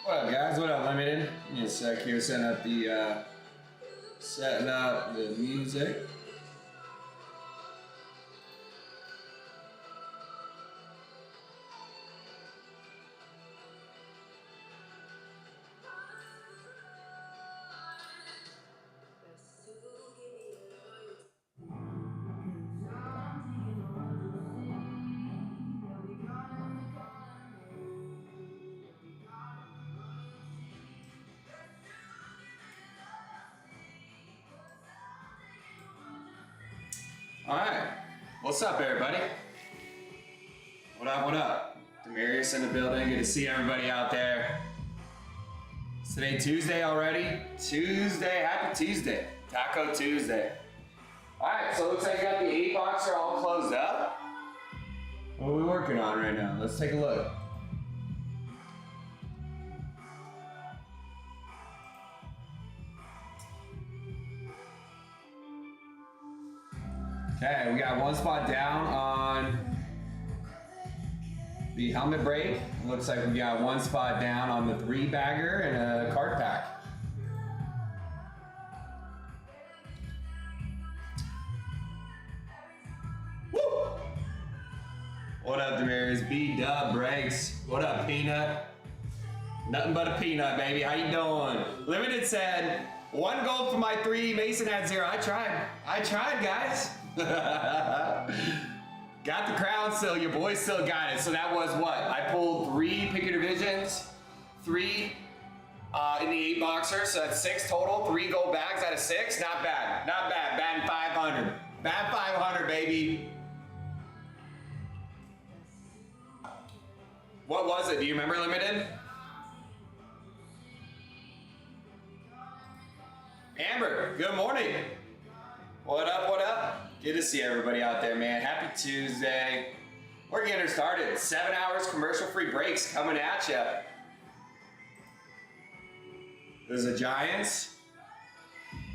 What up, guys? What up, Limited? Give me a sec here, setting up the music. All right, what's up, everybody? What up, what up? Demarius in the building, good to see everybody out there. It's today Tuesday already? Tuesday, happy Tuesday. Taco Tuesday. All right, so it looks like you got the 8-boxer all closed up. What are we working on right now? Let's take a look. Okay, we got one spot down on the helmet break. Looks like we got one spot down on the 3-bagger and a card pack. Woo! What up, Demarius? B-Dub Breaks. What up, Peanut? Nothing but a peanut, baby. How you doing? Limited said, 1 gold for my 3. Mason had 0. I tried, guys. Got the crown still, your boy still got it. So that was what? I pulled 3 pick your divisions, 3 in the 8-boxer, so that's 6 total, 3 gold bags out of 6. Not bad, not bad. Batting 500. Bat 500, baby. What was it? Do you remember, Limited? Amber, good morning. What up, what up? Good to see everybody out there, man. Happy Tuesday. We're getting started. 7 hours commercial-free breaks coming at you. There's the Giants.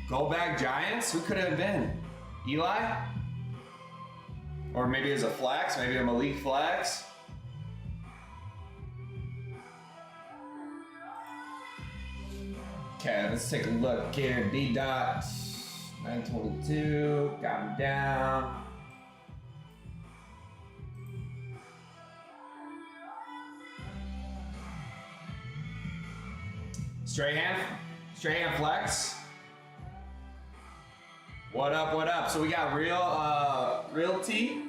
Gold bag Giants? Who could it have been? Eli? Or maybe it was a flex, maybe a Malik flex. Okay, let's take a look here. D-Dot. 922, got him down. Straight hand flex. What up, what up? So we got Real T.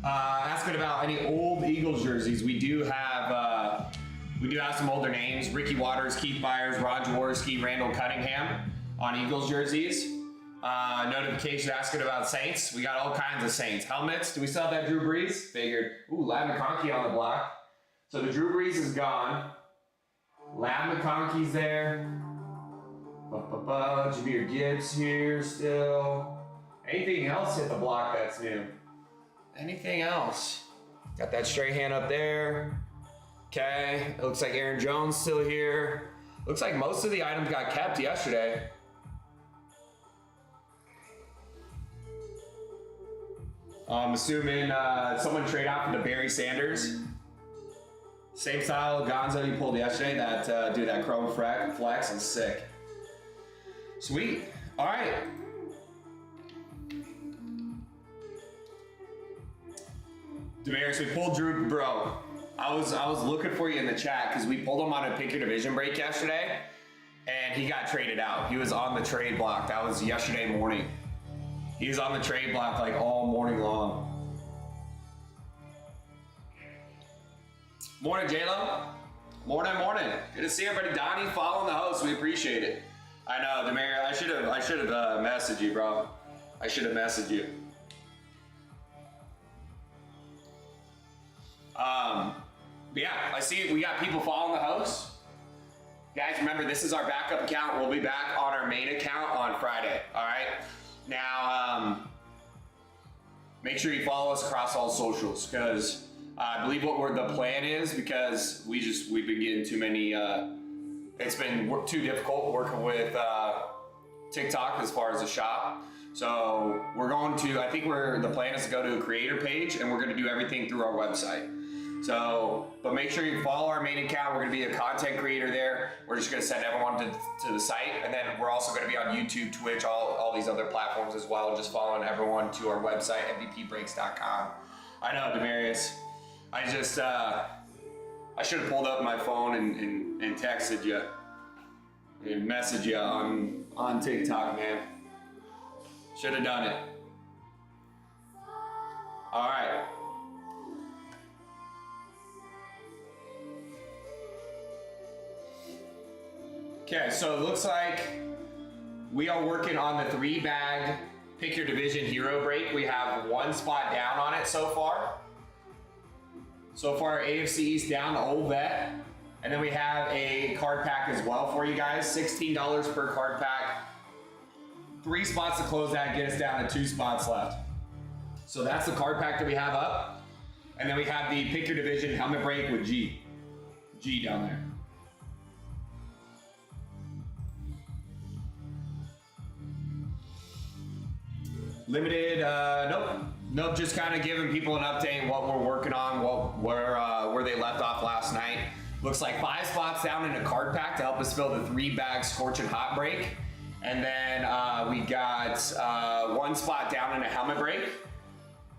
Asking about any old Eagles jerseys. We do have some older names. Ricky Waters, Keith Byers, Ron Jaworski, Randall Cunningham on Eagles jerseys. Notification asking about Saints. We got all kinds of Saints. Helmets, do we still have that Drew Brees? Figured. Ooh, Lab McConkey on the block. So the Drew Brees is gone. Lab McConkey's there. Jameer Gibbs here still. Anything else hit the block that's new? Anything else? Got that straight hand up there. Okay, it looks like Aaron Jones still here. Looks like most of the items got kept yesterday. I'm assuming someone trade out for the Barry Sanders. Same style Gonzo you pulled yesterday. That dude, that chrome flex is sick. Sweet. All right. Demarius, we pulled Drew, bro. I was looking for you in the chat because we pulled him on a pick your division break yesterday, and he got traded out. He was on the trade block. That was yesterday morning. He was on the trade block like all morning long. Morning, J-Lo. Morning, morning. Good to see everybody. Donnie following the host. We appreciate it. I know, Demarius. I should have messaged you, bro. I should have messaged you. But yeah, I see we got people following the host. Guys, remember, this is our backup account. We'll be back on our main account on Friday, all right? Now, make sure you follow us across all socials because I believe what the plan is because we've been getting too many, it's been too difficult working with TikTok as far as the shop. So we're going to, I think the plan is to go to a creator page and we're going to do everything through our website. So, but make sure you follow our main account. We're gonna be a content creator there. We're just gonna send everyone to the site, and then we're also gonna be on YouTube, Twitch, all these other platforms as well. Just following everyone to our website, mvpbreaks.com. I know, Demarius. I just, I should have pulled up my phone and texted you and messaged you on TikTok, man. Should have done it. All right. Okay, so it looks like we are working on the 3-bag pick your division hero break. We have 1 spot down on it so far. So far, AFC East down to Old Vet. And then we have a card pack as well for you guys. $16 per card pack. 3 spots to close that, get us down to 2 spots left. So that's the card pack that we have up. And then we have the pick your division helmet break with G down there. Limited, nope, just kind of giving people an update what we're working on, where they left off last night. Looks like 5 spots down in a card pack to help us fill the 3-bag Scorching Hot break. And then we got 1 spot down in a helmet break.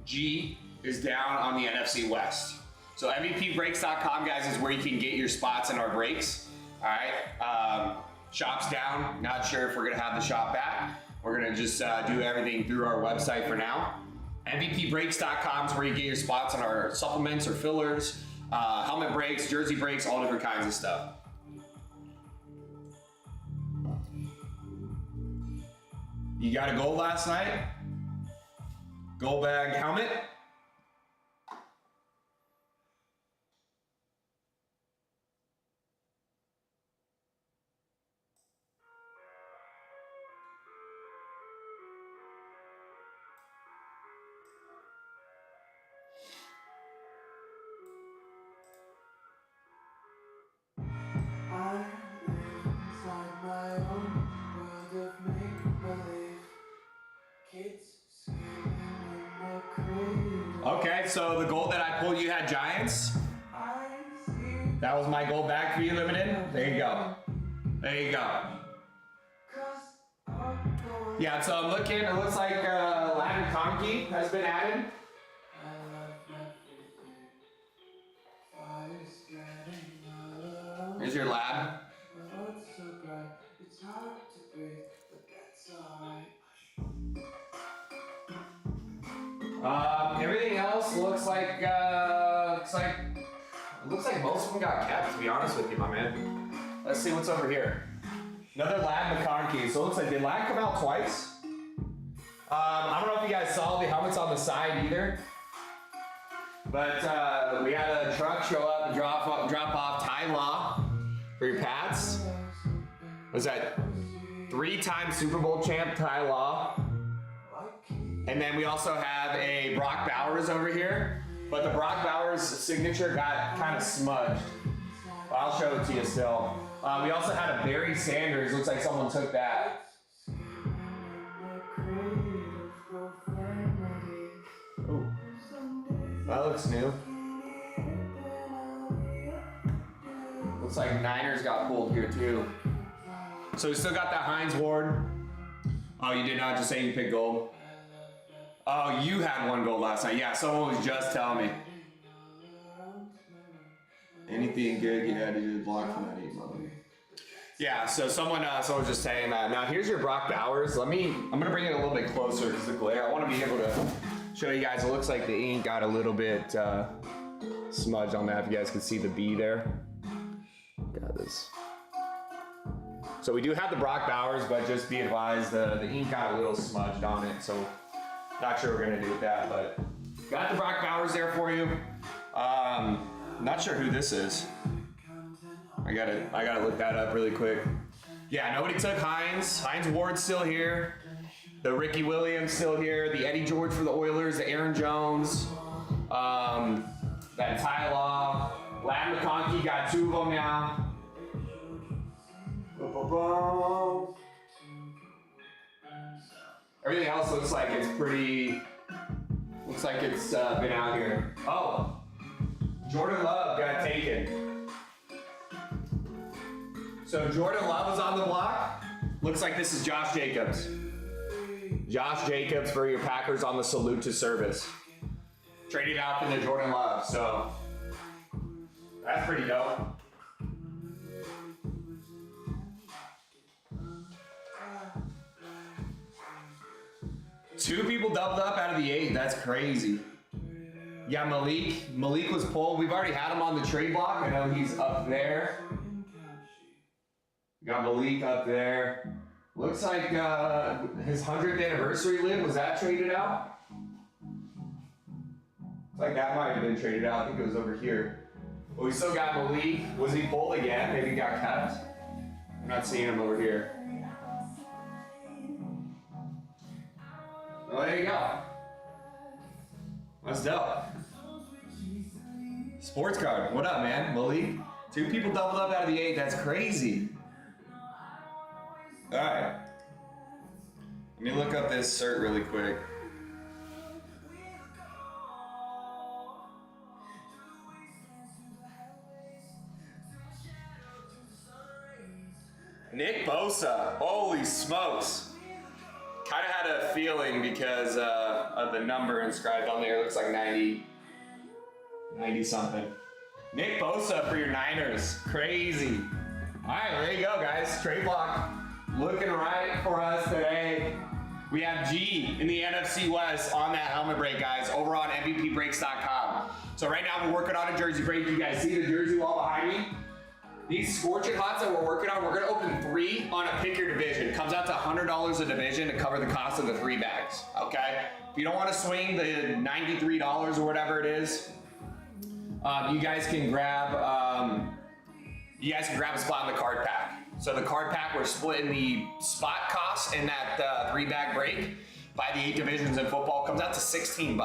G is down on the NFC West. So MVPbreaks.com, guys, is where you can get your spots in our breaks. All right, shop's down. Not sure if we're gonna have the shop back. We're gonna just do everything through our website for now. MVPbreaks.com is where you get your spots on our supplements or fillers, helmet breaks, jersey breaks, all different kinds of stuff. You got a gold last night? Gold bag helmet? Okay, so the gold that I pulled, you had Giants. That was my gold bag for you, Limited. There you go. There you go. Yeah, so I'm looking, it looks like Latin Conky has been added. Here's your lab. Everything else looks like most of them got kept, to be honest with you, my man. Let's see what's over here. Another Lad McConkey. So it looks like did Lad come out twice? I don't know if you guys saw the helmets on the side either. But we had a truck show up and drop off Ty Law for your Pats. Was that 3-time Super Bowl champ Ty Law? And then we also have a Brock Bowers over here, but the Brock Bowers signature got kind of smudged. I'll show it to you still. We also had a Barry Sanders. Looks like someone took that. Ooh. That looks new. Looks like Niners got pulled here too. So we still got that Hines Ward. Oh, you did not just say you picked gold? Oh, you had 1 gold last night. Yeah, someone was just telling me. Anything good you had to do to block from that 8 month. Yeah, so someone was just saying that. Now here's your Brock Bowers. I'm gonna bring it a little bit closer because the glare. I want to be able to show you guys. It looks like the ink got a little bit smudged on that. If you guys can see the B there. Got this. So we do have the Brock Bowers, but just be advised the ink got a little smudged on it. So not sure what we're gonna do with that, but got the Brock Bowers there for you. Not sure who this is. I gotta look that up really quick. Yeah, nobody took Hines. Hines Ward's still here. The Ricky Williams still here. The Eddie George for the Oilers. The Aaron Jones. That Ty Law. Lad McConkey got 2 of them now. Everything else looks like it's pretty. Looks like it's been out here. Oh, Jordan Love got taken. So Jordan Love is on the block. Looks like this is Josh Jacobs. Josh Jacobs for your Packers on the salute to service. Traded out into Jordan Love, so that's pretty dope. Two people doubled up out of the 8. That's crazy. Yeah, Malik. Malik was pulled. We've already had him on the trade block. I know he's up there. Got Malik up there. Looks like his 100th anniversary live. Was that traded out? Looks like that might have been traded out. I think it was over here. But we still got Malik. Was he pulled again? Maybe he got cut. I'm not seeing him over here. Well, there you go. That's dope. Sports card. What up, man? Malik? 2 people doubled up out of the 8. That's crazy. All right. Let me look up this cert really quick. Nick Bosa. Holy smokes. Kind of had a feeling because of the number inscribed on there. It looks like 90 something. Nick Bosa for your Niners. Crazy. All right, there you go, guys. Trade block looking right for us today. We have G in the NFC West on that helmet break, guys, over on MVPbreaks.com. So right now we're working on a jersey break. You guys see the jersey wall behind me? These scorching hots that we're working on, we're gonna open 3 on a pick your division. It comes out to $100 a division to cover the cost of the 3 bags, okay? If you don't wanna swing the $93 or whatever it is, you guys can grab a spot in the card pack. So the card pack, we're splitting the spot costs in that 3-bag break by the 8 divisions in football. Comes out to $16.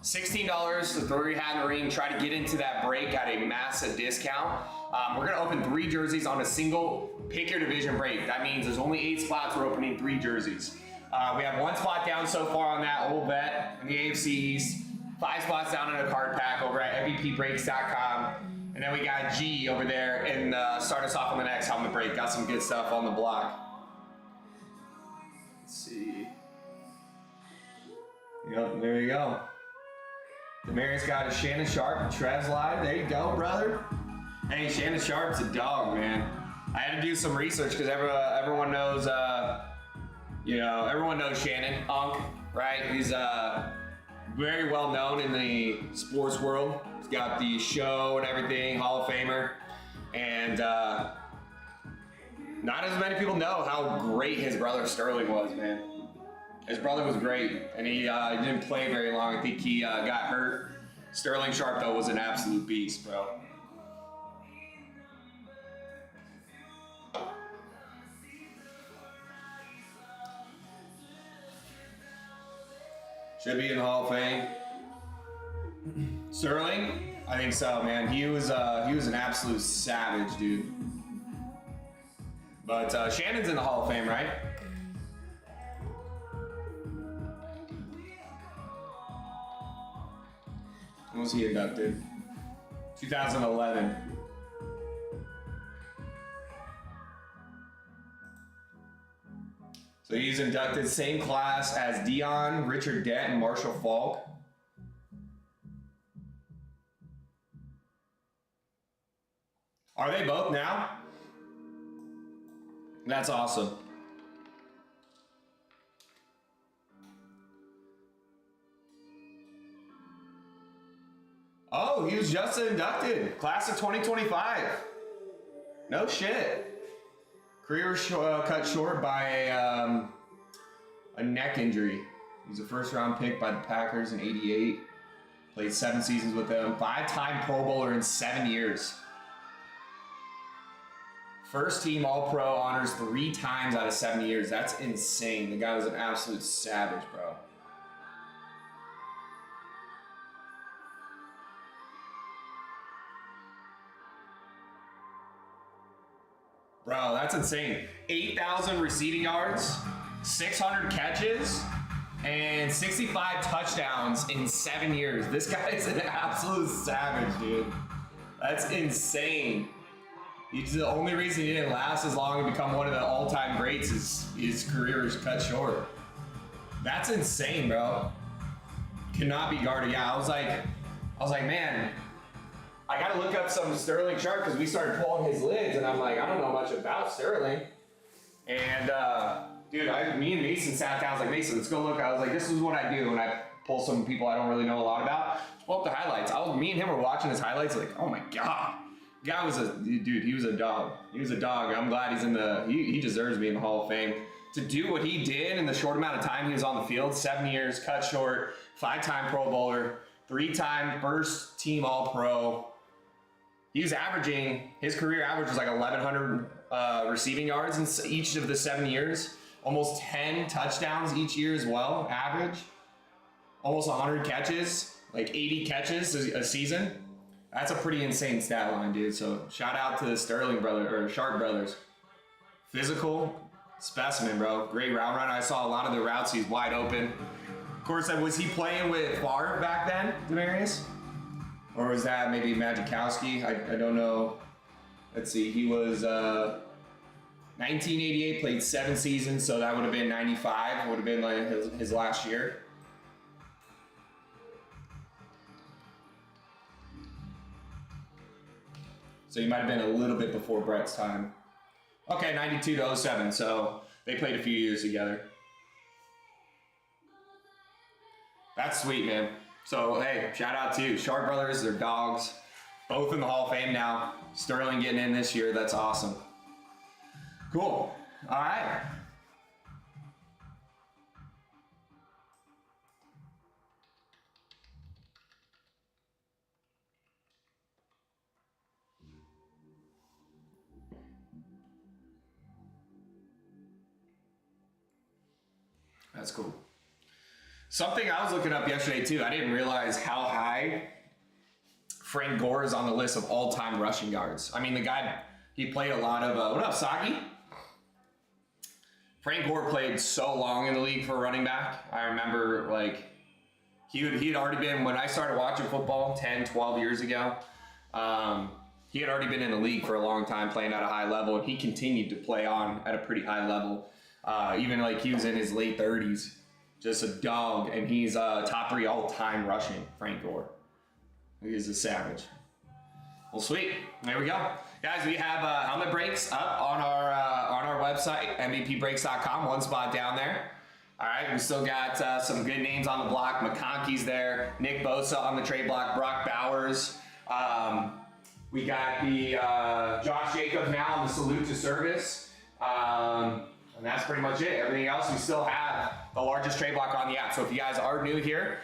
$16 to throw your hat in the ring, try to get into that break at a massive discount. We're gonna open 3 jerseys on a single pick your division break. That means there's only 8 spots. We're opening 3 jerseys. We have 1 spot down so far on that old bet in the AFC East. 5 spots down in a card pack over at MVPbreaks.com. And then we got G over there and start us off on the next helmet break. Got some good stuff on the block. Let's see. Yep, there you go. Demarius got a Shannon Sharp and Trev's live. There you go, brother. Hey, Shannon Sharp's a dog, man. I had to do some research because everyone knows, everyone knows Shannon Unk, right? He's very well known in the sports world. He's got the show and everything, Hall of Famer. And not as many people know how great his brother Sterling was, man. His brother was great, and he didn't play very long. I think he got hurt. Sterling Sharp, though, was an absolute beast, bro. Should be in the Hall of Fame. Sterling, I think so, man. He was an absolute savage, dude. But Shannon's in the Hall of Fame, right? When was he inducted? 2011. So he's inducted same class as Dion, Richard Dent, and Marshall Faulk. Are they both now? That's awesome. Oh, he was just inducted. Class of 2025. No shit. Career cut short by a neck injury. He's a first-round pick by the Packers in '88. Played 7 seasons with them. 5-time Pro Bowler in 7 years. First team All-Pro honors 3 times out of 7 years. That's insane. The guy was an absolute savage, bro. Bro, that's insane. 8,000 receiving yards, 600 catches, and 65 touchdowns in 7 years. This guy is an absolute savage, dude. That's insane. He's the only reason he didn't last as long and become one of the all-time greats is his career is cut short. That's insane, bro. Cannot be guarded. Yeah, I was like, man, I gotta look up some Sterling chart because we started pulling his lids, and I'm like, I don't know much about Sterling. And dude, me and Mason sat down. I was like, Mason, let's go look. I was like, this is what I do when I pull some people I don't really know a lot about. Pull up the highlights. Me and him were watching his highlights, like, oh my god. Guy was he was a dog. He was a dog. I'm glad he's in he deserves to be in the Hall of Fame. To do what he did in the short amount of time he was on the field, 7 years, cut short, 5-time Pro Bowler, 3-time first team All-Pro. He was averaging, his career average was like 1,100 receiving yards in each of the 7 years. Almost 10 touchdowns each year as well, average. Almost 100 catches, like 80 catches a season. That's a pretty insane stat line, dude. So shout out to the Sterling Shark brothers. Physical specimen, bro. Great route run. I saw a lot of the routes. He's wide open. Of course, was he playing with Favre back then, Demarius? Or was that maybe Magikowski? I don't know. Let's see. He was 1988, played 7 seasons, so that would have been 95. Would have been like his last year. So he might have been a little bit before Brett's time. Okay, 92 to 07, so they played a few years together. That's sweet, man. So, hey, shout out to you. Shark brothers, they're dogs. Both in the Hall of Fame now. Sterling getting in this year, that's awesome. Cool. All right. That's cool. Something I was looking up yesterday too, I didn't realize how high Frank Gore is on the list of all-time rushing yards. I mean, the guy, he played a lot of, what up, Sagi? Frank Gore played so long in the league for a running back. I remember, like, he had already been, when I started watching football 10, 12 years ago, he had already been in the league for a long time playing at a high level, and he continued to play on at a pretty high level. Even like he was in his late 30s, just a dog, and he's top 3 all-time rushing, Frank Gore. He's a savage. Well, sweet. There we go. Guys, we have helmet breaks up on our website, mvpbreaks.com, one spot down there. All right, we still got some good names on the block. McConkey's there, Nick Bosa on the trade block, Brock Bowers. We got the Josh Jacobs now on the salute to service. And that's pretty much it. Everything else, we still have the largest trade block on the app. So if you guys are new here,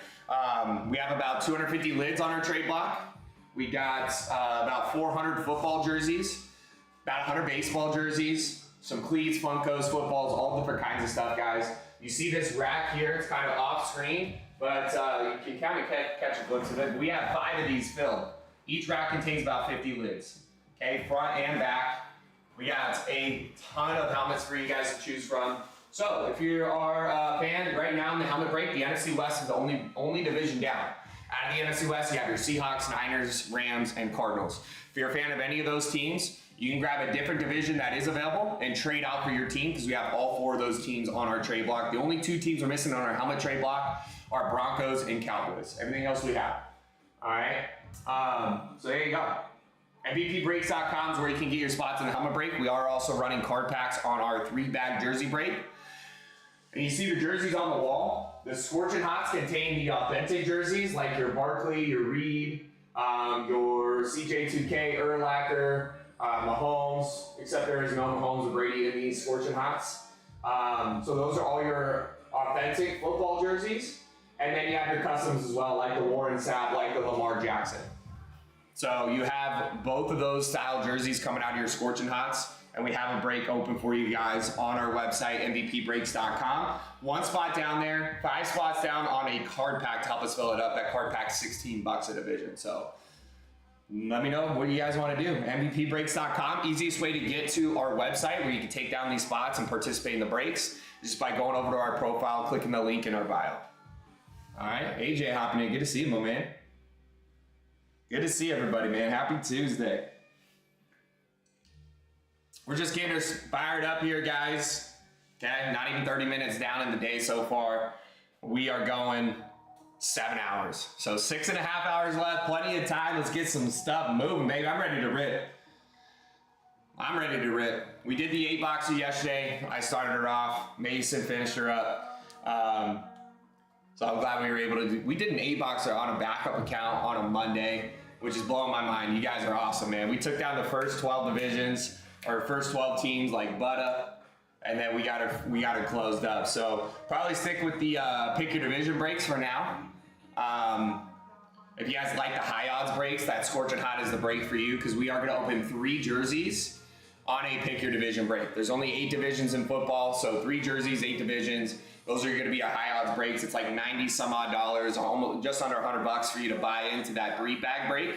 we have about 250 lids on our trade block. We got about 400 football jerseys, about 100 baseball jerseys, some cleats, Funkos, footballs, all different kinds of stuff, guys. You see this rack here, it's kind of off screen, but you can kind of catch a glimpse of it. We have 5 of these filled. Each rack contains about 50 lids, okay, front and back. We got a ton of helmets for you guys to choose from. So if you are a fan right now in the helmet break, the NFC West is the only division down. Out of the NFC West, you have your Seahawks, Niners, Rams, and Cardinals. If you're a fan of any of those teams, you can grab a different division that is available and trade out for your team because we have all 4 of those teams on our trade block. The only 2 teams we're missing on our helmet trade block are Broncos and Cowboys. Everything else we have. All right. So there you go. MVPBreaks.com is where you can get your spots in the helmet break. We are also running card packs on our 3-bag jersey break. And you see the jerseys on the wall. The Scorching Hots contain the authentic jerseys like your Barkley, your Reed, your CJ2K, Urlacher, Mahomes, except there is no Mahomes or Brady in these Scorching Hots. So those are all your authentic football jerseys. And then you have your customs as well, like the Warren Sapp, like the Lamar Jackson. So you have both of those style jerseys coming out of your Scorching Hots, and we have a break open for you guys on our website, mvpbreaks.com. 1 spot down there, 5 spots down on a card pack to help us fill it up. That card pack's $16 a division. So let me know what you guys want to do. mvpbreaks.com, easiest way to get to our website where you can take down these spots and participate in the breaks. just by going over to our profile, clicking the link in our bio. All right, AJ hopping in. Good to see you, my man. Good to see everybody, man. Happy Tuesday. We're just getting us fired up here, guys. Okay, not even 30 minutes down in the day so far. We are going 7 hours. So 6.5 hours left, plenty of time. Let's get some stuff moving, baby. I'm ready to rip. I'm ready to rip. We did the 8-boxer yesterday. I started her off. Mason finished her up. So I'm glad we were able to do. We did an 8-boxer on a backup account on a Monday, which is blowing my mind. You guys are awesome, man. We took down the first 12 divisions, or first 12 teams like butter, and then we got her closed up. So probably stick with the pick your division breaks for now. If you guys like the high odds breaks, that Scorching Hot is the break for you, because we are going to open 3 jerseys on a pick your division break. There's only 8 divisions in football, so 3 jerseys, 8 divisions. Those are going to be our high odds breaks. It's like 90 some odd dollars, almost just under $100 for you to buy into that 3-bag break.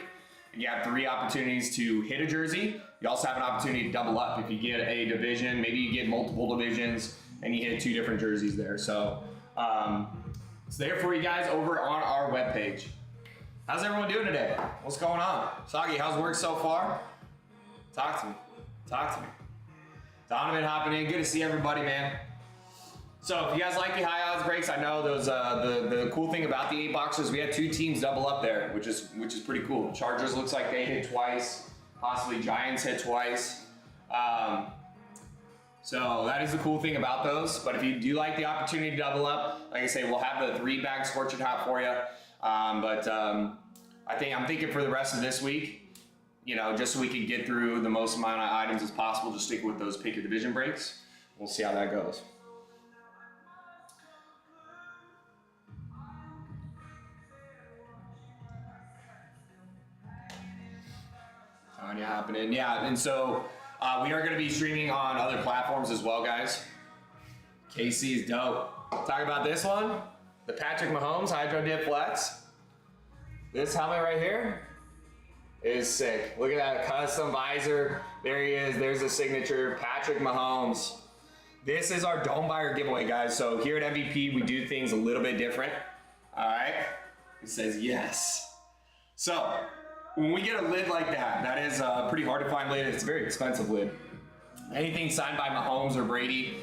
And you have 3 opportunities to hit a jersey. You also have an opportunity to double up if you get a division. Maybe you get multiple divisions and you hit 2 different jerseys there. So it's there for you guys over on our webpage. How's everyone doing today? What's going on? Sagi, how's work so far? Talk to me. Talk to me. Donovan hopping in. Good to see everybody, man. So if you guys like the high odds breaks, I know those the cool thing about the 8-boxers, we had 2 teams double up there, which is pretty cool. Chargers looks like they hit twice, possibly Giants hit twice. So that is the cool thing about those. But if you do like the opportunity to double up, like I say, we'll have the 3-bag Scorching Hot for you. I'm thinking for the rest of this week, you know, just so we can get through the most amount of items as possible, just stick with those pick your division breaks. We'll see how that goes. Tanya hopping in. Yeah, and so we are going to be streaming on other platforms as well, guys. KC is dope. Talk about this one. The Patrick Mahomes Hydro Dip Flex. This helmet right here is sick. Look at that custom visor. There he is. There's the signature. Patrick Mahomes. This is our Dome Buyer giveaway, guys. So here at MVP, we do things a little bit different. All right. It says yes. So when we get a lid like that, that is a pretty hard to find lid. It's a very expensive lid. Anything signed by Mahomes or Brady,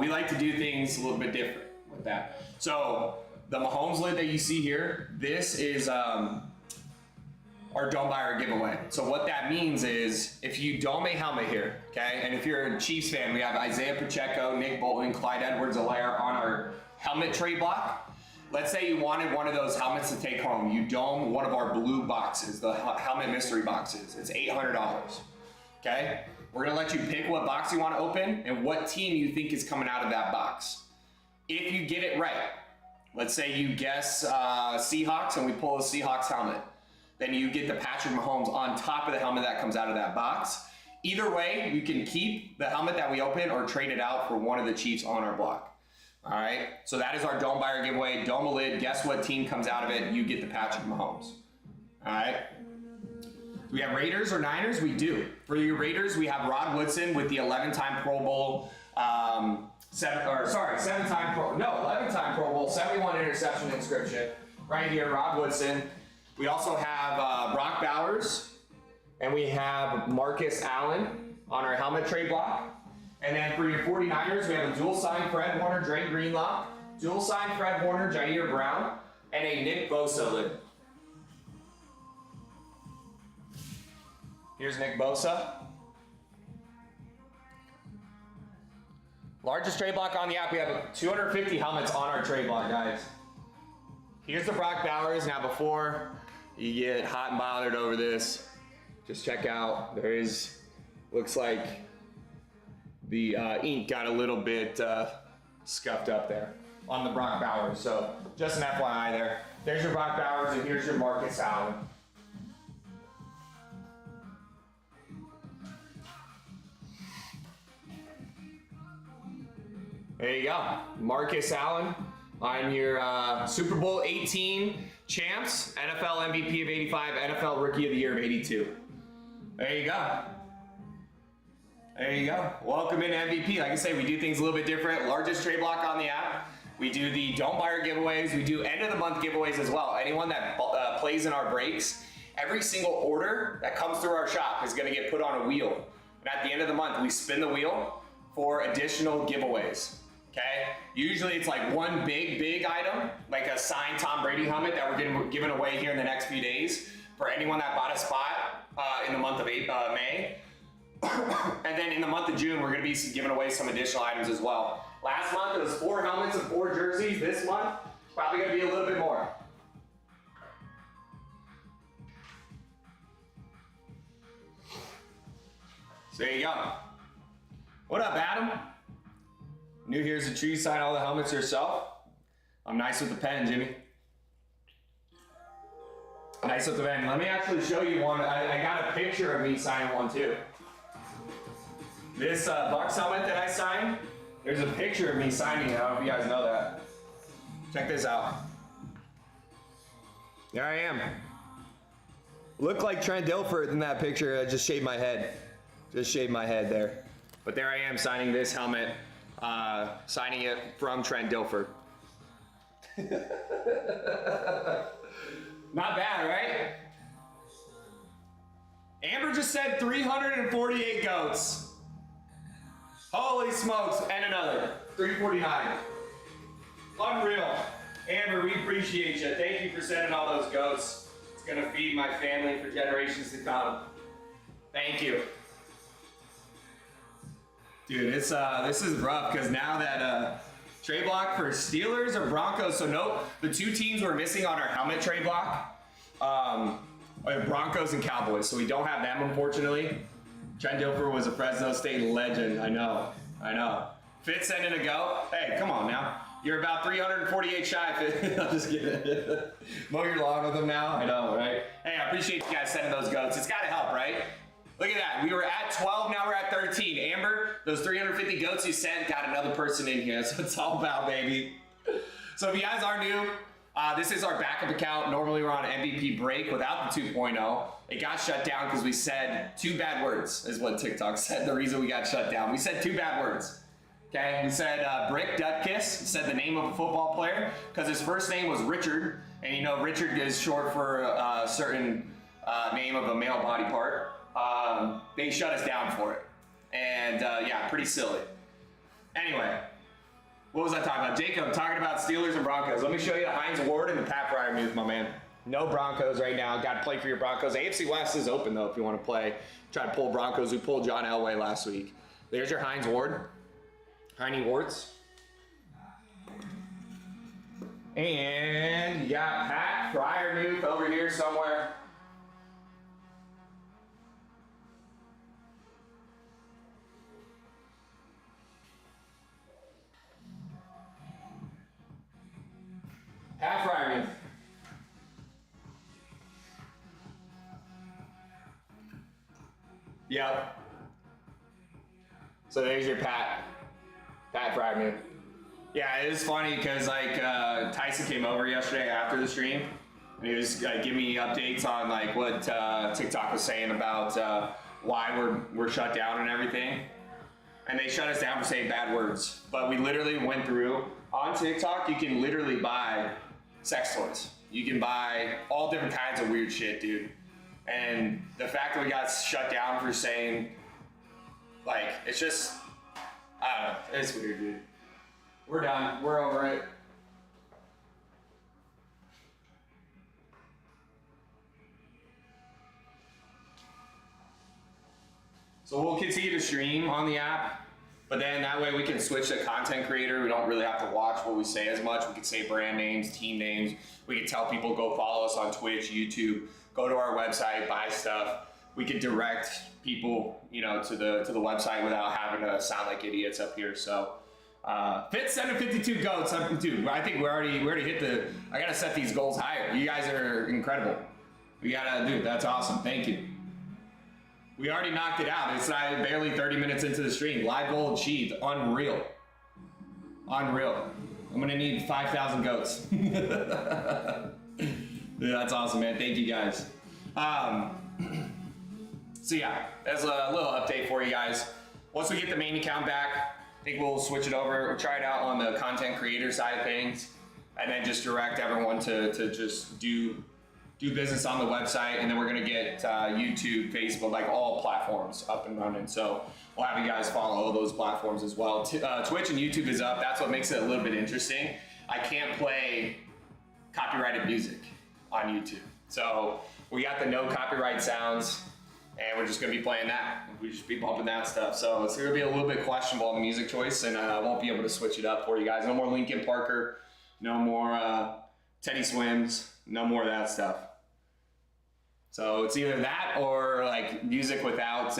we like to do things a little bit different with that. So the Mahomes lid that you see here, this is our Dome Buyer giveaway. So what that means is if you dome a helmet here, okay, and if you're a Chiefs fan, we have Isaiah Pacheco, Nick Bolton, Clyde Edwards-Helaire on our helmet trade block. Let's say you wanted one of those helmets to take home. You dome one of our blue boxes, the helmet mystery boxes. It's $800, okay? We're gonna let you pick what box you wanna open and what team you think is coming out of that box. If you get it right, let's say you guess Seahawks and we pull a Seahawks helmet, then you get the Patrick Mahomes on top of the helmet that comes out of that box. Either way, you can keep the helmet that we open or trade it out for one of the Chiefs on our block. All right, so that is our Dome Buyer giveaway. Dome a lid, guess what team comes out of it, you get the Patrick Mahomes. All right. Do we have Raiders or Niners? We do. For your Raiders, we have Rod Woodson with the 11-time Pro Bowl, 11-time Pro Bowl, 71 interception inscription. Right here, Rod Woodson. We also have Brock Bowers, and we have Marcus Allen on our helmet trade block. And then for your 49ers, we have a dual sign Fred Warner, Dre Greenlaw, dual sign Fred Warner, Jair Brown, and a Nick Bosa lid. Here's Nick Bosa. Largest trade block on the app. We have 250 helmets on our trade block, guys. Here's the Brock Bowers. Now before you get hot and bothered over this, just check out, there is, looks like the ink got a little bit scuffed up there on the Brock Bowers. So just an FYI there. There's your Brock Bowers and here's your Marcus Allen. There you go. Marcus Allen on your Super Bowl 18 champs, NFL MVP of 85, NFL Rookie of the Year of 82. There you go. There you go. Welcome in MVP. Like I say, we do things a little bit different. Largest trade block on the app. We do the don't buyer giveaways. We do end of the month giveaways as well. Anyone that plays in our breaks, every single order that comes through our shop is going to get put on a wheel. And at the end of the month, we spin the wheel for additional giveaways. Okay? Usually it's like one big item, like a signed Tom Brady helmet that we're giving away here in the next few days for anyone that bought a spot in the month of May. And then in the month of June, we're going to be giving away some additional items as well. Last month, it was 4 helmets and 4 jerseys. This month, it's probably going to be a little bit more. So there you go. What up, Adam? New here's a tree, sign all the helmets yourself. I'm nice with the pen, Jimmy. Nice with the pen. Let me actually show you one. I got a picture of me signing one too. This Bucks helmet that I signed, there's a picture of me signing it. I don't know if you guys know that. Check this out. There I am. Look like Trent Dilfer in that picture. I just shaved my head. Just shaved my head there. But there I am signing this helmet, signing it from Trent Dilfer. Not bad, right? Amber just said 348 goats. Holy smokes, and another, 349. Unreal. Amber, we appreciate you. Thank you for sending all those goats. It's gonna feed my family for generations to come. Thank you. Dude, it's this is rough because now that trade block for Steelers or Broncos, so no, the 2 teams we're missing on our helmet trade block are Broncos and Cowboys, so we don't have them unfortunately. Trent Dilfer was a Fresno State legend. I know. Fitz sending a go. Hey, come on now. You're about 348 shy, Fitz. I'm just kidding. Mow your lawn with them now. I know, right? Hey, I appreciate you guys sending those goats. It's got to help, right? Look at that. We were at 12, now we're at 13. Amber, those 350 goats you sent got another person in here. That's what it's all about, baby. So if you guys are new, this is our backup account. Normally we're on MVP break without the 2.0. It got shut down because we said 2 bad words, is what TikTok said. The reason we got shut down. We said 2 bad words. Okay, we said Brick Dutkiss, said the name of a football player because his first name was Richard, and you know Richard is short for a certain name of a male body part. They shut us down for it, and yeah, pretty silly. Anyway, what was I talking about? Jacob, talking about Steelers and Broncos. Let me show you the Heinz Ward and the Pat Fryer news, my man. No Broncos right now. Got to play for your Broncos. AFC West is open though if you want to play. Try to pull Broncos. We pulled John Elway last week. There's your Heinz Ward. Heine Warts. And you got Pat Fryer news over here somewhere. Pat Fryer news. Yep. So there's your Pat Fragment. Yeah, it is funny because like Tyson came over yesterday after the stream and he was giving me updates on like what TikTok was saying about why we're shut down and everything. And they shut us down for saying bad words. But we literally went through on TikTok. You can literally buy sex toys. You can buy all different kinds of weird shit, dude. And the fact that we got shut down for saying, like, it's just, I don't know, it's weird, dude. We're done, we're over it. So we'll continue to stream on the app, but then that way we can switch to content creator. We don't really have to watch what we say as much. We can say brand names, team names. We can tell people go follow us on Twitch, YouTube, go to our website, buy stuff. We could direct people, you know, to the website without having to sound like idiots up here. So, Fitz 752 goats, dude. I think we already hit the. I gotta set these goals higher. You guys are incredible. We gotta, dude. That's awesome. Thank you. We already knocked it out. It's not barely 30 minutes into the stream. Live goal achieved. Unreal. Unreal. I'm gonna need 5,000 goats. Dude, that's awesome, man. Thank you guys. So yeah, that's a little update for you guys. once we get the main account back, I think we'll switch it over. We'll try it out on the content creator side of things, and then just direct everyone to just do business on the website, and then we're gonna get YouTube, Facebook, like all platforms up and running. So we'll have you guys follow all those platforms as well. Twitch and YouTube is up. That's what makes it a little bit interesting. I can't play copyrighted music on YouTube. So we got the no copyright sounds, and we're just gonna be playing that. We just be bumping that stuff. So it's gonna be a little bit questionable on the music choice, and I won't be able to switch it up for you guys. No more Linkin Parker, no more Teddy Swims, no more of that stuff. So it's either that or like music without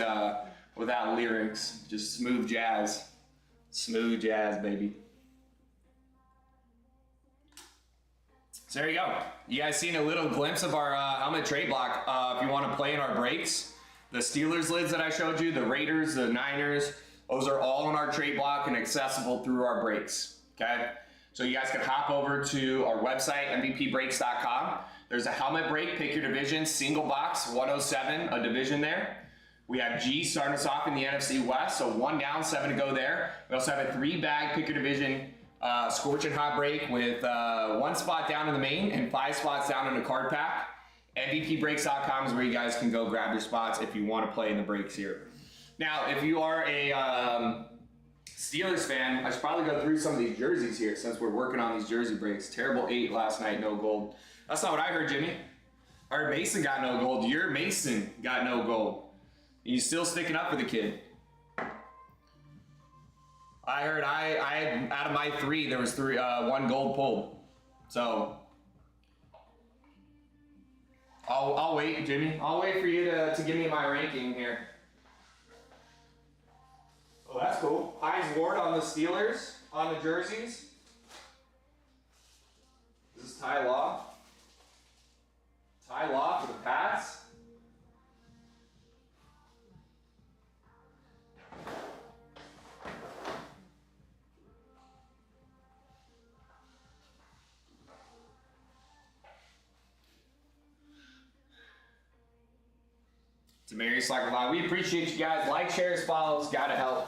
lyrics, just smooth jazz. Smooth jazz, baby. So there you go. You guys seen a little glimpse of our helmet trade block. If you want to play in our breaks, the Steelers lids that I showed you, the Raiders, the Niners, those are all in our trade block and accessible through our breaks, okay? So you guys can hop over to our website, mvpbreaks.com. There's a helmet break, pick your division, single box, 107, a division there. We have G starting us off in the NFC West, so 1 down, 7 to go there. We also have a 3-bag, pick your division, scorching hot break with 1 spot down in the main and 5 spots down in the card pack. MVPbreaks.com is where you guys can go grab your spots if you want to play in the breaks here. Now, if you are a Steelers fan, I should probably go through some of these jerseys here since we're working on these jersey breaks. Terrible 8 last night, no gold. That's not what I heard, Jimmy. I heard Mason got no gold. Your Mason got no gold. You still sticking up for the kid. I heard I out of my 3, there was 1 gold pulled. So I'll wait, Jimmy. I'll wait for you to give me my ranking here. Oh, that's cool. Hines Ward on the Steelers on the jerseys. This is Ty Law. Ty Law for the Pats. Demarius Slacker, we appreciate you guys. Like, shares, follows. Gotta help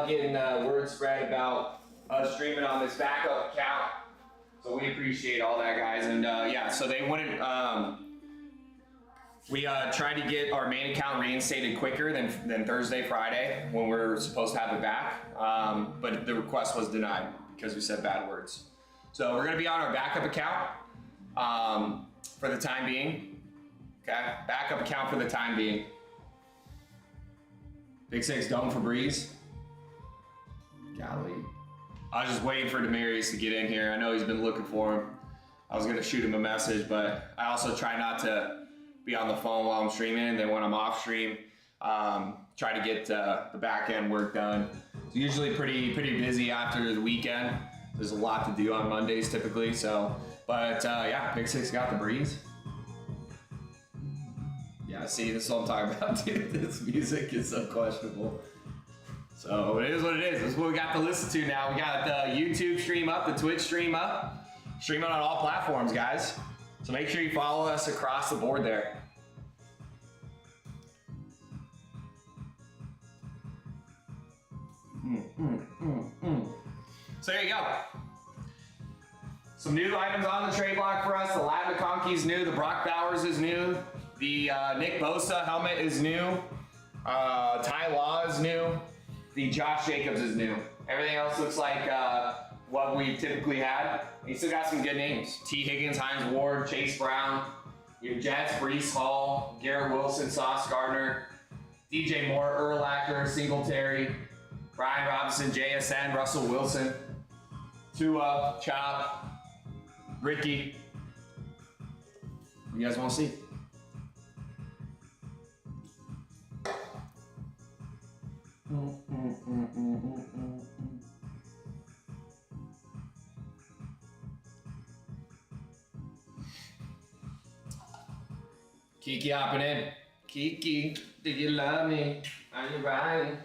getting word spread about us streaming on this backup account. So we appreciate all that, guys. And yeah, so they wouldn't. We tried to get our main account reinstated quicker than Thursday, Friday when we're supposed to have it back. But the request was denied because we said bad words. So we're gonna be on our backup account for the time being. Okay, backup account for the time being. Big 6 dome for Breeze. Golly. I was just waiting for Demarius to get in here. I know he's been looking for him. I was gonna shoot him a message, but I also try not to be on the phone while I'm streaming. And then when I'm off stream, try to get the back end work done. It's usually pretty busy after the weekend. There's a lot to do on Mondays typically. So, but yeah, Big 6 got the Breeze. Yeah, see, this is what I'm talking about, dude. This music is so questionable. So it is what it is. This is what we got to listen to now. We got the YouTube stream up, the Twitch stream up. Streaming on all platforms, guys. So make sure you follow us across the board there. So there you go. Some new items on the trade block for us. The Latin McConkey's new. The Brock Bowers is new. The Nick Bosa helmet is new. Ty Law is new. The Josh Jacobs is new. Everything else looks like what we typically had. You still got some good names. T. Higgins, Hines Ward, Chase Brown, your Jets, Breece Hall, Garrett Wilson, Sauce Gardner, DJ Moore, Urlacher, Singletary, Brian Robinson, JSN, Russell Wilson, Tua, Chop, Ricky. What you guys want to see? Kiki hopping in. Kiki, do you love me? Are you riding?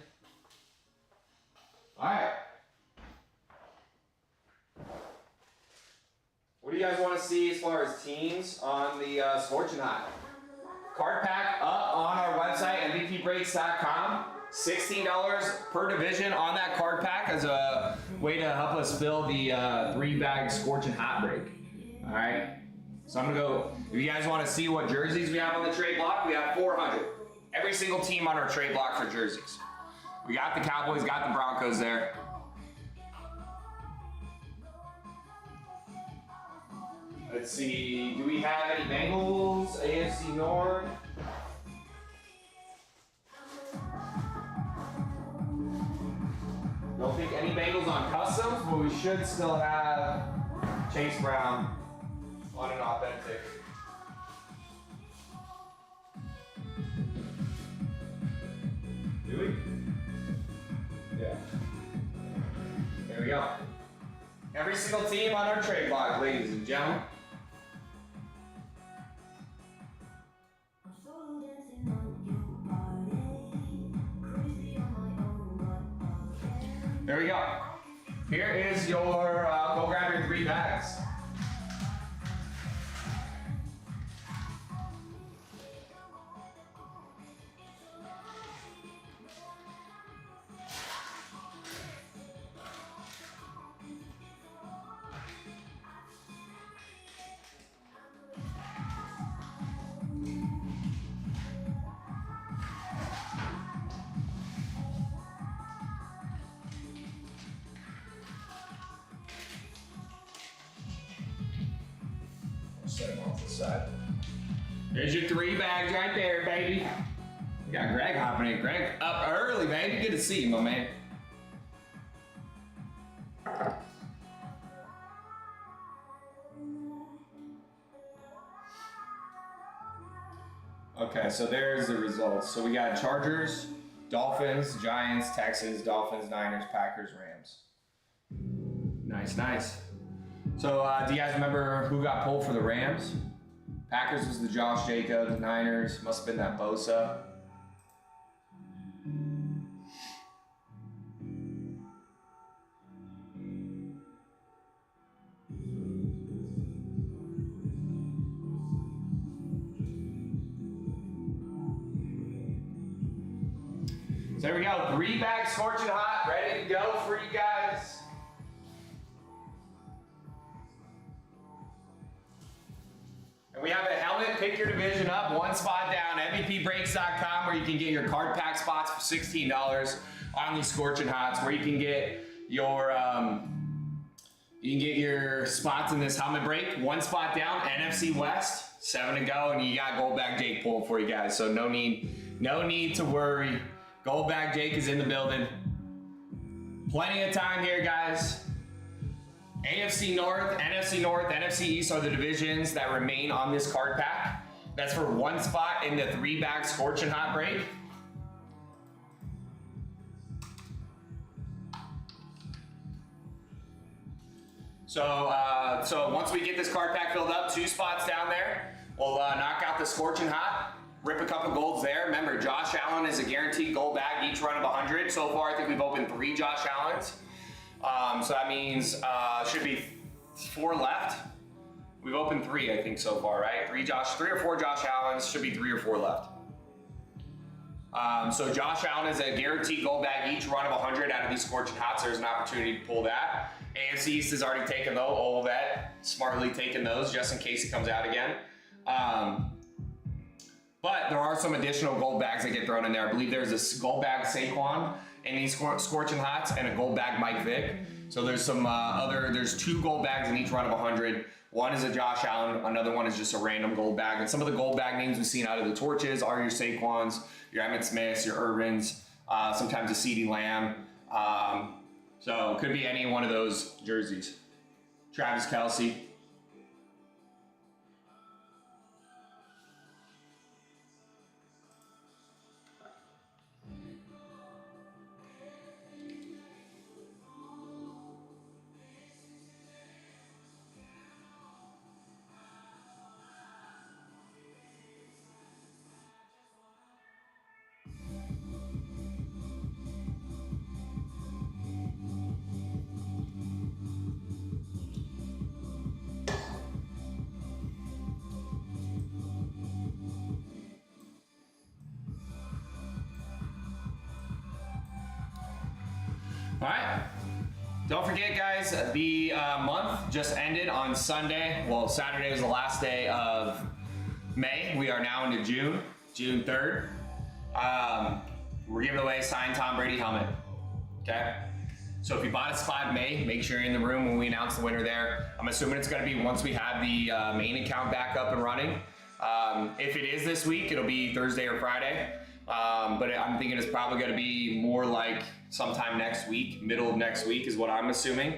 Alright. What do you guys want to see as far as teams on the Scorching Hot? Card pack up on our website, mvpbreaks.com. $16 per division on that card pack as a way to help us fill the 3-bag scorching hot break. All right. So I'm gonna go. If you guys want to see what jerseys we have on the trade block, we have 400. Every single team on our trade block for jerseys. We got the Cowboys, got the Broncos there. Let's see. Do we have any Bengals? AFC North. Don't think any Bengals on customs, but we should still have Chase Brown on an authentic. Do we? Yeah. There we go. Every single team on our trade block, ladies and gentlemen. There we go. Here is your, go grab your 3 bags. Set them off the side. There's your 3 bags right there, baby. We got Greg hopping in. Greg up early, baby. Good to see you, my man. Okay, so there's the results. So we got Chargers, Dolphins, Giants, Texans, Dolphins, Niners, Packers, Rams. Nice, nice. So, do you guys remember who got pulled for the Rams? Packers was the Josh Jacobs. Niners must have been that Bosa. So there we go. 3 bags scorching hot, ready to go for you guys. And we have a helmet, pick your division up, 1 spot down, MVPbreaks.com, where you can get your card pack spots for $16 on these scorching hots, where you can get your spots in this helmet break, 1 spot down, NFC West, 7 to go, and you got Gold Bag Jake pulling for you guys, so no need to worry. Gold Bag Jake is in the building. Plenty of time here, guys. AFC North, NFC East are the divisions that remain on this card pack. That's for 1 spot in the 3-bag scorching hot break. So once we get this card pack filled up, 2 spots down there, we'll knock out the scorching hot, rip a couple golds there. Remember, Josh Allen is a guaranteed gold bag each run of 100. So far, I think we've opened 3 Josh Allens. So that means should be 4 left. We've opened 3, I think, so far, right? 3 or 4 Josh Allens, should be 3 or 4 left. So Josh Allen is a guaranteed gold bag each run of 100 out of these scorching hots. There's an opportunity to pull that. AFC East has already taken those. Olivet smartly taken those just in case it comes out again. But there are some additional gold bags that get thrown in there. I believe there's a gold bag Saquon in these scorching hots and a gold bag Mike Vick. So there's some there's 2 gold bags in each run of 100. One is a Josh Allen, another one is just a random gold bag. And some of the gold bag names we've seen out of the torches are your Saquons, your Emmitt Smiths, your Irvins, sometimes a CeeDee Lamb. So it could be any one of those jerseys. Travis Kelce. All right. Don't forget, guys, the month just ended on Sunday. Well, Saturday was the last day of May. We are now into June 3rd. We're giving away a signed Tom Brady helmet. Okay? So if you bought a spot in May, make sure you're in the room when we announce the winner there. I'm assuming it's going to be once we have the main account back up and running. If it is this week, it'll be Thursday or Friday. But I'm thinking it's probably going to be more like sometime next week, middle of next week is what I'm assuming.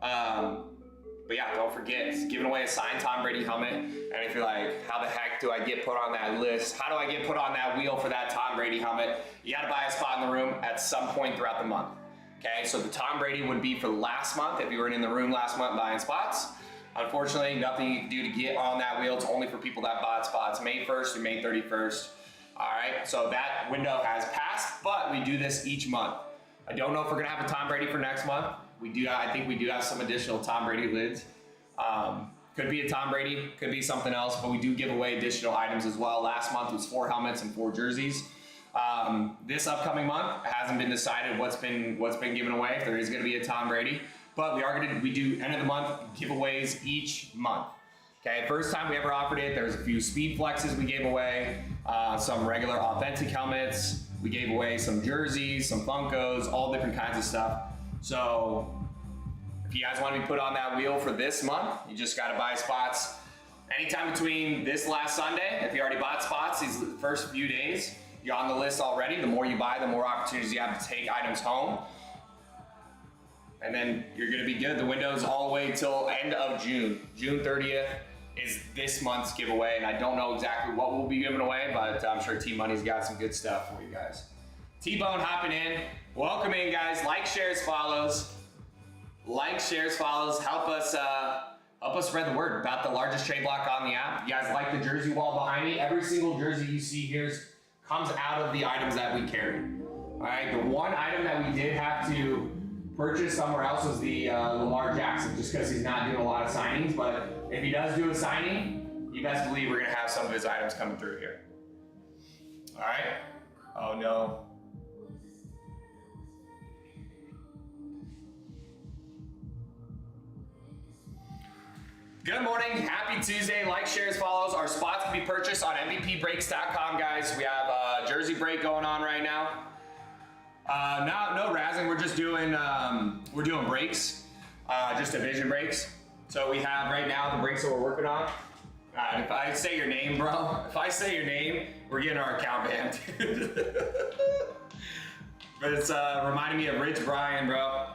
But yeah, don't forget, it's giving away a signed Tom Brady helmet. And if you're like, how the heck do I get put on that list? How do I get put on that wheel for that Tom Brady helmet? You got to buy a spot in the room at some point throughout the month. Okay, so the Tom Brady would be for last month if you were in the room last month buying spots. Unfortunately, nothing you can do to get on that wheel. It's only for people that bought spots May 1st through May 31st. All right, so that window has passed, but we do this each month. I don't know if we're gonna have a Tom Brady for next month. I think we do have some additional Tom Brady lids. Could be a Tom Brady, could be something else, but we do give away additional items as well. Last month was 4 helmets and 4 jerseys. This upcoming month, it hasn't been decided what's been given away, if there is gonna be a Tom Brady, but we do end of the month giveaways each month. Okay, first time we ever offered it, there's a few speed flexes we gave away, some regular authentic helmets, we gave away some jerseys, some Funkos, all different kinds of stuff. So if you guys want to be put on that wheel for this month, you just got to buy spots anytime between this last Sunday. If you already bought spots these first few days, you're on the list already. The more you buy, the more opportunities you have to take items home. And then you're going to be good. The window's all the way till end of June. June 30th is this month's giveaway, and I don't know exactly what we'll be giving away, but I'm sure T-Money's got some good stuff for you guys. T-Bone hopping in. Welcome in, guys. Like, shares, follows. Like, shares, follows. Help us spread the word about the largest trade block on the app. You guys like the jersey wall behind me? Every single jersey you see here comes out of the items that we carry. All right, the one item that we did have to purchase somewhere else was the Lamar Jackson, just because he's not doing a lot of signings. But if he does do a signing, you best believe we're gonna have some of his items coming through here. All right. Oh no. Good morning, happy Tuesday. Like, shares, follows. Our spots can be purchased on MVPbreaks.com, guys. We have a jersey break going on right now. No razzing, we're just doing breaks, just division breaks. So we have right now the breaks that we're working on. If I say your name, bro, we're getting our account banned. But it's reminding me of Rich Brian, bro.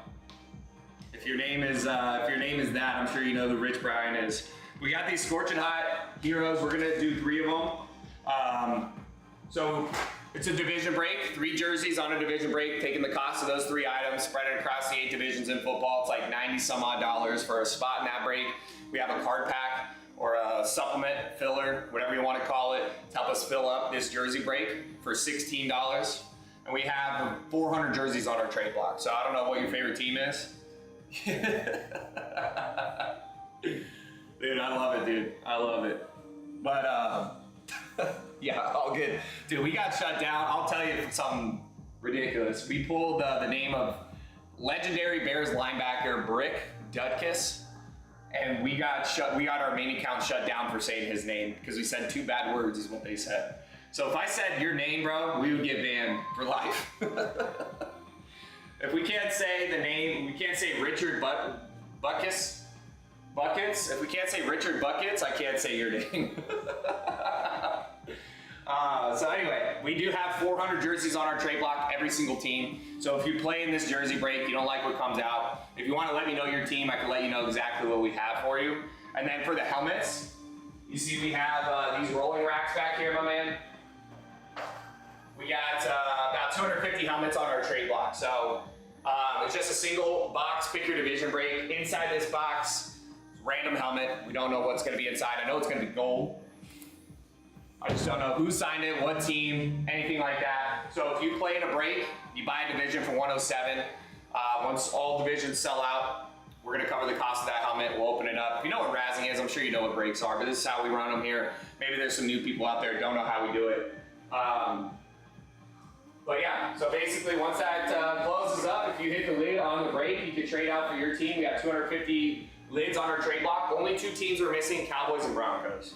If your name is that, I'm sure you know who Rich Brian is. We got these scorching hot heroes. We're gonna do 3 of them. So it's a division break, 3 jerseys on a division break, taking the cost of those 3 items, spread it across the 8 divisions in football. It's like $90 some odd for a spot in that break. We have a card pack or a supplement filler, whatever you want to call it, to help us fill up this jersey break for $16. And we have 400 jerseys on our trade block. So I don't know what your favorite team is. Dude, I love it, dude. I love it. But yeah, all good. Dude, we got shut down. I'll tell you something ridiculous. We pulled the name of legendary Bears linebacker Brick Dutkus, and we got our main account shut down for saying his name because we said 2 bad words is what they said. So if I said your name, bro, we would get banned for life. If we can't say the name, we can't say Richard Buckets. If we can't say Richard Buckets, I can't say your name. So anyway, we do have 400 jerseys on our trade block, every single team. So if you play in this jersey break, you don't like what comes out, if you want to let me know your team, I can let you know exactly what we have for you. And then for the helmets, you see we have these rolling racks back here, my man. We got about 250 helmets on our trade block. So it's just a single box, pick your division break. Inside this box, random helmet. We don't know what's going to be inside. I know it's going to be gold. I just don't know who signed it, what team, anything like that. So if you play in a break, you buy a division for 107. Once all divisions sell out, we're going to cover the cost of that helmet. We'll open it up. If you know what razzing is, I'm sure you know what breaks are, but this is how we run them here. Maybe there's some new people out there who don't know how we do it. But yeah, so basically once that closes up, if you hit the lid on the break, you can trade out for your team. We got 250 lids on our trade block. Only 2 teams were missing, Cowboys and Broncos.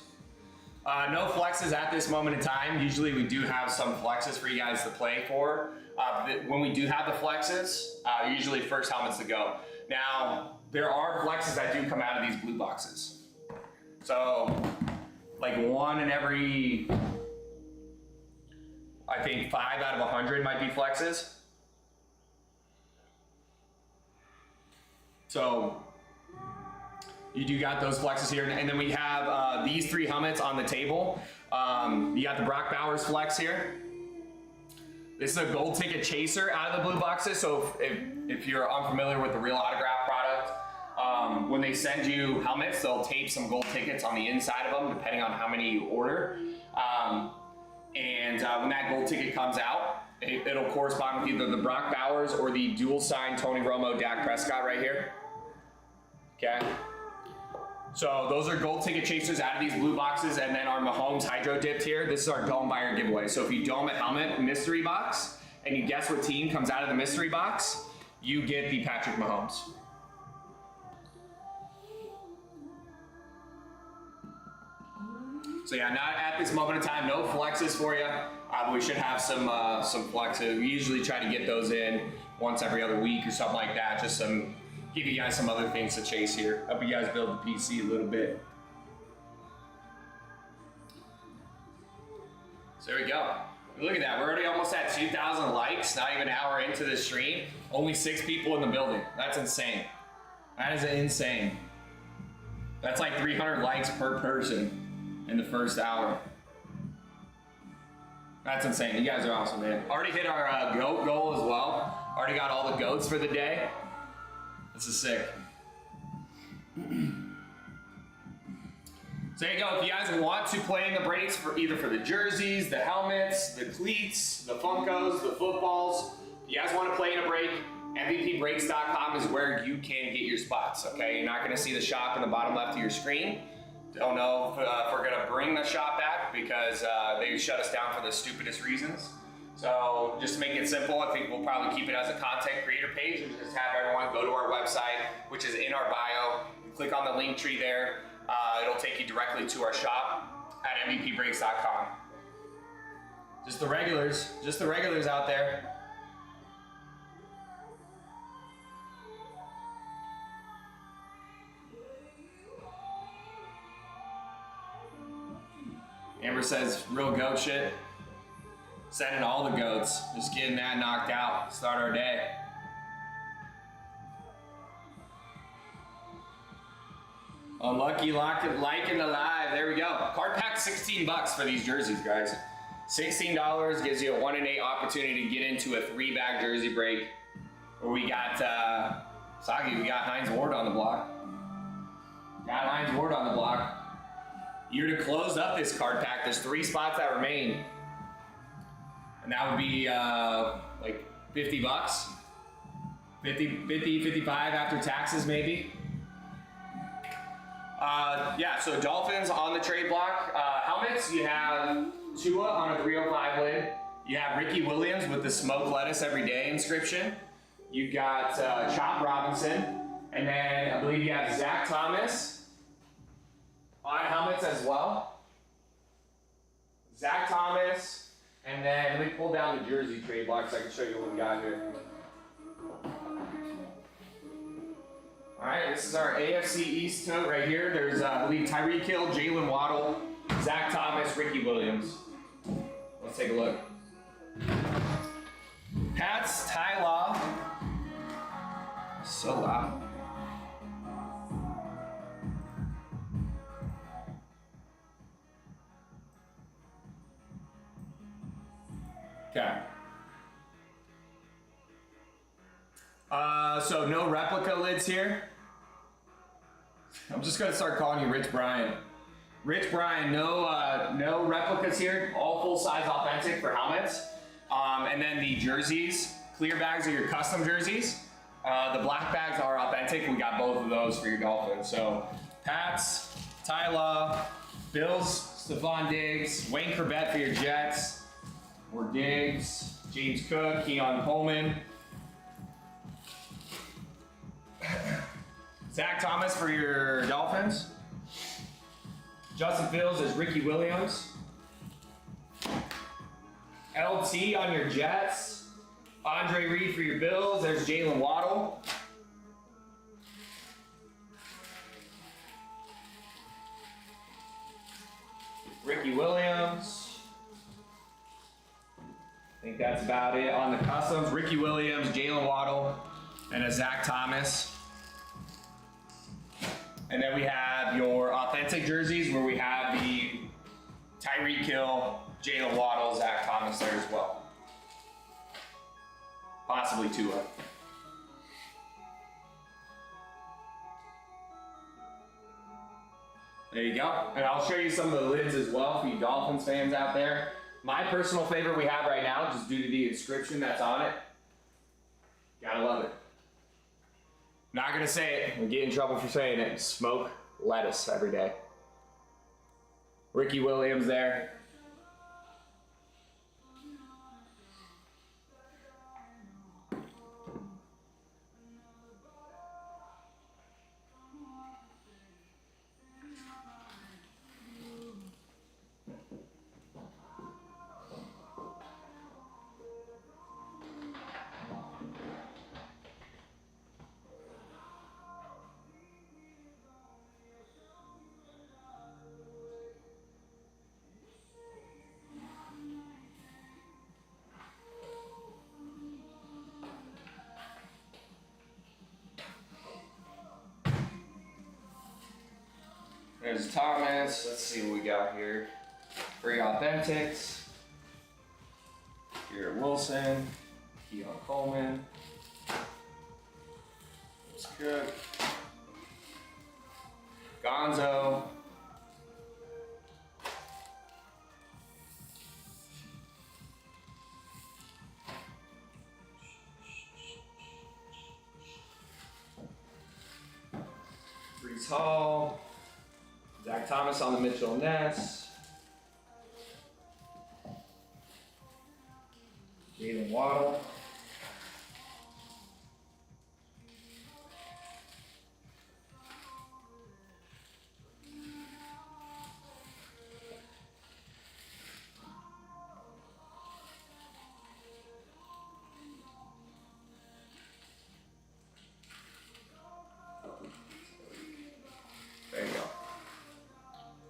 No flexes at this moment in time. Usually we do have some flexes for you guys to play for. When we do have the flexes, usually first helmets to go. Now, there are flexes that do come out of these blue boxes. So, like 1 in every, I think 5 out of 100 might be flexes. So, you do got those flexes here, and then we have these 3 helmets on the table. You got the Brock Bowers flex here. This is a gold ticket chaser out of the blue boxes, so if you're unfamiliar with the Real Autograph product, when they send you helmets, they'll tape some gold tickets on the inside of them, depending on how many you order. When that gold ticket comes out, it'll correspond with either the Brock Bowers or the dual sign Tony Romo, Dak Prescott right here. Okay. So those are gold ticket chasers out of these blue boxes, and then our Mahomes Hydro Dipped here. This is our Dome Buyer giveaway. So if you dome a helmet mystery box, and you guess what team comes out of the mystery box, you get the Patrick Mahomes. So yeah, not at this moment in time, no flexes for you. But we should have some flexes. We usually try to get those in once every other week or something like that. Just give you guys some other things to chase here. Help you guys build the PC a little bit. So there we go. Look at that, we're already almost at 2,000 likes, not even an hour into the stream. Only 6 people in the building. That's insane. That is insane. That's like 300 likes per person in the first hour. That's insane. You guys are awesome, man. Already hit our goat goal as well. Already got all the goats for the day. This is sick. So there you go. If you guys want to play in the breaks for either for the jerseys, the helmets, the cleats, the Funkos, the footballs, if you guys want to play in a break, MVPbreaks.com is where you can get your spots, okay? You're not going to see the shop in the bottom left of your screen. Don't know if we're going to bring the shop back because they shut us down for the stupidest reasons. So just to make it simple, I think we'll probably keep it as a content creator page and just have everyone go to our website, which is in our bio. Click on the link tree there. It'll take you directly to our shop at MVPbreaks.com. Just the regulars out there. Amber says, real goat shit. Sending all the goats. Just getting that knocked out. Start our day. Unlucky liking the live. There we go. Card pack $16 for these jerseys, guys. $16 gives you a 1 in 8 opportunity to get into a 3-bag jersey break. Where we got Sagi, we got Hines Ward on the block. You're to close up this card pack. There's 3 spots that remain. And that would be like $50. 55 after taxes maybe. Yeah, so Dolphins on the trade block. Helmets, you have Tua on a 305 lid. You have Ricky Williams with the smoke lettuce every day inscription. You got Chop Robinson. And then I believe you have Zach Thomas on helmets as well. Zach Thomas. And then let me pull down the jersey trade block so I can show you what we got here. All right, this is our AFC East tote right here. There's, I believe, Tyreek Hill, Jalen Waddle, Zach Thomas, Ricky Williams. Let's take a look. Pats, Ty Law. So loud. Okay. So no replica lids here. I'm just gonna start calling you Rich Brian. Rich Brian, no replicas here. All full size authentic for helmets. And then the jerseys, clear bags are your custom jerseys. The black bags are authentic. We got both of those for your Dolphins. So Pats, Ty Law, Bills, Stephon Diggs, Wayne Corbett for your Jets. More Diggs, James Cook, Keon Coleman. Zach Thomas for your Dolphins. Justin Fields is Ricky Williams. LT on your Jets. Andre Reed for your Bills. There's Jalen Waddle. Ricky Williams. I think that's about it on the customs. Ricky Williams, Jalen Waddle, and a Zach Thomas. And then we have your authentic jerseys where we have the Tyreek Hill, Jalen Waddle, Zach Thomas there as well. Possibly Tua. There you go. And I'll show you some of the lids as well for you Dolphins fans out there. My personal favorite we have right now, just due to the inscription that's on it. Gotta love it. Not gonna say it. I'll get in trouble for saying it. Smoke lettuce every day. Ricky Williams there. There's Thomas. Let's see what we got here. Free Authentics. Garrett Wilson. Keon Coleman. It's good. Gonzo. Brees Hall. Zach Thomas on the Mitchell Ness. Jalen Waddle. There you go.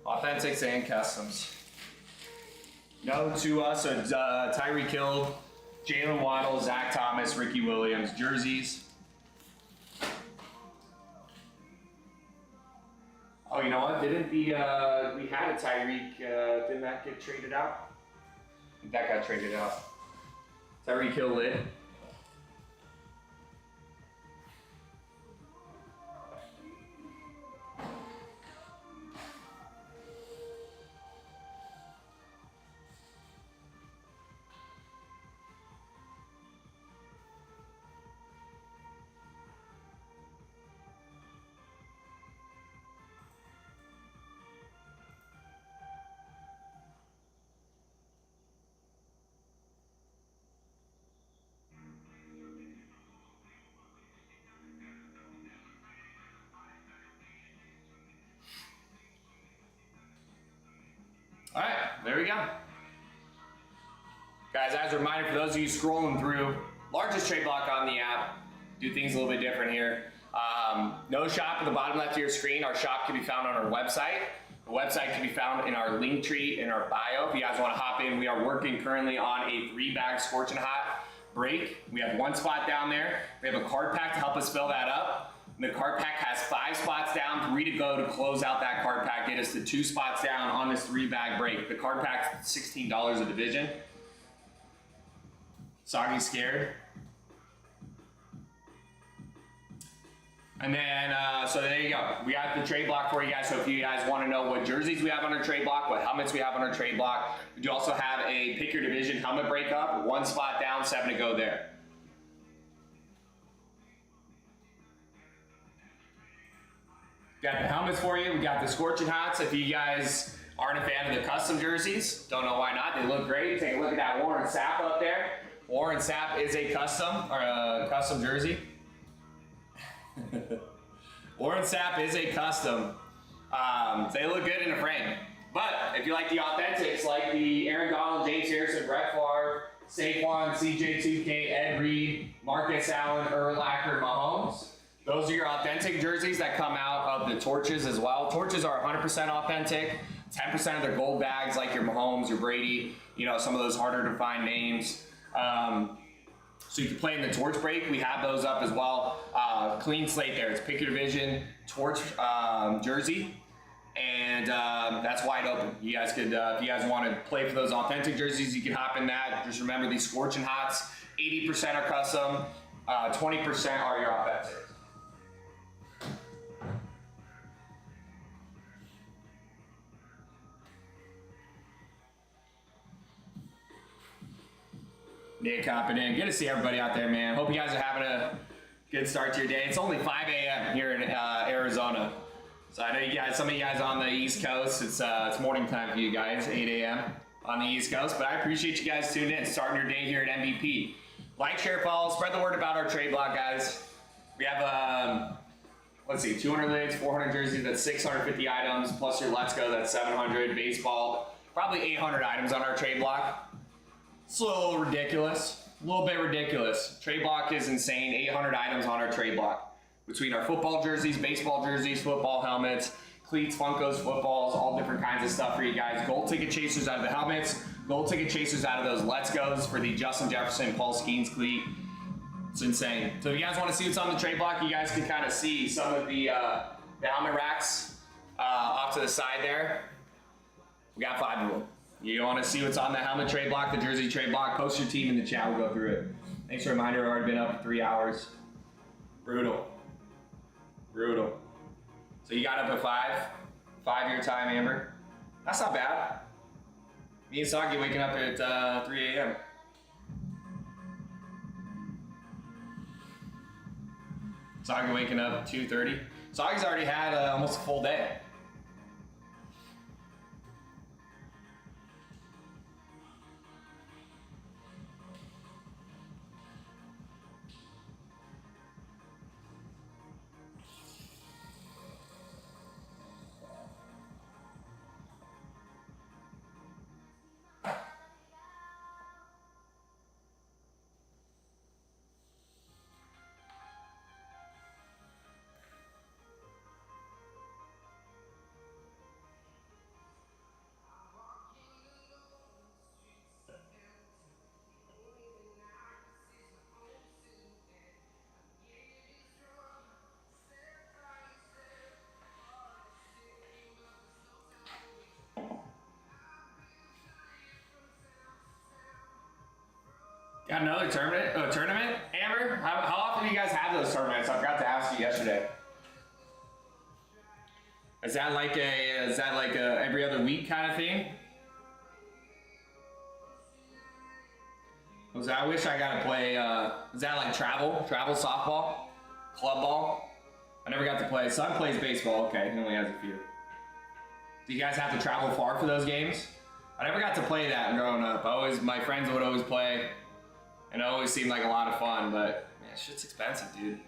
Authentics and customs. No to us, so Tyreek Hill, Jalen Waddle, Zach Thomas, Ricky Williams, jerseys. Oh, you know what? Didn't the, we had a Tyreek, didn't that get traded out? I think that got traded out. Tyreek Hill lid. All right, there we go. Guys, as a reminder for those of you scrolling through, largest trade block on the app, do things a little bit different here. No shop at the bottom left of your screen. Our shop can be found on our website. The website can be found in our link tree in our bio. If you guys want to hop in, we are working currently on a 3-bag Scorching Hot break. We have 1 spot down there. We have a card pack to help us fill that up. The card pack has 5 spots down, 3 to go to close out that card pack, get us to 2 spots down on this 3-bag break. The card pack's $16 a division. Soggy scared. And then, so there you go. We got the trade block for you guys. So if you guys want to know what jerseys we have on our trade block, what helmets we have on our trade block, we do also have a pick your division helmet breakup. 1 spot down, 7 to go there. Got the helmets for you. We got the Scorching Hots. If you guys Aren't a fan of the custom jerseys? Don't know why not. They look great. Take a look at that Warren Sapp up there. Warren Sapp is a custom jersey. Warren Sapp is a custom. They look good in a frame. But if you like the authentics, like the Aaron Donald, James Harrison, Brett Favre, Saquon, CJ2K, Ed Reed, Marcus Allen, Urlacher, Mahomes, those are your authentic jerseys that come out of the Torches as well. Torches are 100% authentic. 10% of their gold bags, like your Mahomes, your Brady, you know, some of those harder to find names. So you can play in the Torch break. We have those up as well. Clean slate there. It's pick your division Torch jersey. And that's wide open. You guys could, if you guys want to play for those authentic jerseys, you can hop in that. Just remember these scorching hots, 80% are custom, 20% are your authentic. Nick hopping in. Good to see everybody out there, man. Hope you guys are having a good start to your day. It's only 5 a.m. here in Arizona. So I know you guys, some of you guys on the East Coast, it's morning time for you guys, 8 a.m. on the East Coast. But I appreciate you guys tuning in, starting your day here at MVP. Like, share, follow, spread the word about our trade block, guys. We have, let's see, 200 lids, 400 jerseys, that's 650 items, plus your Let's Go, that's 700, baseball, probably 800 items on our trade block. It's a little ridiculous, a little bit ridiculous. Trade block is insane, 800 items on our trade block. Between our football jerseys, baseball jerseys, football helmets, cleats, Funkos, footballs, all different kinds of stuff for you guys. Gold ticket chasers out of the helmets, gold ticket chasers out of those Let's Go's for the Justin Jefferson, Paul Skeens cleat. It's insane. So if you guys want to see what's on the trade block, you guys can kind of see some of the helmet racks off to the side there. We got 5 of them. You want to see what's on the helmet trade block, the jersey trade block, post your team in the chat. We'll go through it. Thanks for a reminder. I've already been up for 3 hours. Brutal. Brutal. So you got up at 5 your time, Amber. That's not bad. Me and Sagi waking up at 3 a.m. Sagi waking up at 2:30. Sagi's already had almost a full day. Got another tournament, Amber? How often do you guys have those tournaments? I forgot to ask you yesterday. Is that like a every other week kind of thing? I wish I got to play. Is that like travel softball, club ball? I never got to play. Son plays baseball. Okay, he only has a few. Do you guys have to travel far for those games? I never got to play that growing up. My friends would always play. And it always seemed like a lot of fun, but man, shit's expensive, dude.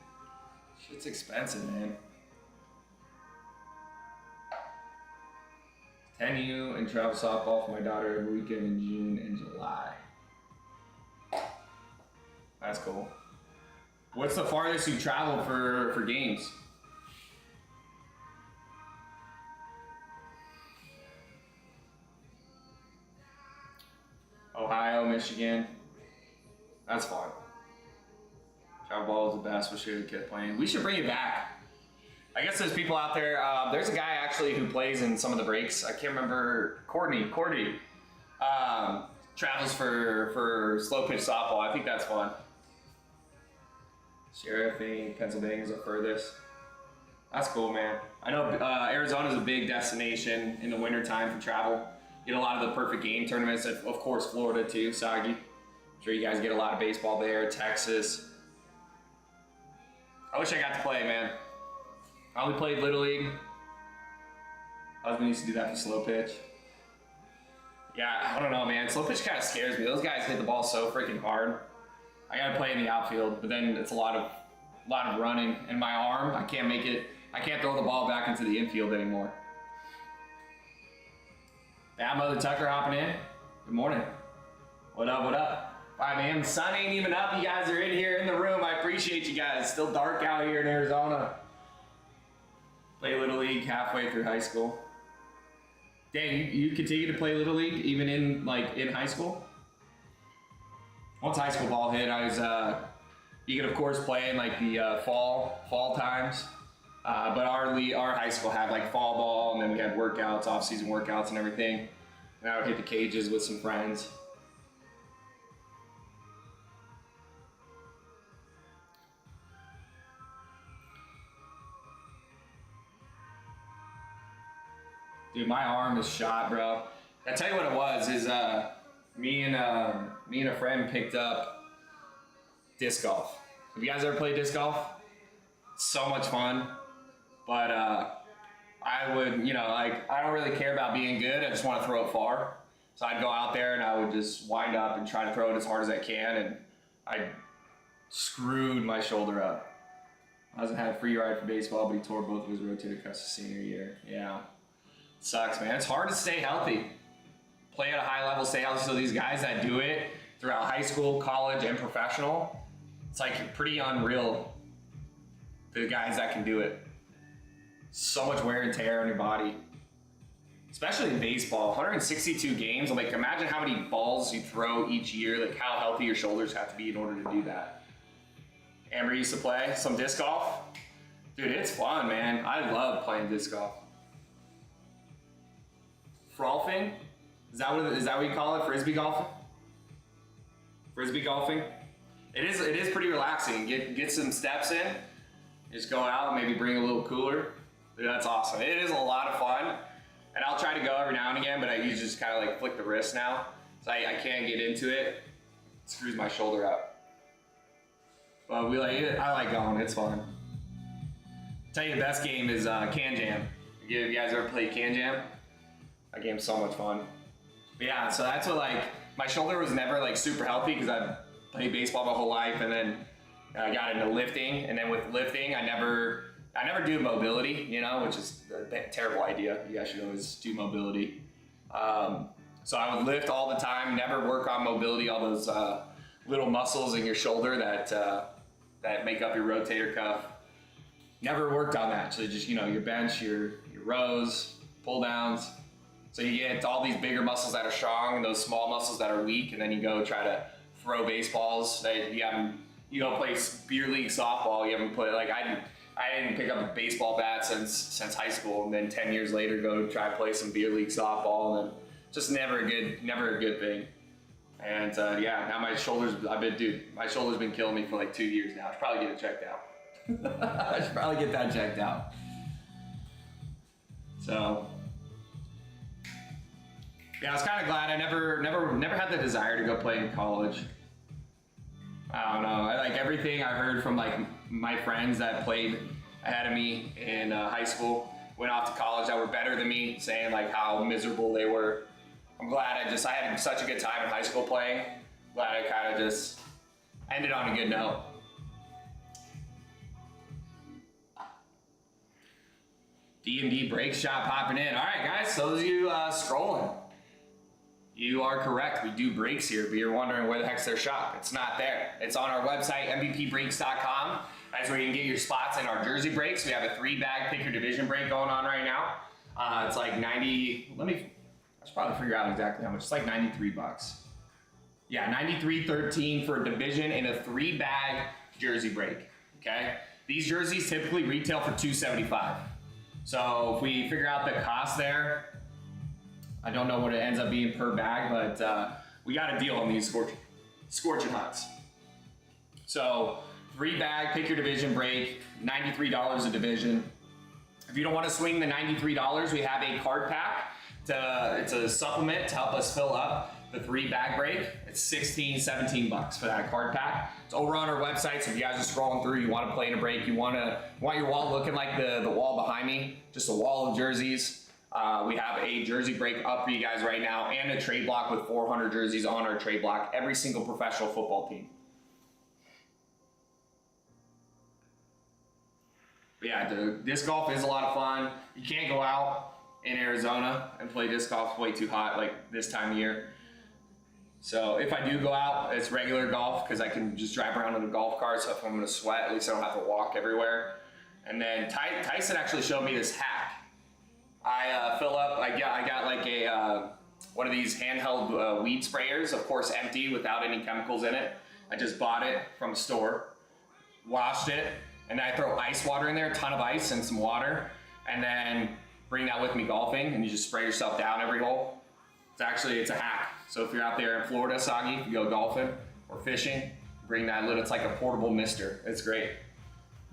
Shit's expensive, man. 10U and travel softball for my daughter every weekend in June and July. That's cool. What's the farthest you traveled for games? Ohio, Michigan. That's fun. Travel ball is the best. We should have kept playing. We should bring it back. I guess there's people out there. There's a guy actually who plays in some of the breaks. I can't remember. Courtney. Travels for slow pitch softball. I think that's fun. Sheriff, Pennsylvania is the furthest. That's cool, man. I know Arizona's a big destination in the wintertime for travel. Get a lot of the perfect game tournaments. Of course, Florida too, Sagi. I'm sure you guys get a lot of baseball there, Texas. I wish I got to play, man. I only played Little League. Husband used to do that for slow pitch. Yeah, I don't know, man. Slow pitch kind of scares me. Those guys hit the ball so freaking hard. I gotta play in the outfield, but then it's a lot of running, and my arm, I can't make it. I can't throw the ball back into the infield anymore. Yeah, Mother Tucker hopping in. Good morning. What up, what up? 5 a.m. The sun ain't even up. You guys are in here in the room. I appreciate you guys. It's still dark out here in Arizona. Play Little League halfway through high school. Dang, you continue to play Little League even in high school? Once high school ball hit, I was you could of course play in like the fall times. But our high school had like fall ball, and then we had workouts, off-season workouts and everything. And I would hit the cages with some friends. Dude, my arm is shot, bro. I tell you what it was is me and a friend picked up disc golf. Have you guys ever played disc golf? It's so much fun, but I would, I don't really care about being good. I just want to throw it far. So I'd go out there and I would just wind up and try to throw it as hard as I can, and I screwed my shoulder up. I hasn't had a free ride for baseball, but he tore both of his rotator cuffs his senior year. Yeah. Sucks, man. It's hard to stay healthy. Play at a high level, stay healthy. So these guys that do it throughout high school, college, and professional, it's like pretty unreal. The guys that can do it. So much wear and tear on your body. Especially in baseball, 162 games. Like, imagine how many balls you throw each year, like how healthy your shoulders have to be in order to do that. Amber used to play some disc golf. Dude, it's fun, man. I love playing disc golf. Frolfing? Is that what you call it? Frisbee golfing? Frisbee golfing? It is pretty relaxing. Get some steps in. Just go out and maybe bring a little cooler. Dude, that's awesome. It is a lot of fun. And I'll try to go every now and again, but I usually just kind of like flick the wrist now. So I can't get into it. It screws my shoulder up. But I like going, it's fun. I'll tell you the best game is Can Jam. Have you guys ever played Can Jam? That game's so much fun. But yeah, so that's what my shoulder was never like super healthy because I played baseball my whole life, and then I got into lifting, and then with lifting, I never do mobility, which is a terrible idea. You guys should always do mobility. So I would lift all the time, never work on mobility, all those little muscles in your shoulder that make up your rotator cuff. Never worked on that. So just, your bench, your rows, pull downs. So you get all these bigger muscles that are strong and those small muscles that are weak, and then you go try to throw baseballs that you go play beer league softball. You haven't played, I didn't pick up a baseball bat since high school, and then 10 years later go try to play some beer league softball, and then just never a good thing. And now my shoulder's been killing me for like 2 years now. I should probably get it checked out. I should probably get that checked out. So yeah, I was kind of glad I never had the desire to go play in college. I don't know. I like everything I heard from like my friends that played ahead of me in high school, went off to college that were better than me, saying like how miserable they were. I'm glad I had such a good time in high school playing. Glad I kind of just ended on a good note. D&D break shop popping in. All right, guys, those of you scrolling, you are correct. We do breaks here, but you're wondering where the heck's their shop. It's not there. It's on our website, mvpbreaks.com. That's where you can get your spots in our jersey breaks. We have a 3-bag pick your division break going on right now. It's like 90, I should probably figure out exactly how much. It's like $93. Yeah, $93.13 for a division and a 3-bag jersey break, okay? These jerseys typically retail for $275. So if we figure out the cost there, I don't know what it ends up being per bag, but we got a deal on these scorching hots. So 3-bag, pick your division break, $93 a division. If you don't want to swing the $93, we have a card pack. It's a supplement to help us fill up the 3-bag break. It's $17 for that card pack. It's over on our website, so if you guys are scrolling through, you want to play in a break, you want your wall looking like the wall behind me, just a wall of jerseys. We have a jersey break up for you guys right now and a trade block with 400 jerseys on our trade block. Every single professional football team. But yeah, the disc golf is a lot of fun. You can't go out in Arizona and play disc golf. It's way too hot like this time of year. So if I do go out, it's regular golf because I can just drive around in a golf cart. So if I'm going to sweat, at least I don't have to walk everywhere. And then Tyson actually showed me this hack. I fill up. I got like a one of these handheld weed sprayers, of course empty without any chemicals in it. I just bought it from a store, washed it, and then I throw ice water in there, a ton of ice and some water, and then bring that with me golfing, and you just spray yourself down every hole. It's a hack. So if you're out there in Florida, Soggy, if you go golfing or fishing, bring that little, it's like a portable mister. It's great.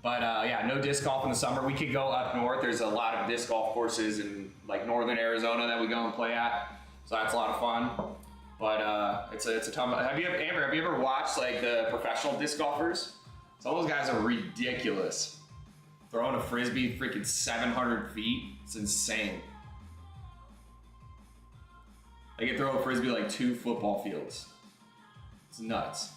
But yeah, no disc golf in the summer. We could go up north. There's a lot of disc golf courses in like northern Arizona that we go and play at. So that's a lot of fun. But it's a ton of, Amber, have you ever watched like the professional disc golfers? Some of those guys are ridiculous. Throwing a frisbee freaking 700 feet. It's insane. They can throw a frisbee like 2 football fields. It's nuts.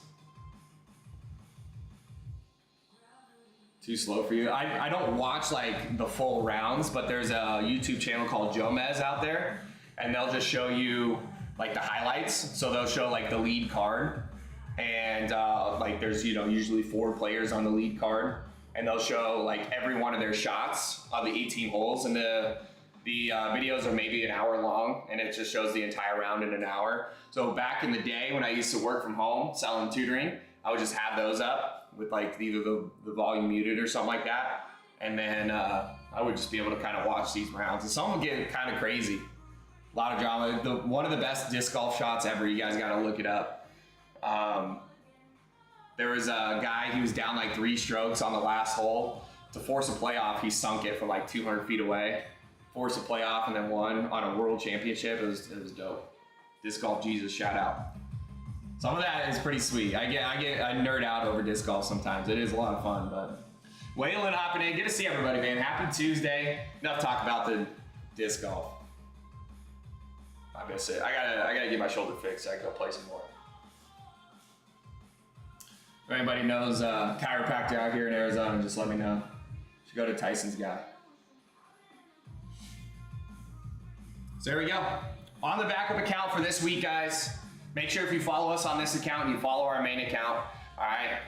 Too slow for you? I don't watch like the full rounds, but there's a YouTube channel called Jomez out there, and they'll just show you like the highlights. So they'll show like the lead card, and like there's usually 4 players on the lead card, and they'll show like every one of their shots on the 18 holes, and the videos are maybe an hour long, and it just shows the entire round in an hour. So back in the day when I used to work from home selling tutoring, I would just have those up with like either the volume muted or something like that, and then I would just be able to kind of watch these rounds. And some would get kind of crazy, a lot of drama. One of the best disc golf shots ever. You guys got to look it up. There was a guy, he was down like 3 strokes on the last hole. To force a playoff, he sunk it from like 200 feet away. Forced a playoff and then won on a world championship. It was dope. Disc golf Jesus, shout out. Some of that is pretty sweet. I nerd out over disc golf sometimes. It is a lot of fun, but Waylon hopping in. Good to see everybody, man. Happy Tuesday. Enough talk about the disc golf. I miss it. I gotta get my shoulder fixed so I can go play some more. If anybody knows chiropractor out here in Arizona, just let me know. Should go to Tyson's guy. So there we go. On the backup account for this week, guys. Make sure if you follow us on this account, you follow our main account. All right.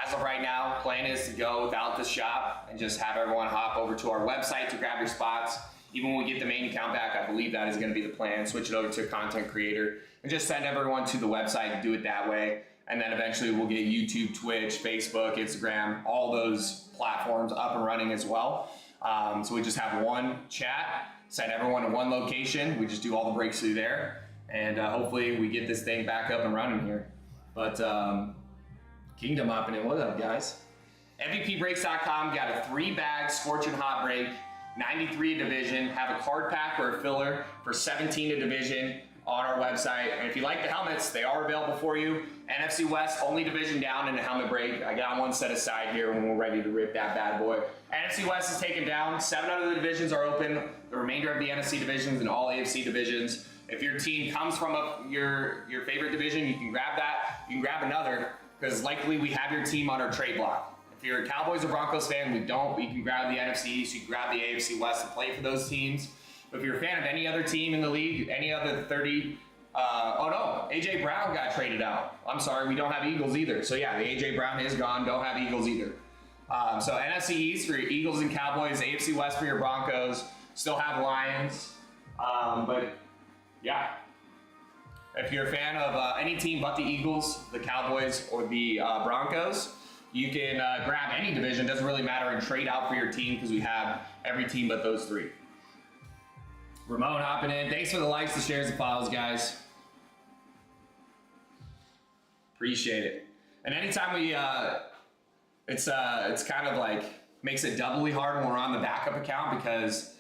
As of right now, plan is to go without the shop and just have everyone hop over to our website to grab your spots. Even when we get the main account back, I believe that is going to be the plan. Switch it over to a content creator and just send everyone to the website and do it that way. And then eventually we'll get YouTube, Twitch, Facebook, Instagram, all those platforms up and running as well. So we just have one chat, send everyone to one location. We just do all the breaks through there. And hopefully we get this thing back up and running here. But Kingdom hopping in. What up, guys? MVPbreaks.com got a 3-bag Scorching Hot break, 93 a division. Have a card pack or a filler for 17 a division on our website. And if you like the helmets, they are available for you. NFC West, only division down in the helmet break. I got one set aside here when we're ready to rip that bad boy. NFC West is taken down. 7 out of the divisions are open. The remainder of the NFC divisions and all AFC divisions. If your team comes from your favorite division, you can grab that. You can grab another, because likely we have your team on our trade block. If you're a Cowboys or Broncos fan, we don't. We can grab the NFC East, you can grab the AFC West and play for those teams. But if you're a fan of any other team in the league, any other 30, oh no, AJ Brown got traded out. I'm sorry, we don't have Eagles either. So yeah, the AJ Brown is gone, don't have Eagles either. So NFC East for your Eagles and Cowboys, AFC West for your Broncos, still have Lions. But yeah, if you're a fan of any team but the Eagles, the Cowboys, or the Broncos, you can grab any division, doesn't really matter, and trade out for your team because we have every team but those 3. Ramon hopping in. Thanks for the likes, the shares, the follows, guys. Appreciate it. And anytime we, it's kind of like makes it doubly hard when we're on the backup account because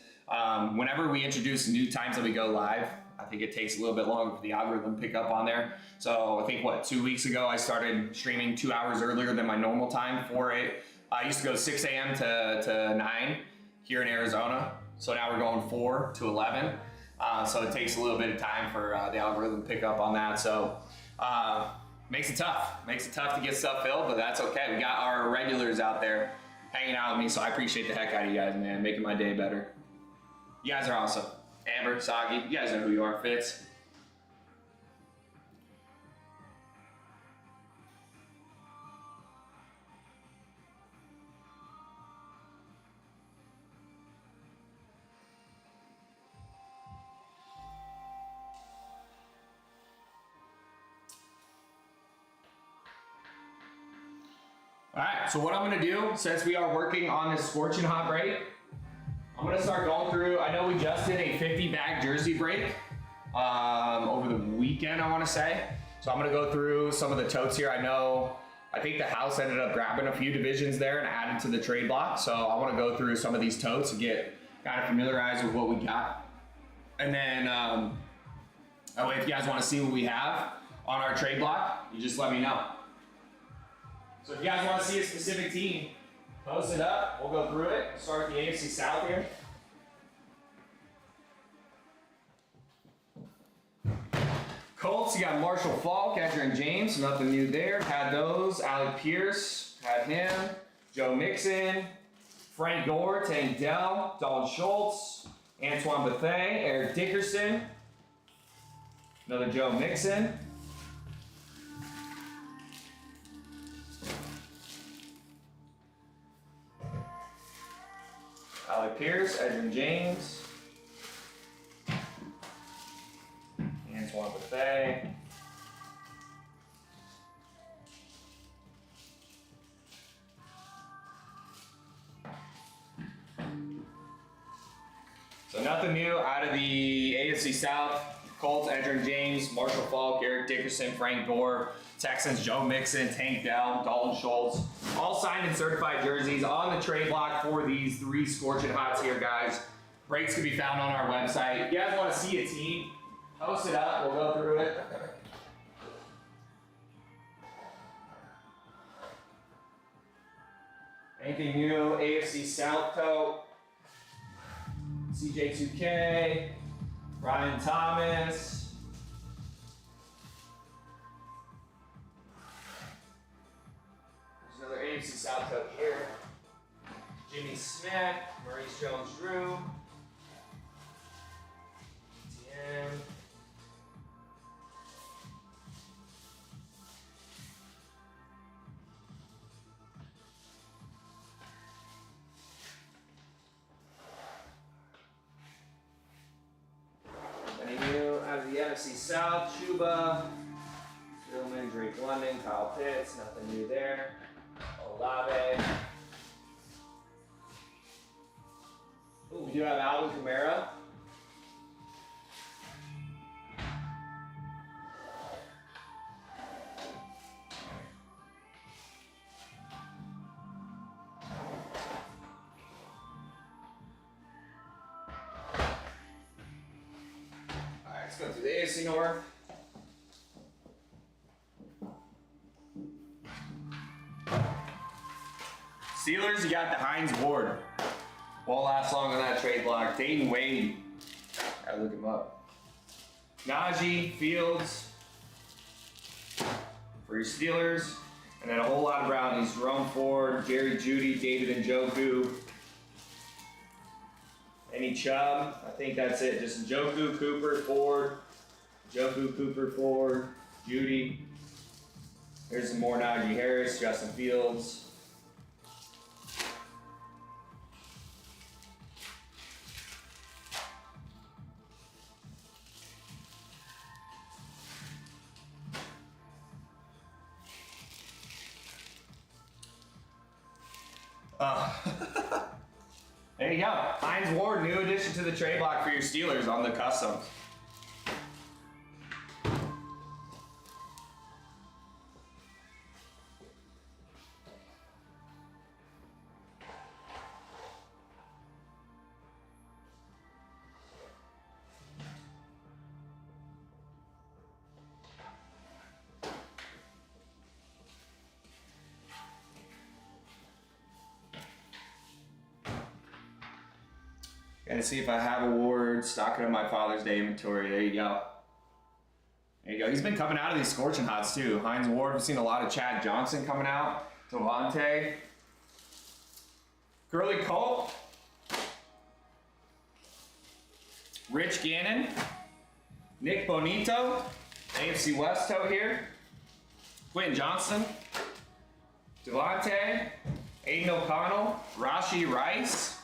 whenever we introduce new times that we go live, I think it takes a little bit longer for the algorithm to pick up on there. So I think 2 weeks ago I started streaming 2 hours earlier than my normal time for it. I used to go 6 a.m. to 9 here in Arizona. So now we're going 4 to 11. So it takes a little bit of time for the algorithm to pick up on that. So makes it tough. Makes it tough to get stuff filled, but that's okay. We got our regulars out there hanging out with me, so I appreciate the heck out of you guys, man. Making my day better. You guys are awesome. Amber, Soggy, you guys know who you are. Fitz. All right, so what I'm gonna do, since we are working on this Scorching Hot break, I'm gonna start going through, I know we just did a 50 bag jersey break over the weekend, I wanna say. So I'm gonna go through some of the totes here. I think the house ended up grabbing a few divisions there and added to the trade block. So I wanna go through some of these totes and get kind of familiarized with what we got. And then, that way if you guys wanna see what we have on our trade block, you just let me know. So if you guys want to see a specific team, post it up. We'll go through it. Start with the AFC South here. Colts, you got Marshall Falk, Edgerrin James, nothing new there. Had those. Alec Pierce, had him. Joe Mixon, Frank Gore, Tank Dell, Dalton Schultz, Antoine Bethea, Eric Dickerson, another Joe Mixon. Alec Pierce, Edgerrin James, Antoine Bethea, so nothing new out of the AFC South. Colts, Edgerrin James, Marshall Falk, Eric Dickerson, Frank Gore. Texans, Joe Mixon, Tank Dell, Dalton Schultz. All signed and certified jerseys on the trade block for these 3 Scorching Hots here, guys. Breaks can be found on our website. If you guys want to see a team, post it up. We'll go through it. Anything new? AFC South coat. CJ2K. Ryan Thomas. There's another AFC South coat here. Jimmy Smith, Maurice Jones-Drew, TM. Any new out of the NFC South? Chuba, Stillman, Drake London, Kyle Pitts, nothing new there. Olave. Ooh, we do have Alvin Kamara. Alright, let's go through the AFC North. Steelers, you got the Hines Ward. Won't last long on that trade block. Dayton Wade. Gotta look him up. Najee, Fields. For your Steelers. And then a whole lot of Brownies. Jerome Ford, Jerry Jeudy, David Njoku. Any Chubb? I think that's it. Just Njoku, Cooper, Ford. Njoku, Cooper, Ford, Jeudy. Here's some more Najee Harris, Justin Fields. There you go. Hines Ward, new addition to the trade block for your Steelers on the customs. Gotta see if I have awards. Stock it in my Father's Day inventory. There you go. There you go. He's been coming out of these scorching hots too. Heinz Ward, we've seen a lot of Chad Johnson coming out. Devontae. Curly Colt. Rich Gannon. Nick Bonito. AFC West toe here. Quentin Johnson. Devontae. Aiden O'Connell. Rashi Rice.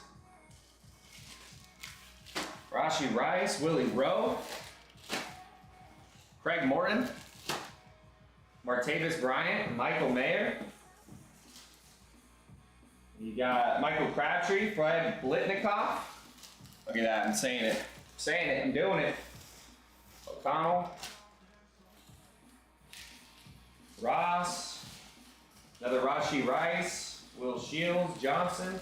Willie Rowe. Craig Morton. Martavis Bryant. Michael Mayer. You got Michael Crabtree. Fred Blitnikoff. Look at that, I'm saying it. I'm doing it. O'Connell. Ross. Another Rashi Rice. Will Shields. Johnson.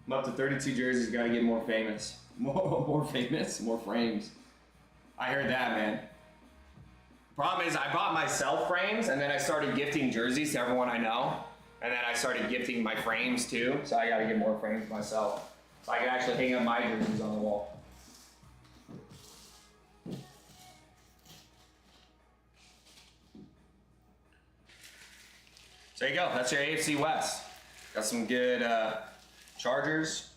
I'm up to 32 jerseys, gotta get more famous. More famous, more frames. I heard that, man. Problem is, I bought myself frames, and then I started gifting jerseys to everyone I know. And then I started gifting my frames too, so I gotta get more frames myself. So I can actually hang up my jerseys on the wall. So there you go, that's your AFC West. Got some good Chargers.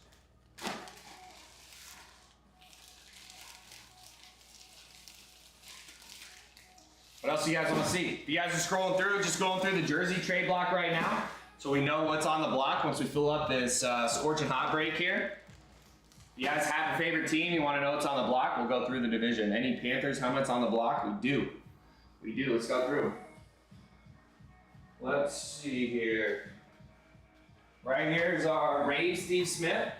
What else do you guys want to see? If you guys are scrolling through, just going through the jersey trade block right now, so we know what's on the block once we fill up this scorching hot break here. If you guys have a favorite team, you want to know what's on the block, we'll go through the division. Any Panthers helmets on the block? We do. Let's go through. Let's see here. Right here is our Rave Steve Smith.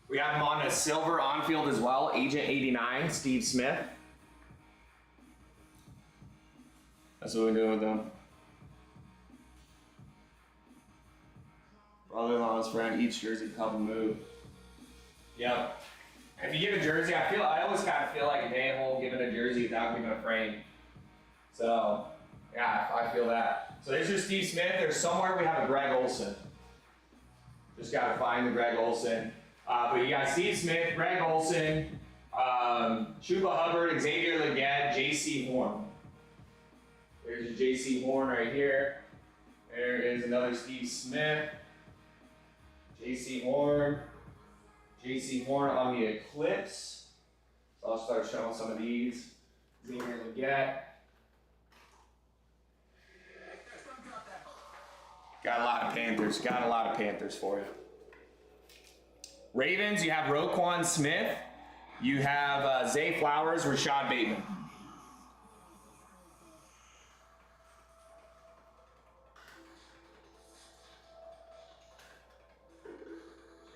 We have him on a silver on-field as well, Agent 89, Steve Smith. That's what we're doing with them. Brother-in-law's friend, each jersey help him move. Yep. If you give a jersey, I always kind of feel like a manhole giving a jersey without giving a frame. So, yeah, I feel that. So there's your Steve Smith. There's somewhere we have a Greg Olson. Just got to find the Greg Olson. But you got Steve Smith, Greg Olson, Chuba Hubbard, Xavier Legette, J.C. Horn. There's your J.C. Horn right here. There is another Steve Smith. J.C. Horn. J.C. Horn on the Eclipse. So I'll start showing some of these. Xavier Legette. Got a lot of Panthers for you. Ravens, you have Roquan Smith. You have Zay Flowers, Rashad Bateman.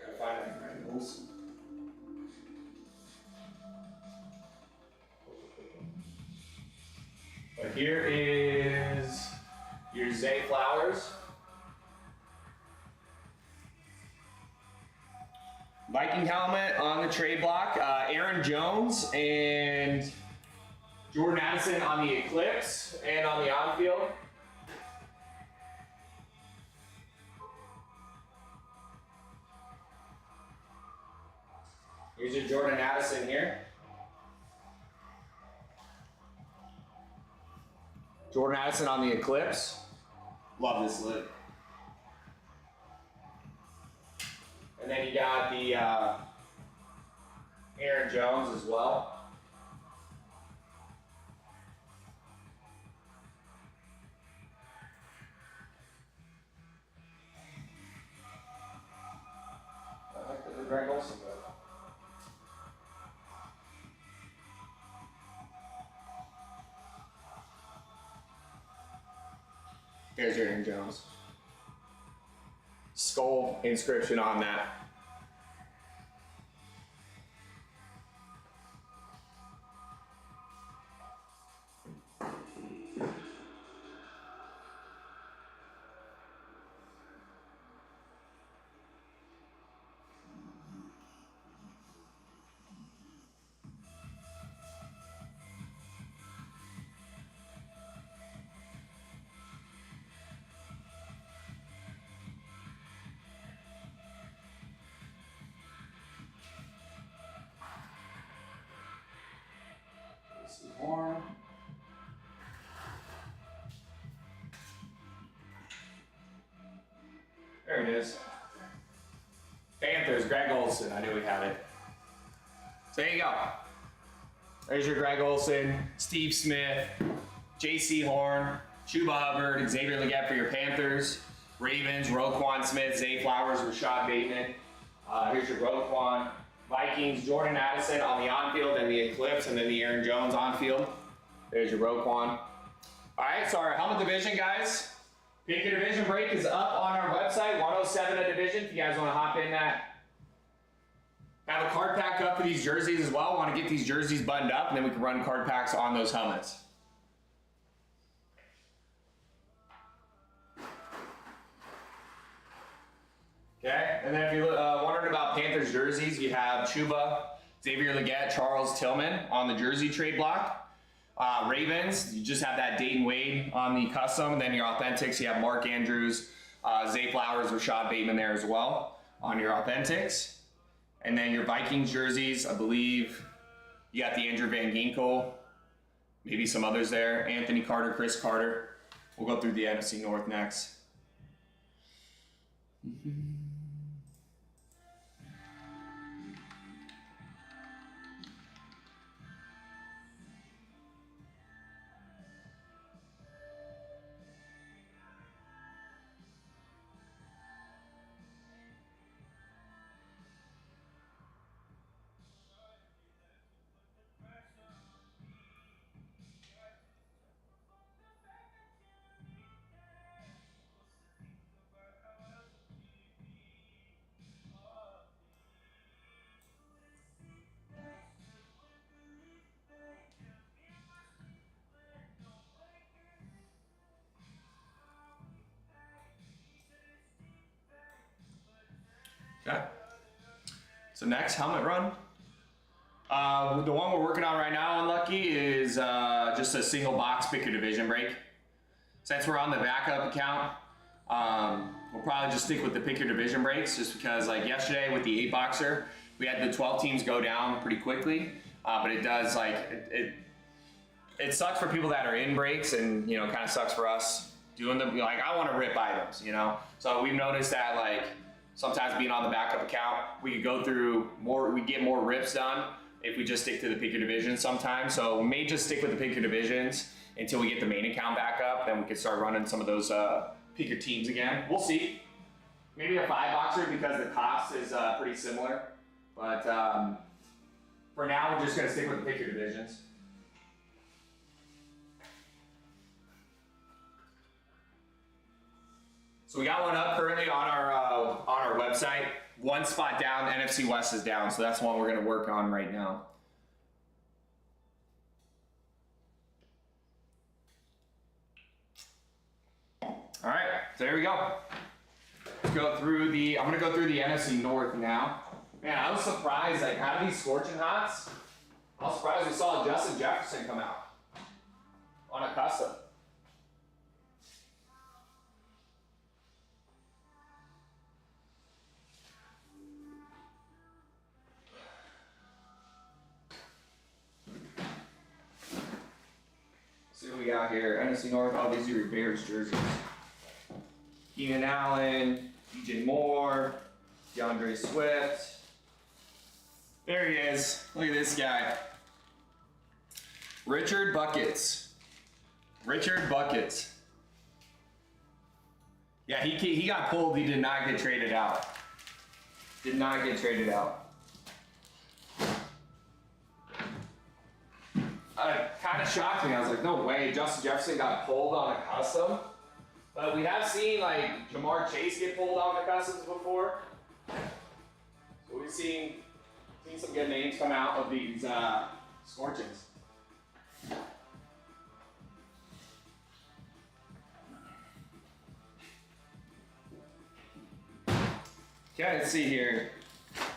Gotta find that Greg Olson. But here is your Zay Flowers. Viking helmet on the trade block. Aaron Jones and Jordan Addison on the Eclipse and on the on-field. Here's your Jordan Addison here. Jordan Addison on the Eclipse. Love this lid. And then you got the Aaron Jones as well. I like the Greg Olson though. There's your Aaron Jones. Skull inscription on that. There it is. Panthers, Greg Olson. I knew we had it. So there you go. There's your Greg Olson, Steve Smith, J.C. Horn, Chuba Hubbard, Xavier Legette for your Panthers. Ravens, Roquan Smith, Zay Flowers, Rashad Bateman. Here's your Roquan. Vikings, Jordan Addison on the on-field and the Eclipse, and then the Aaron Jones on-field. There's your Roquan. All right, so our helmet division, guys. Pick your division break is up on our website, 107 a division, if you guys want to hop in that. Have a card pack up for these jerseys as well. Want to get these jerseys buttoned up, and then we can run card packs on those helmets. Okay, and then if you're wondering about Panthers jerseys, you have Chuba, Xavier Legette, Charles Tillman on the jersey trade block. Ravens, you just have that Dayton Wade on the custom, and then your authentics, you have Mark Andrews, Zay Flowers, Rashad Bateman there as well on your authentics. And then your Vikings jerseys, I believe you got the Andrew Van Ginkel, maybe some others there, Anthony Carter, Chris Carter. We'll go through the NFC North next. Okay. So next, helmet run. The one we're working on right now on Lucky is just a single box pick your division break. Since we're on the backup account, we'll probably just stick with the pick your division breaks, just because like yesterday with the 8-boxer, we had the 12 teams go down pretty quickly, but it does it sucks for people that are in breaks, and you know, kind of sucks for us doing them. Like, I want to rip items, you know. So we've noticed that like sometimes being on the backup account, we could go through more, we get more rips done if we just stick to the pick your divisions sometimes. So we may just stick with the pick your divisions until we get the main account back up. Then we can start running some of those pick your teams again. We'll see. Maybe a 5-boxer because the cost is pretty similar. But for now, we're just going to stick with the pick your divisions. So we got one up currently on our website. One spot down, NFC West is down, so that's one we're going to work on right now. All right, so there we go. Let's go through the. I'm going to go through the NFC North now. Man, I was surprised. Like, out of these scorching hots, I was surprised we saw Justin Jefferson come out on a custom. See what we got here. NFC North, all these are your Bears jerseys. Keenan Allen, DJ Moore, DeAndre Swift. There he is. Look at this guy. Richard Buckets. Richard Buckets. Yeah, he got pulled. He did not get traded out. Did not get traded out. Kind of shocked me. I was like, no way, Justin Jefferson got pulled on a custom. But we have seen like Jamar Chase get pulled on the customs before. So we've seen some good names come out of these scorchings. Okay, let's see here.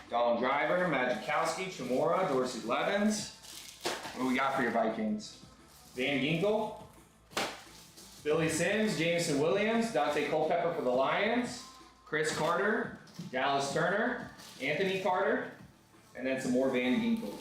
Donald Driver, Magikowski, Chamora, Dorsey Levens. What do we got for your Vikings? Van Ginkel, Billy Sims, Jameson Williams, Dante Culpepper for the Lions, Chris Carter, Dallas Turner, Anthony Carter, and then some more Van Ginkel.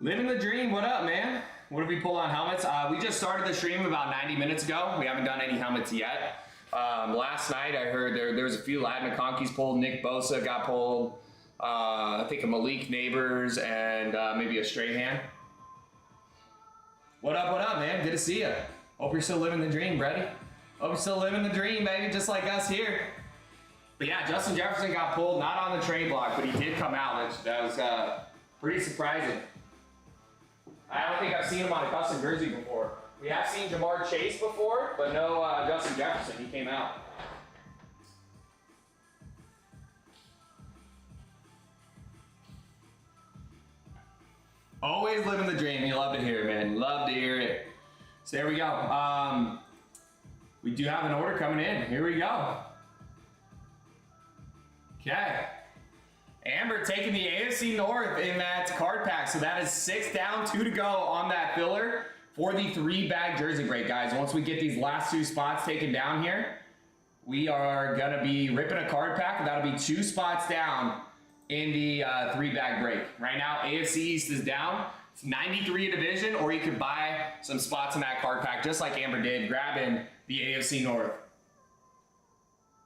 Living the dream, what up, man? What did we pull on helmets? We just started the stream about 90 minutes ago. We haven't done any helmets yet. Last night I heard there was a few Latin McConkeys pulled. Nick Bosa got pulled. I think a Malik Neighbors and maybe a Strahan. What up, man? Good to see you. Hope you're still living the dream, Brady. Hope you're still living the dream, baby, just like us here. But yeah, Justin Jefferson got pulled, not on the trade block, but he did come out. That was pretty surprising. I don't think I've seen him on a custom jersey before. We have seen Jamar Chase before, but no Justin Jefferson. He came out. Always living the dream. You love to hear it, man. Love to hear it. So there we go. We do have an order coming in. Here we go. Okay. Amber taking the AFC North in that card pack. So that is 6 down, 2 to go on that filler for the 3-bag jersey break, guys. Once we get these last 2 spots taken down here, we are going to be ripping a card pack. That'll be 2 spots down in the 3-bag break. Right now, AFC East is down. It's 93 a division, or you could buy some spots in that card pack, just like Amber did, grabbing the AFC North.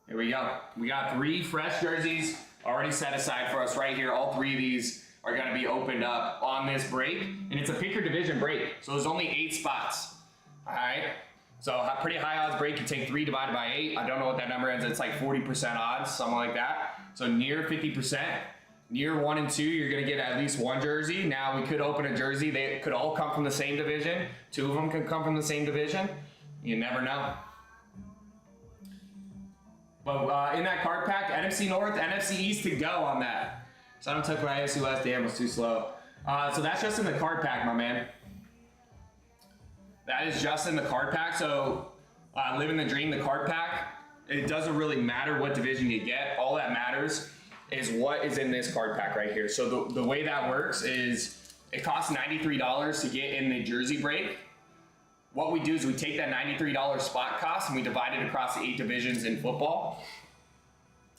Here we go. We got 3 fresh jerseys already set aside for us right here. All 3 of these are going to be opened up on this break, and it's a picker division break, so there's only 8 spots. All right, so a pretty high odds break. You take 3 divided by 8. I don't know what that number is. It's like 40% odds, something like that. So near 50%. Near 1 and 2, you're going to get at least 1 jersey. Now we could open a jersey. They could all come from the same division. 2 of them could come from the same division. You never know. But in that card pack, NFC North, NFC East to go on that. So I don't took my AFC West. Damn, was too slow. So that's just in the card pack, my man. That is just in the card pack. So living the dream, the card pack, it doesn't really matter what division you get. All that matters is what is in this card pack right here. So the way that works is it costs $93 to get in the jersey break. What we do is we take that $93 spot cost and we divide it across the 8 divisions in football.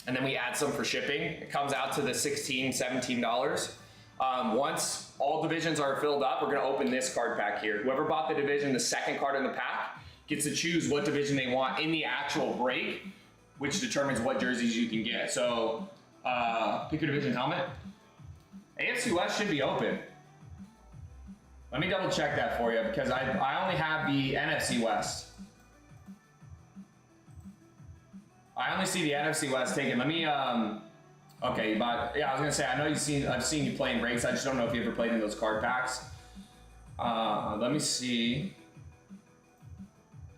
And then we add some for shipping. It comes out to the $16, $17. Once all divisions are filled up, we're gonna open this card pack here. Whoever bought the division, the second card in the pack, gets to choose what division they want in the actual break, which determines what jerseys you can get. So pick your division helmet. AFC West should be open. Let me double check that for you because I only have the NFC West. I only see the NFC West taken. Let me okay, but yeah, I was gonna say I know I've seen you playing breaks. I just don't know if you ever played in those card packs. Let me see.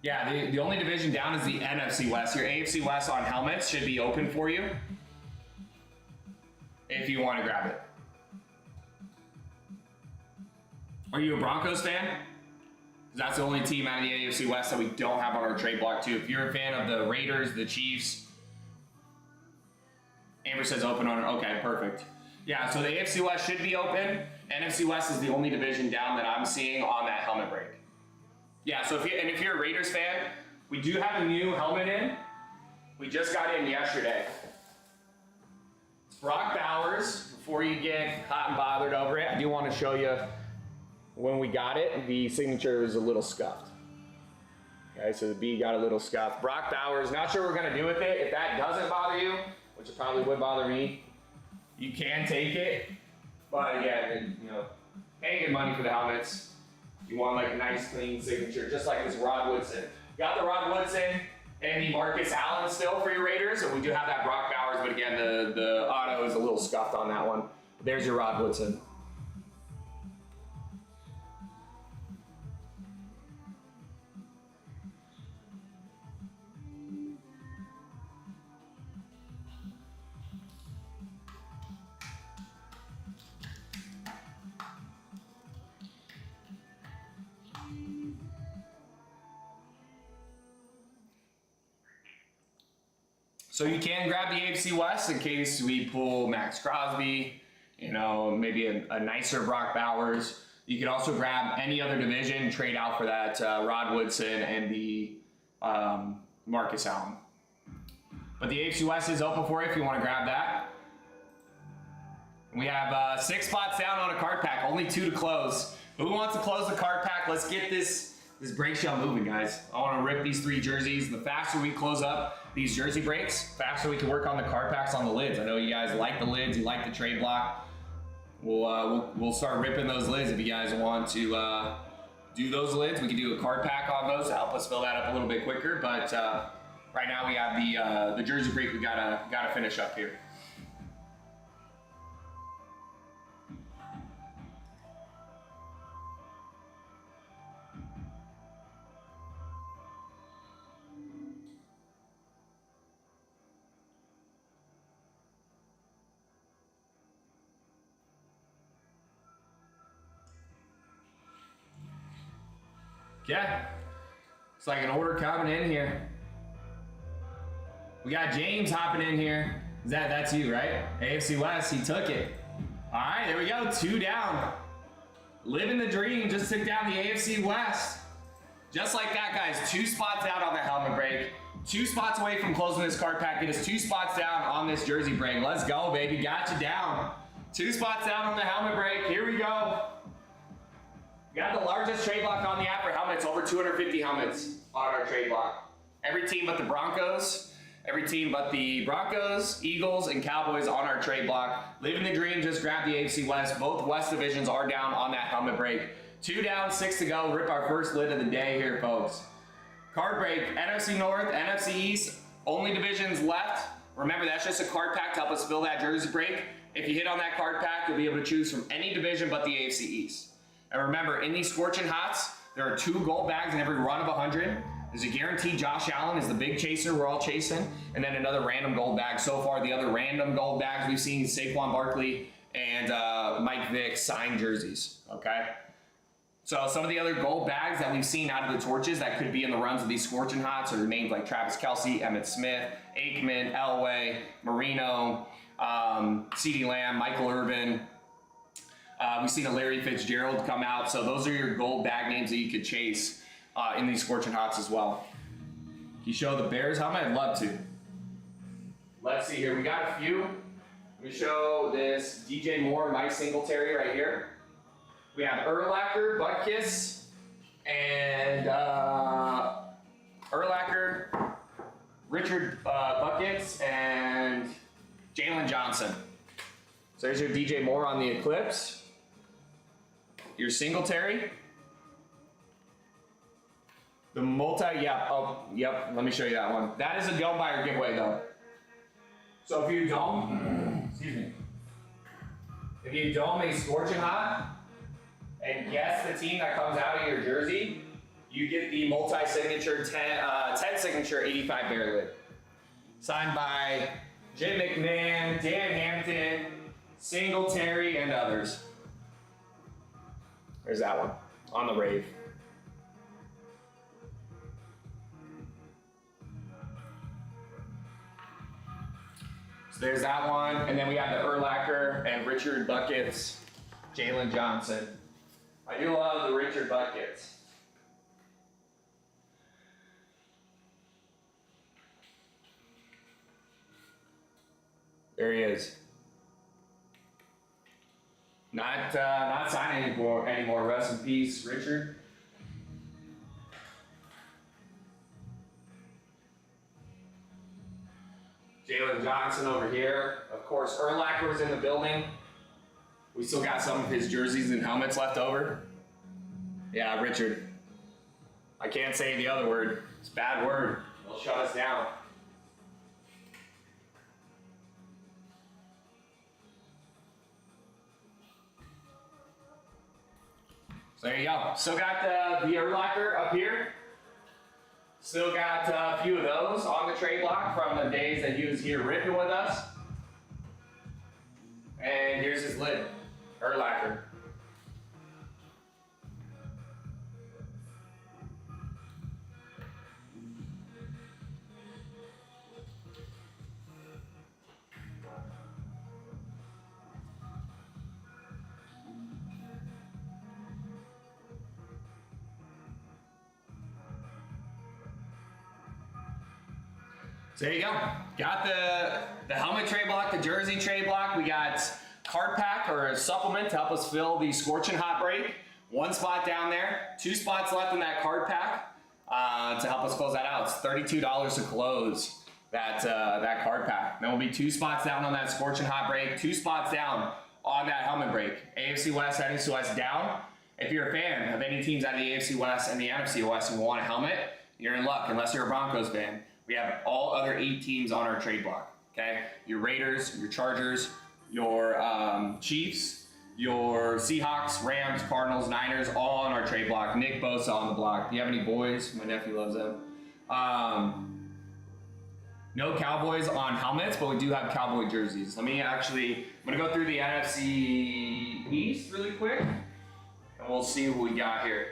Yeah, the only division down is the NFC West. Your AFC West on helmets should be open for you if you want to grab it. Are you a Broncos fan? That's the only team out of the AFC West that we don't have on our trade block too. If you're a fan of the Raiders, the Chiefs, Amber says open on it. Okay, perfect. Yeah, so the AFC West should be open. NFC West is the only division down that I'm seeing on that helmet break. Yeah, so if you're a Raiders fan, we do have a new helmet in. We just got in yesterday. It's Brock Bowers. Before you get hot and bothered over it, I do want to show you when we got it, the signature is a little scuffed. Okay, so the B got a little scuffed. Brock Bowers, not sure what we're gonna do with it. If that doesn't bother you, which it probably would bother me, you can take it. But again, you know, paying good money for the helmets. You want like a nice clean signature, just like this Rod Woodson. Got the Rod Woodson and the Marcus Allen still for your Raiders, and we do have that Brock Bowers, but again, the auto is a little scuffed on that one. There's your Rod Woodson. So you can grab the AFC West in case we pull Max Crosby, you know, maybe a nicer Brock Bowers. You can also grab any other division, trade out for that Rod Woodson and the Marcus Allen. But the AFC West is open for you if you want to grab that. We have 6 spots down on a card pack, only 2 to close. Who wants to close the card pack? Let's get this break shell moving, guys. I want to rip these 3 jerseys. The faster we close up these jersey breaks, faster we can work on the card packs on the lids. I know you guys like the lids, you like the trade block. We'll start ripping those lids if you guys want to do those lids. We can do a card pack on those to help us fill that up a little bit quicker. But right now we have the jersey break we gotta finish up here. Yeah, it's like an order coming in here. We got James hopping in here. That's you, right? AFC West, he took it. All right, there we go, 2 down. Living the dream, just took down the AFC West. Just like that, guys, 2 spots out on the helmet break. 2 spots away from closing this card pack. It is 2 spots down on this jersey break. Let's go, baby, got you down. 2 spots down on the helmet break, here we go. We got the largest trade block on the app for helmets, over 250 helmets on our trade block. Every team but the Broncos, Eagles, and Cowboys on our trade block. Living the dream, just grab the AFC West. Both West divisions are down on that helmet break. 2 down, 6 to go. Rip our first lid of the day here, folks. Card break, NFC North, NFC East, only divisions left. Remember, that's just a card pack to help us fill that jersey break. If you hit on that card pack, you'll be able to choose from any division but the AFC East. And remember, in these Scorching Hots, there are 2 gold bags in every run of 100. There's a guaranteed Josh Allen is the big chaser we're all chasing, and then another random gold bag. So far, the other random gold bags we've seen Saquon Barkley and Mike Vick signed jerseys, okay? So some of the other gold bags that we've seen out of the torches that could be in the runs of these Scorching Hots are names like Travis Kelce, Emmitt Smith, Aikman, Elway, Marino, CeeDee Lamb, Michael Irvin. We've seen a Larry Fitzgerald come out, so those are your gold bag names that you could chase in these Scorching Hots as well. Can you show the Bears helmet? I'd love to. Let's see here. We got a few. Let me show this DJ Moore, Mike Singletary right here. We have Urlacher, Butkus, and Urlacher, Richard Buckets, and Jalen Johnson. So there's your DJ Moore on the Eclipse. Your Singletary. The yep, let me show you that one. That is a don't buy or giveaway though. So if you don't, excuse me, if you don't make Scorching Hot and guess the team that comes out of your jersey, you get the multi-signature 10 signature 85 bear lid. Signed by Jim McMahon, Dan Hampton, Singletary, and others. There's that one on the rave. So there's that one, and then we have the Urlacher and Richard Buckets, Jalen Johnson. I do love the Richard Buckets. There he is. Not signing anymore. Rest in peace, Richard. Jalen Johnson over here. Of course, Urlacher was in the building. We still got some of his jerseys and helmets left over. Yeah, Richard. I can't say the other word. It's a bad word. They'll shut us down. So there you go. Still got the Urlacher up here. Still got a few of those on the trade block from the days that he was here ripping with us. And here's his lid, Urlacher. So there you go. Got the helmet trade block, the jersey trade block. We got card pack or a supplement to help us fill the Scorching Hot break. 1 spot down there, 2 spots left in that card pack to help us close that out. It's $32 to close that card pack. Then will be 2 spots down on that Scorching Hot break, 2 spots down on that helmet break. AFC West, NFC West down. If you're a fan of any teams out of the AFC West and the NFC West and want a helmet, you're in luck, unless you're a Broncos fan. We have all other 8 teams on our trade block, okay? Your Raiders, your Chargers, your Chiefs, your Seahawks, Rams, Cardinals, Niners, all on our trade block. Nick Bosa on the block. Do you have any boys? My nephew loves them. No Cowboys on helmets, but we do have Cowboy jerseys. I'm gonna go through the NFC East really quick, and we'll see what we got here.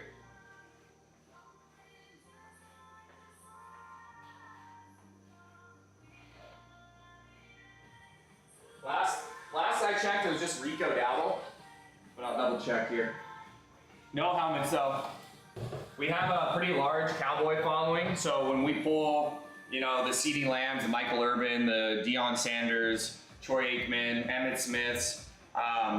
Last I checked, it was just Rico Dowdle, but I'll double check here. No helmets though. We have a pretty large Cowboy following, so when we pull, the CeeDee Lambs, the Michael Irvin, the Deion Sanders, Troy Aikman, Emmitt Smiths,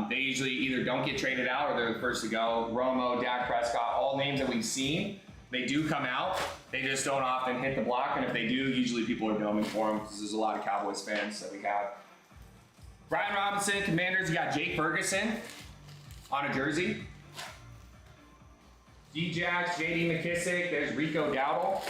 they usually either don't get traded out or they're the first to go. Romo, Dak Prescott, all names that we've seen, they do come out. They just don't often hit the block, and if they do, usually people are doming for them because there's a lot of Cowboys fans that we have. Brian Robinson, Commanders, you got Jake Ferguson on a jersey. D-Jax, J.D. McKissick, there's Rico Dowdle.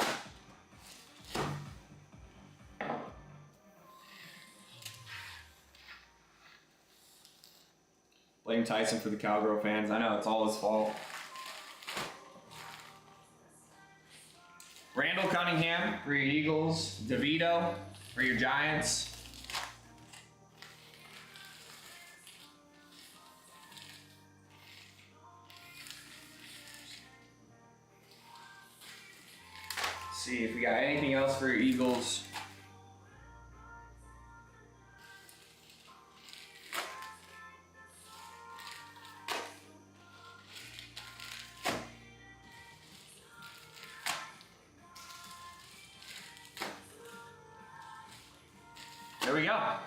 Blame Tyson for the Cowgirl fans. I know, it's all his fault. Randall Cunningham for your Eagles. DeVito for your Giants. See if we got anything else for your Eagles. There we go. I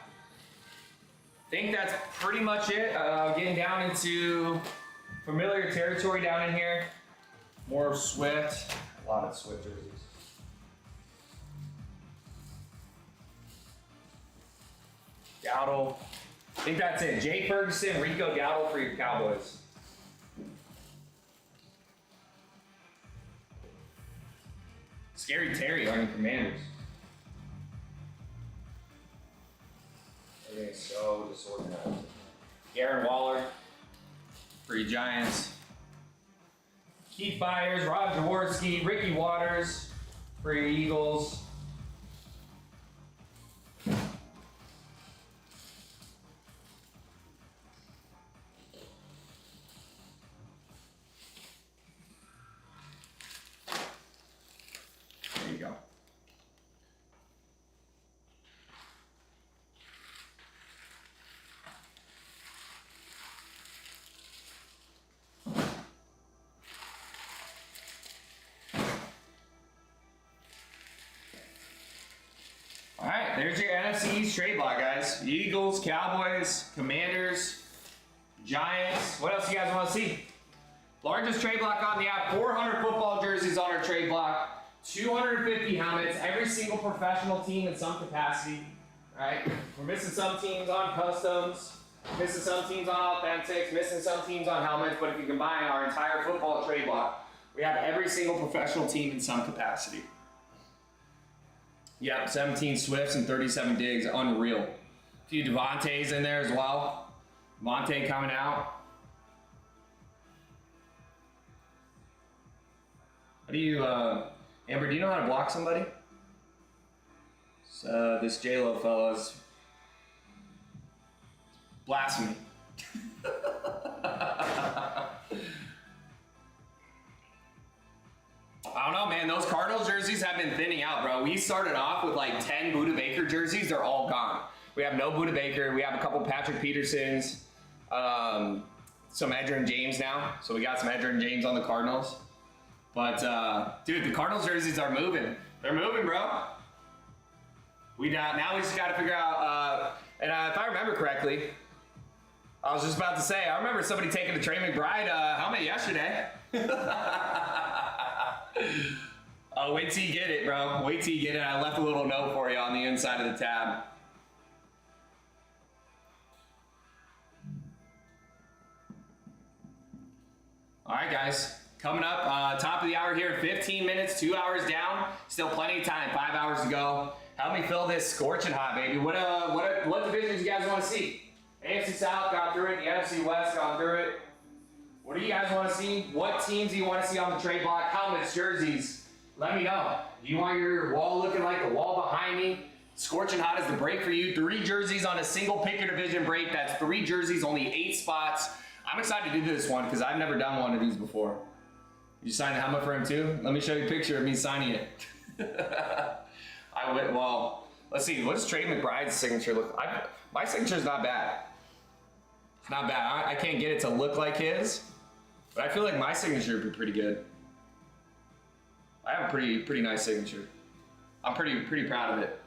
think that's pretty much it. Getting down into familiar territory down in here. More of Swift. A lot of Swift jerseys. Dowdle. I think that's it. Jay Ferguson, Rico Dowdle for your Cowboys. Scary Terry on your Commanders. Everything's so disorganized. Aaron Waller for your Giants. Keith Byers, Rod Jaworski, Ricky Waters for your Eagles. There you go. All right, there's your NFC East trade block, guys. Eagles, Cowboys, Commanders, Giants. What else you guys want to see? Largest trade block on the app. 400 football jerseys on our trade block. 250 helmets. Every single professional team in some capacity. All right, we're missing some teams on customs, missing some teams on authentics, missing some teams on helmets. But if you combine our entire football trade block, we have every single professional team in some capacity. Yep, 17 Swifts and 37 Diggs, unreal. A few Devontae's in there as well. Devontae coming out. How do you, Amber, do you know how to block somebody? This J-Lo fella's blasphemy. I don't know, man. Those Cardinals jerseys have been thinning out, bro. We started off with like 10 Buda Baker jerseys. They're all gone. We have no Buda Baker. We have a couple Patrick Petersons, some Edgerrin James now. So we got some Edgerrin James on the Cardinals. But, dude, the Cardinals jerseys are moving. They're moving, bro. Now we just got to figure out, and if I remember correctly, I was just about to say, I remember somebody taking a Trey McBride helmet yesterday. Oh, wait till you get it, bro. Wait till you get it. I left a little note for you on the inside of the tab. All right, guys. Coming up, top of the hour here, 15 minutes, 2 hours down. Still plenty of time, 5 hours to go. Help me fill this scorching hot, baby. What divisions you guys want to see? AFC South got through it. The NFC West got through it. What do you guys want to see? What teams do you want to see on the trade block? Helmets, jerseys. Let me know. Do you want your wall looking like the wall behind me? Scorching hot is the break for you. 3 jerseys on a single picker division break. That's 3 jerseys, only 8 spots. I'm excited to do this one because I've never done one of these before. You signed the helmet for him too? Let me show you a picture of me signing it. Well, let's see. What does Trey McBride's signature look like? My signature's not bad. It's not bad. I can't get it to look like his, but I feel like my signature would be pretty good. I have a pretty nice signature. I'm pretty proud of it.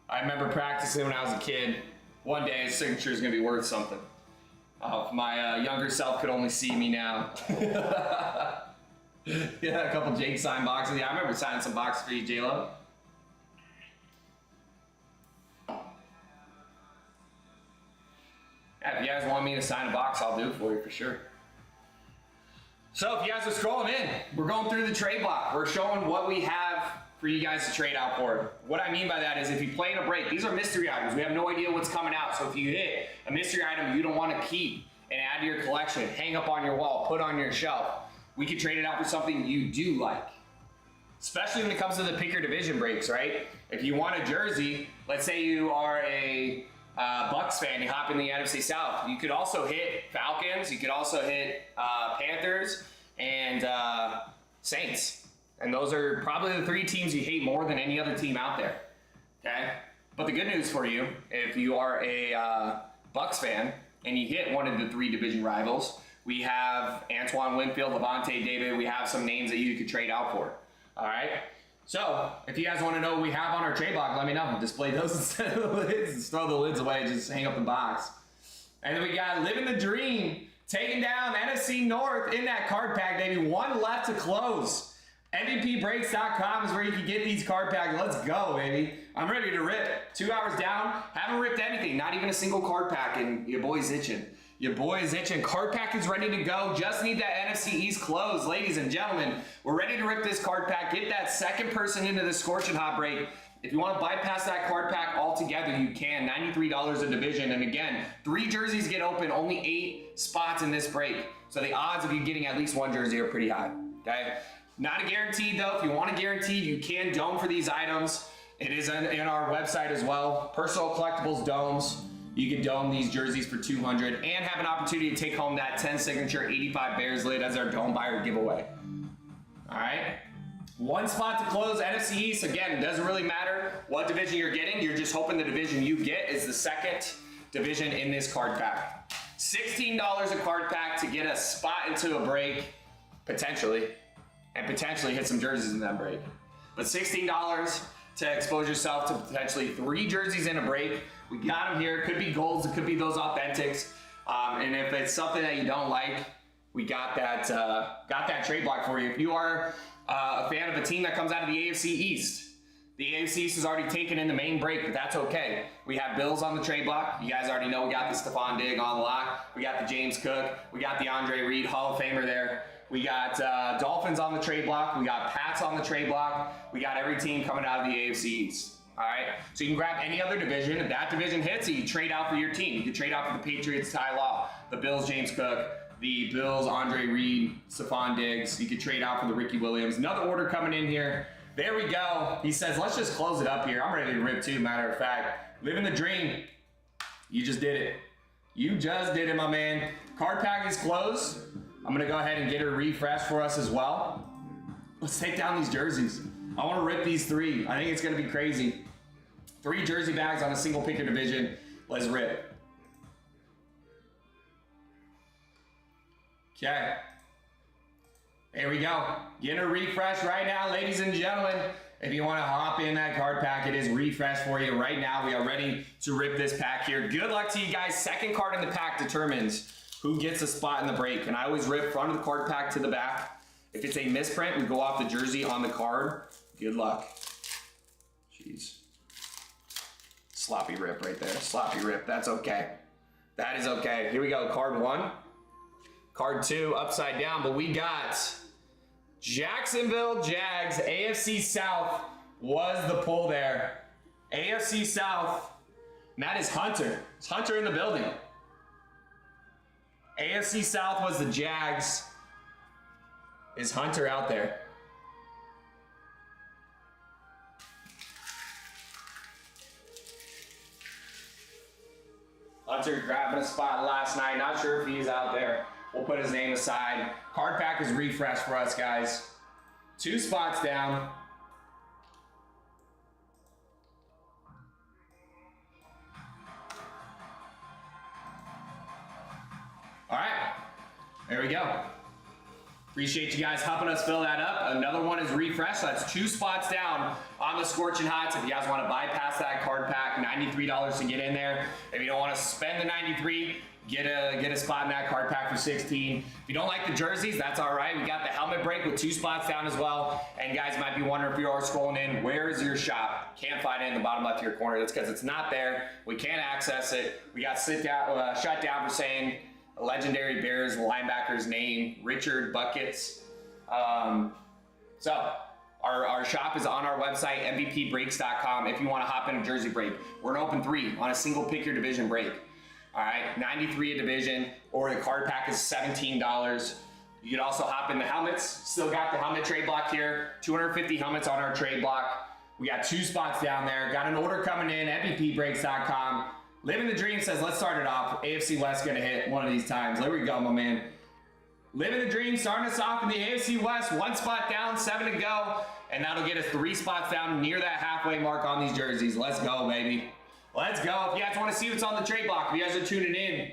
I remember practicing when I was a kid. One day his signature is gonna be worth something. If my younger self could only see me now. Yeah, a couple Jake signed boxes. Yeah, I remember signing some boxes for you, J-Lo. Yeah, if you guys want me to sign a box, I'll do it for you for sure. So if you guys are scrolling in, we're going through the trade block. We're showing what we have for you guys to trade out for. What I mean by that is if you play in a break, these are mystery items. We have no idea what's coming out. So if you hit a mystery item you don't want to keep and add to your collection, hang up on your wall, put on your shelf, we can trade it out for something you do like. Especially when it comes to the picker division breaks, right? If you want a jersey, let's say you are a Bucks fan, you hop in the NFC South. You could also hit Falcons, you could also hit Panthers and Saints. And those are probably the 3 teams you hate more than any other team out there, okay? But the good news for you, if you are a Bucks fan and you hit one of the 3 division rivals, we have Antoine Winfield, Levante David, we have some names that you could trade out for, all right? So, if you guys want to know what we have on our trade block, let me know. Display those instead of the lids. Just throw the lids away, just hang up the box. And then we got Living the Dream, taking down NFC North in that card pack, baby. 1 left to close. MVPbreaks.com is where you can get these card packs. Let's go, baby. I'm ready to rip. 2 hours down. Haven't ripped anything. Not even a single card pack, and your boy's itching. Your boy is itching. Card pack is ready to go. Just need that NFC East close. Ladies and gentlemen, we're ready to rip this card pack. Get that second person into the scorching hot break. If you want to bypass that card pack altogether, you can. $93 a division. And again, 3 jerseys get open, only 8 spots in this break. So the odds of you getting at least 1 jersey are pretty high, okay? Not a guaranteed though. If you want a guaranteed, you can dome for these items. It is in our website as well. Personal collectibles domes. You can dome these jerseys for $200 and have an opportunity to take home that 10 signature 85 Bears lid as our dome buyer giveaway. All right. 1 spot to close. NFC East, again, it doesn't really matter what division you're getting. You're just hoping the division you get is the second division in this card pack. $16 a card pack to get a spot into a break, potentially, and potentially hit some jerseys in that break. But $16 to expose yourself to potentially 3 jerseys in a break. We got them here. It could be golds. It could be those authentics. And if it's something that you don't like, we got that trade block for you. If you are a fan of a team that comes out of the AFC East, the AFC East is already taken in the main break, but that's okay. We have Bills on the trade block. You guys already know we got the Stephon Diggs on the lock. We got the James Cook. We got the Andre Reed, Hall of Famer there. We got Dolphins on the trade block. We got Pats on the trade block. We got every team coming out of the AFC East. All right, so you can grab any other division. If that division hits, you trade out for your team. You can trade out for the Patriots, Ty Law, the Bills, James Cook, the Bills, Andre Reed, Stephon Diggs. You could trade out for the Ricky Williams. Another order coming in here. There we go. He says, let's just close it up here. I'm ready to rip too, matter of fact. Living the dream. You just did it. You just did it, my man. Card pack is closed. I'm going to go ahead and get a refresh for us as well. Let's take down these jerseys. I want to rip these 3. I think it's going to be crazy. 3 jersey bags on a single picker division. Let's rip. Okay. There we go. Getting a refresh right now, ladies and gentlemen. If you want to hop in that card pack, it is refreshed for you right now. We are ready to rip this pack here. Good luck to you guys. Second card in the pack determines who gets a spot in the break. And I always rip front of the card pack to the back. If it's a misprint, we go off the jersey on the card. Good luck. Jeez. Sloppy rip right there. Sloppy rip. That's okay. That is okay. Here we go. Card 1. Card 2 upside down. But we got Jacksonville Jags. AFC South was the pull there. AFC South. And that is Hunter. It's Hunter in the building. AFC South was the Jags. Is Hunter out there? Hunter grabbing a spot last night. Not sure if he's out there. We'll put his name aside. Card pack is refreshed for us, guys. 2 spots down. All right, there we go. Appreciate you guys helping us fill that up. Another one is refreshed. That's 2 spots down on the Scorching Hots. If you guys want to bypass that card pack, $93 to get in there. If you don't want to spend the 93, get a spot in that card pack for 16. If you don't like the jerseys, that's all right. We got the helmet break with 2 spots down as well. And you guys might be wondering, if you are scrolling in, where is your shop? Can't find it in the bottom left of your corner. That's because it's not there. We can't access it. We got shut down for saying a legendary Bears linebacker's name, Richard Buckets. So our shop is on our website, mvpbreaks.com. If you want to hop in a jersey break, we're gonna open 3 on a single pick your division break. All right, 93 a division, or the card pack is $17. You can also hop in the helmets. Still got the helmet trade block here. 250 helmets on our trade block. We got 2 spots down there. Got an order coming in, mvpbreaks.com. Living the Dream says, let's start it off. AFC West gonna hit one of these times. There we go, my man. Living the Dream starting us off in the AFC West. 1 spot down, 7 to go. And that'll get us 3 spots down near that halfway mark on these jerseys. Let's go, baby. Let's go. If you guys want to see what's on the trade block, if you guys are tuning in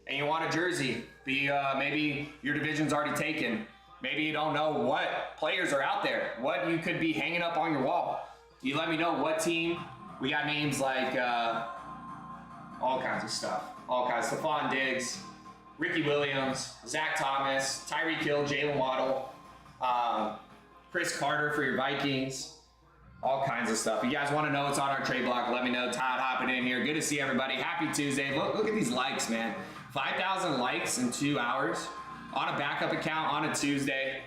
and you want a jersey, maybe your division's already taken. Maybe you don't know what players are out there, what you could be hanging up on your wall. You let me know what team. We got names like all kinds of stuff. All kinds. Stephon Diggs, Ricky Williams, Zach Thomas, Tyreek Hill, Jalen Waddle, Chris Carter for your Vikings. All kinds of stuff. If you guys want to know what's on our trade block, let me know. Todd hopping in here. Good to see everybody. Happy Tuesday. Look at these likes, man. 5,000 likes in 2 hours on a backup account on a Tuesday.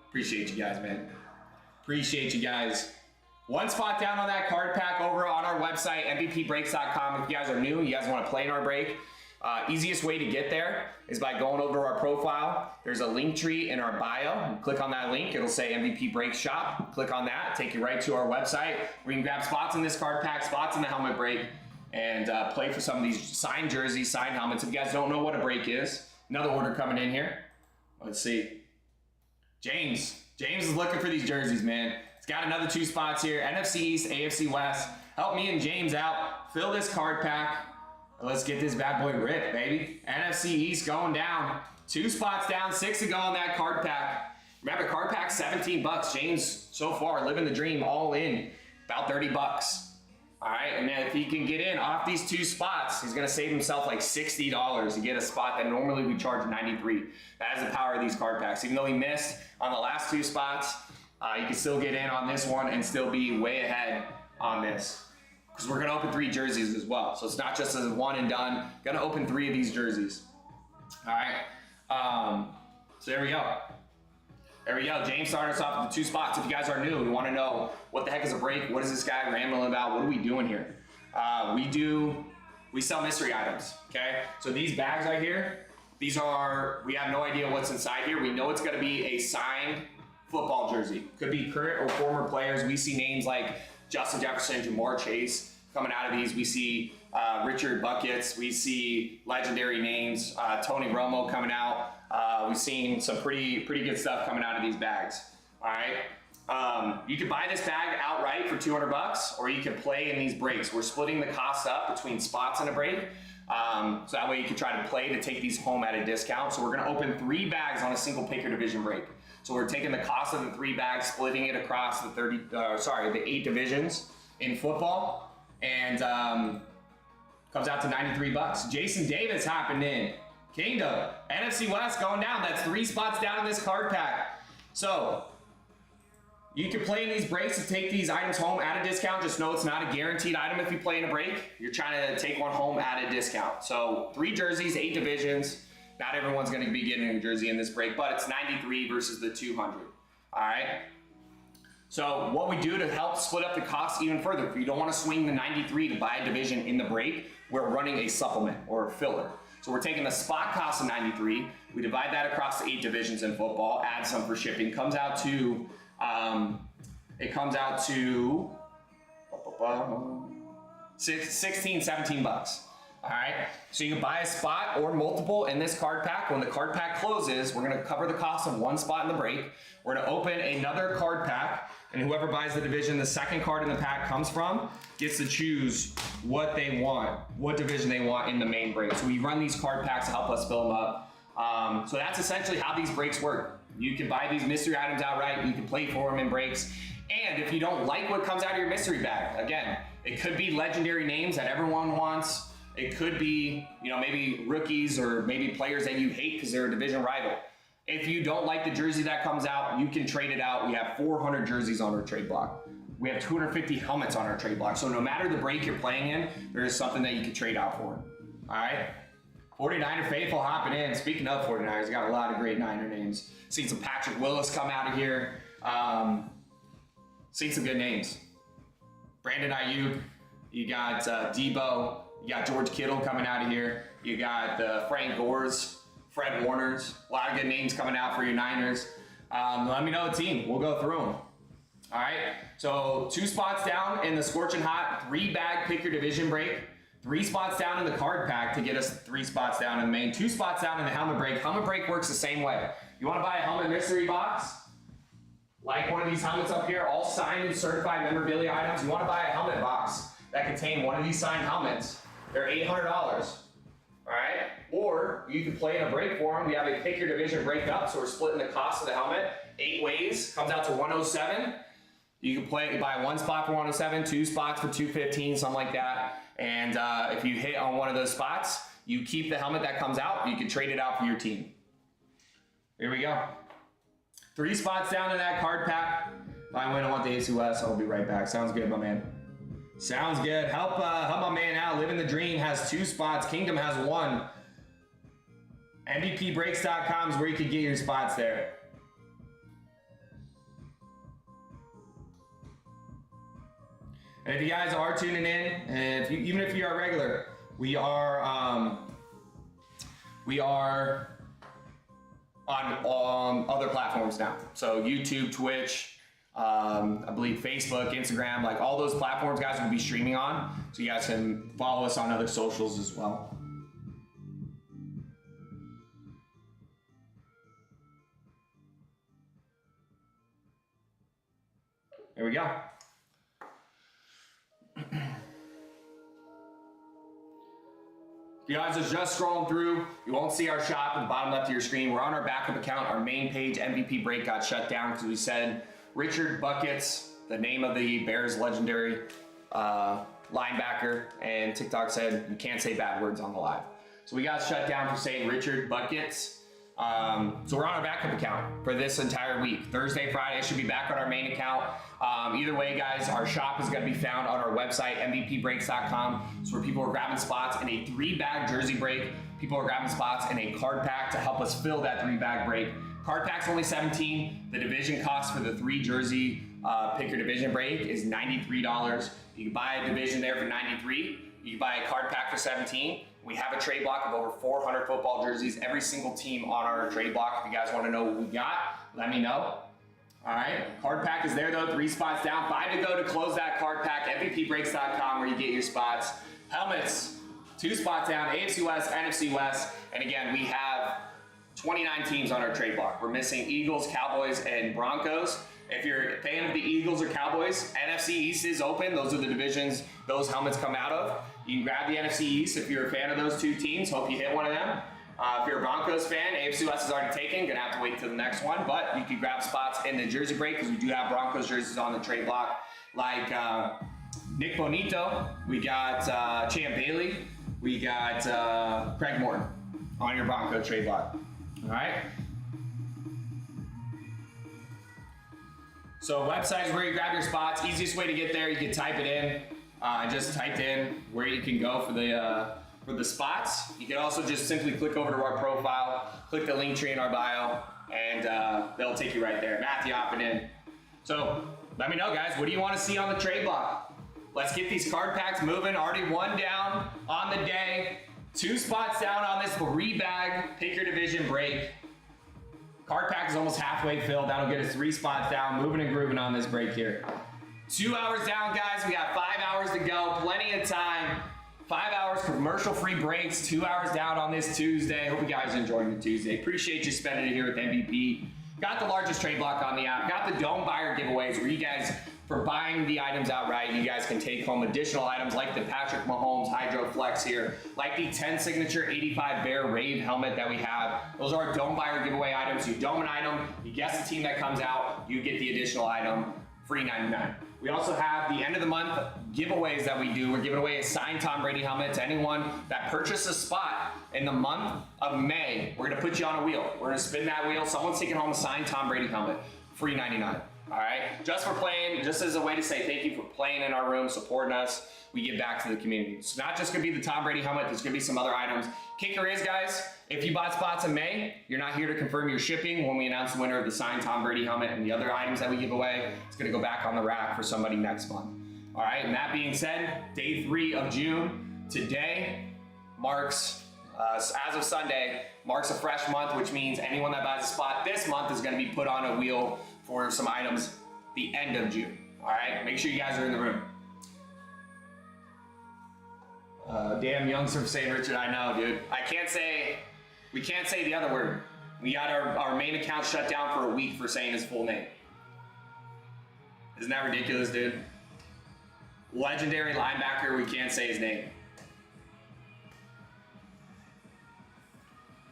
Appreciate you guys, man. Appreciate you guys. 1 spot down on that card pack over on our website, mvpbreaks.com. If you guys are new, you guys want to play in our break, easiest way to get there is by going over to our profile. There's a link tree in our bio. Click on that link. It'll say MVP Break Shop. Click on that. Take you right to our website where you can grab spots in this card pack, spots in the helmet break, and play for some of these signed jerseys, signed helmets. If you guys don't know what a break is, another order coming in here. Let's see. James is looking for these jerseys, man. He's got another 2 spots here. NFC East, AFC West. Help me and James out. Fill this card pack. Let's get this bad boy ripped, baby. NFC East going down. 2 spots down, 6 to go on that card pack. Remember, card pack $17. James, so far, living the dream, all in, about $30. All right, and then if he can get in off these 2 spots, he's gonna save himself like $60 to get a spot that normally we charge $93. That is the power of these card packs. Even though he missed on the last 2 spots, you can still get in on this one and still be way ahead on this. Because we're going to open 3 jerseys as well. So it's not just a one and done. Going to open 3 of these jerseys. All right. So there we go. There we go. James started us off with the 2 spots. If you guys are new and want to know what the heck is a break, what is this guy rambling about, what are we doing here? We sell mystery items, okay? So these bags right here, we have no idea what's inside here. We know it's going to be a signed football jersey. Could be current or former players. We see names like Justin Jefferson, Jamar Chase coming out of these. We see Richard Buckets. We see legendary names, Tony Romo coming out. We've seen some pretty good stuff coming out of these bags. All right. You can buy this bag outright for $200, or you can play in these breaks. We're splitting the cost up between spots and a break. So that way you can try to play to take these home at a discount. So we're gonna open 3 bags on a single pick your division break. So we're taking the cost of the 3 bags, splitting it across the the 8 divisions in football, and comes out to 93 bucks. Jason Davis hopping in. Kingdom, NFC West going down. That's 3 spots down in this card pack. So you can play in these breaks to take these items home at a discount. Just know it's not a guaranteed item if you play in a break. You're trying to take one home at a discount. So 3 jerseys, 8 divisions. Not everyone's going to be getting a jersey in this break, but it's 93 versus the 200. All right. So what we do to help split up the cost even further, if you don't want to swing the 93 to buy a division in the break, we're running a supplement or a filler. So we're taking the spot cost of 93, we divide that across the 8 divisions in football, add some for shipping, comes out to 16, 17 bucks. All right, so you can buy a spot or multiple in this card pack. When the card pack closes, we're gonna cover the cost of 1 spot in the break. We're gonna open another card pack, and whoever buys the division the second card in the pack comes from gets to choose what they want, what division they want in the main break. So we run these card packs to help us fill them up. So that's essentially how these breaks work. You can buy these mystery items outright, you can play for them in breaks, and if you don't like what comes out of your mystery bag, again, it could be legendary names that everyone wants. It could be, maybe rookies or maybe players that you hate because they're a division rival. If you don't like the jersey that comes out, you can trade it out. We have 400 jerseys on our trade block. We have 250 helmets on our trade block. So no matter the break you're playing in, there is something that you can trade out for. All right. 49er faithful hopping in. Speaking of 49ers, got a lot of great Niner names. Seen some Patrick Willis come out of here. Seen some good names. Brandon Ayuk. You got Debo. You got George Kittle coming out of here. You got Frank Gores, Fred Warners. A lot of good names coming out for your Niners. Let me know the team. We'll go through them. All right. So 2 spots down in the scorching hot 3-bag pick your division break. 3 spots down in the card pack to get us 3 spots down in the main. 2 spots down in the helmet break. Helmet break works the same way. You want to buy a helmet mystery box? Like one of these helmets up here, all signed and certified memorabilia items. You want to buy a helmet box that contain one of these signed helmets. They're $800, all right? Or you can play in a break for them. We have a pick your division break up, so we're splitting the cost of the helmet 8 ways. Comes out to 107. You can buy 1 spot for 107, 2 spots for 215, something like that. And if you hit on one of those spots, you keep the helmet that comes out. You can trade it out for your team. Here we go. 3 spots down in that card pack. If I win, I want the AFC West. I'll be right back. Sounds good, my man. Sounds good. Help my man out. Living the Dream has 2 spots. Kingdom has 1. MVPbreaks.com is where you can get your spots there. And if you guys are tuning in, and even if you are regular, we are on other platforms now. So YouTube, Twitch, I believe Facebook, Instagram, like all those platforms guys will be streaming on. So you guys can follow us on other socials as well. There we go. If you guys are just scrolling through, you won't see our shop at the bottom left of your screen. We're on our backup account. Our main page, MVP Break, got shut down because we said Richard Buckets, the name of the Bears legendary linebacker, and TikTok said you can't say bad words on the live. So we got shut down for saying Richard Buckets. So we're on our backup account for this entire week. Thursday, Friday, should be back on our main account. Either way, guys, our shop is going to be found on our website, mvpbreaks.com. So where people are grabbing spots in a 3-bag jersey break, people are grabbing spots in a card pack to help us fill that 3-bag break. Card pack's only $17. The division cost for the 3 jersey pick your division break is $93. You can buy a division there for $93. You can buy a card pack for $17. We have a trade block of over 400 football jerseys. Every single team on our trade block. If you guys want to know what we got, let me know. All right, card pack is there though, 3 spots down, 5 to go to close that card pack. MVPbreaks.com where you get your spots. Helmets, 2 spots down, AFC West, NFC West. And again, we have 29 teams on our trade block. We're missing Eagles, Cowboys, and Broncos. If you're a fan of the Eagles or Cowboys, NFC East is open. Those are the divisions those helmets come out of. You can grab the NFC East if you're a fan of those two teams. Hope you hit one of them. If you're a Broncos fan, AFC West is already taken. Gonna have to wait till the next one, but you can grab spots in the jersey break because we do have Broncos jerseys on the trade block, like Nick Bonito. We got Champ Bailey. We got Craig Morton on your Bronco trade block. All right. So website is where you grab your spots. Easiest way to get there, you can type it in. Just typed in where you can go for the spots. You can also just simply click over to our profile, click the link tree in our bio, and they'll take you right there. Matthew hopping in. So let me know, guys, what do you want to see on the trade block? Let's get these card packs moving. Already one down on the day. 2 spots down on this 3-bag pick your division break. Card pack is almost halfway filled. That'll get us 3 spots down, moving and grooving on this break here. 2 hours down, guys. We got 5 hours to go. Plenty of time. 5 hours commercial-free breaks. 2 hours down on this Tuesday. Hope you guys are enjoying the Tuesday. Appreciate you spending it here with MVP. Got the largest trade block on the app. Got the Dome Buyer giveaways where you guys, for buying the items outright, you guys can take home additional items like the Patrick Mahomes Hydro Flex here, like the 10 Signature 85 Bear Rave helmet that we have. Those are our Dome Buyer giveaway items. You dome an item, you guess the team that comes out, you get the additional item, free 99. We also have the end of the month giveaways that we do. We're giving away a signed Tom Brady helmet to anyone that purchased a spot in the month of May. We're gonna put you on a wheel. We're gonna spin that wheel. Someone's taking home a signed Tom Brady helmet, free 99. All right, just for playing, just as a way to say thank you for playing in our room, supporting us. We give back to the community. It's not just gonna be the Tom Brady helmet, there's gonna be some other items. Kicker is, guys, if you bought spots in May, you're not here to confirm your shipping when we announce the winner of the signed Tom Brady helmet and the other items that we give away. It's gonna go back on the rack for somebody next month. All right, and that being said, day 3 of June, today marks, as of Sunday, marks a fresh month, which means anyone that buys a spot this month is gonna be put on a wheel for some items the end of June. All right, make sure you guys are in the room. Damn youngster for St. Richard, I know, dude. We can't say the other word. We got our main account shut down for a week for saying his full name. Isn't that ridiculous, dude? Legendary linebacker, we can't say his name.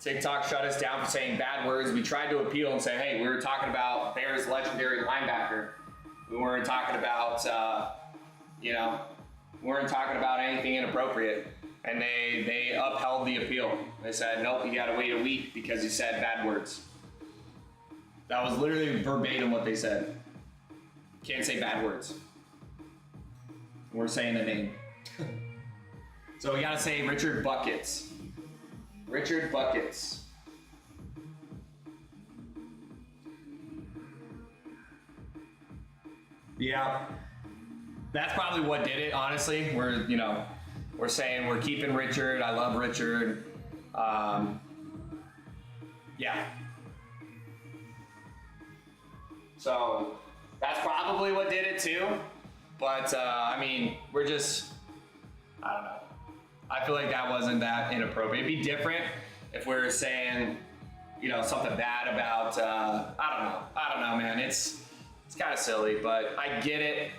TikTok shut us down for saying bad words. We tried to appeal and say, hey, we were talking about Bears legendary linebacker. We weren't talking about, we weren't talking about anything inappropriate. And they upheld the appeal. They said, nope, you gotta wait a week because you said bad words. That was literally verbatim what they said. Can't say bad words. We're saying the name. So we gotta say Richard Buckets. Richard Buckets. Yeah. That's probably what did it, honestly. We're saying we're keeping Richard. I love Richard. Yeah. So that's probably what did it too. But we're just, I don't know. I feel like that wasn't that inappropriate. It'd be different if we were saying, something bad about, I don't know, man. It's kind of silly, but I get it.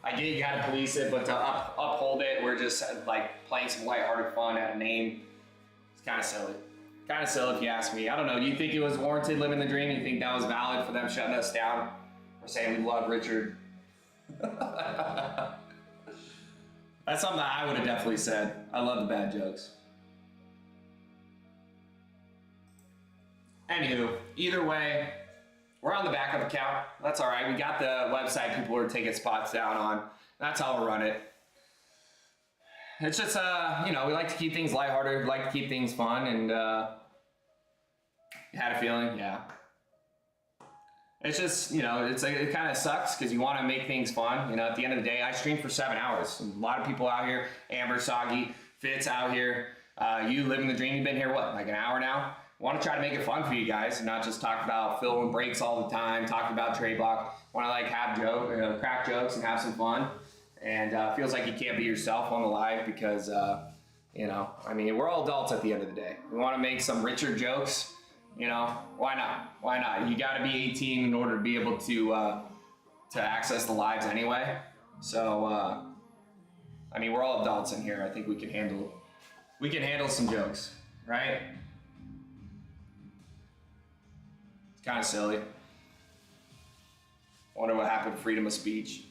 I get you gotta police it, but to uphold it, we're just like playing some lighthearted fun at a name. It's kind of silly. Kind of silly if you ask me. I don't know. Do you think it was warranted living the dream? You think that was valid for them shutting us down? We're saying we love Richard. That's something that I would have definitely said. I love the bad jokes. Anywho, either way, we're on the backup account. That's all right. We got the website people are taking spots down on. That's how we'll run it. It's just, we like to keep things lighthearted. We like to keep things fun. And you had a feeling? Yeah. It's just, it kind of sucks because you want to make things fun. At the end of the day, I streamed for 7 hours. A lot of people out here, Amber, Soggy, Fitz out here. You living the dream. You've been here, like an hour now? Want to try to make it fun for you guys and not just talk about filling breaks all the time, talking about trade block. Want to have crack jokes and have some fun. And feels like you can't be yourself on the live because, we're all adults at the end of the day. We want to make some Richard jokes. Why not? Why not? You got to be 18 in order to be able to to access the lives anyway. So, I mean, we're all adults in here. I think we can handle some jokes, right? It's kind of silly. Wonder what happened to freedom of speech.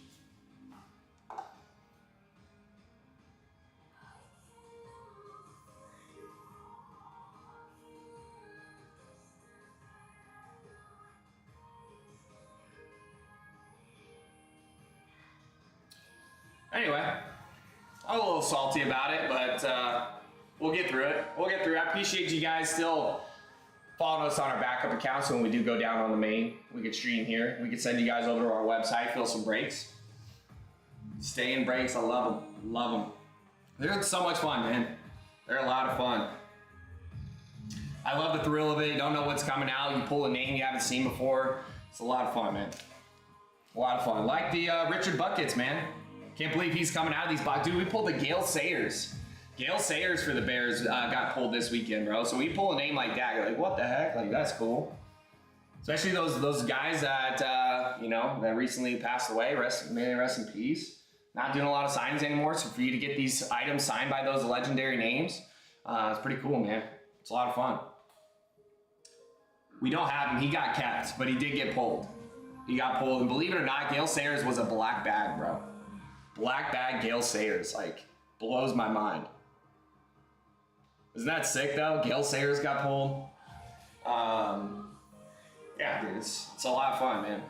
Anyway, I'm a little salty about it, but we'll get through it. I appreciate you guys still following us on our backup accounts. So when we do go down on the main, we could stream here. We could send you guys over to our website, fill some breaks. Stay in breaks, I love them. They're so much fun, man. They're a lot of fun. I love the thrill of it. You don't know what's coming out. You pull a name you haven't seen before. It's a lot of fun, man. A lot of fun. Like the Richard Buckets, man. Can't believe he's coming out of these boxes. Dude, we pulled the Gale Sayers. Gale Sayers for the Bears got pulled this weekend, bro. So we pull a name like that, you're like, what the heck? Like, that's cool. Especially those guys that, that recently passed away. May they rest in peace. Not doing a lot of signings anymore. So for you to get these items signed by those legendary names, it's pretty cool, man. It's a lot of fun. We don't have him. He got kept, but he did get pulled. He got pulled. And believe it or not, Gale Sayers was a black bag, bro. Black bag Gale Sayers, like, blows my mind. Isn't that sick though? Gale Sayers got pulled. Yeah, dude, it's a lot of fun, man.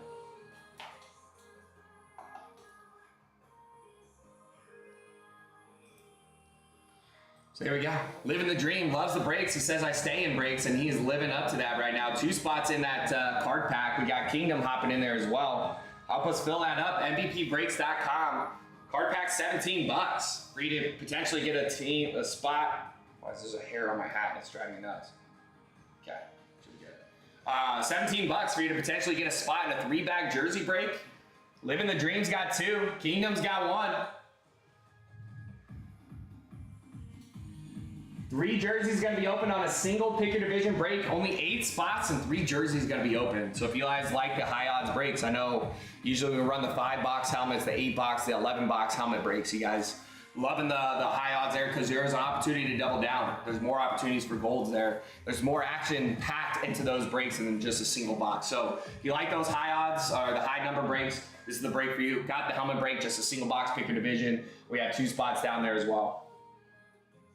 So here we go. Living the dream, loves the breaks. He says I stay in breaks, and he is living up to that right now. 2 spots in that card pack. We got Kingdom hopping in there as well. Help us fill that up. MVPbreaks.com. Card pack $17 for you to potentially get a spot. Why is there a hair on my hat? It's driving me nuts. Okay, should be good. $17 for you to potentially get a spot in a 3-bag jersey break. Living the Dream's got 2. Kingdom's got 1. 3 jerseys going to be open on a single pick your division break. Only 8 spots and 3 jerseys going to be open. So if you guys like the high odds breaks, I know usually we run the 5-box helmets, the 8-box, the 11-box helmet breaks. You guys loving the high odds there because there is an opportunity to double down. There's more opportunities for golds there. There's more action packed into those breaks than just a single box. So if you like those high odds or the high number breaks, this is the break for you. Got the helmet break, just a single box pick your division. We have 2 spots down there as well.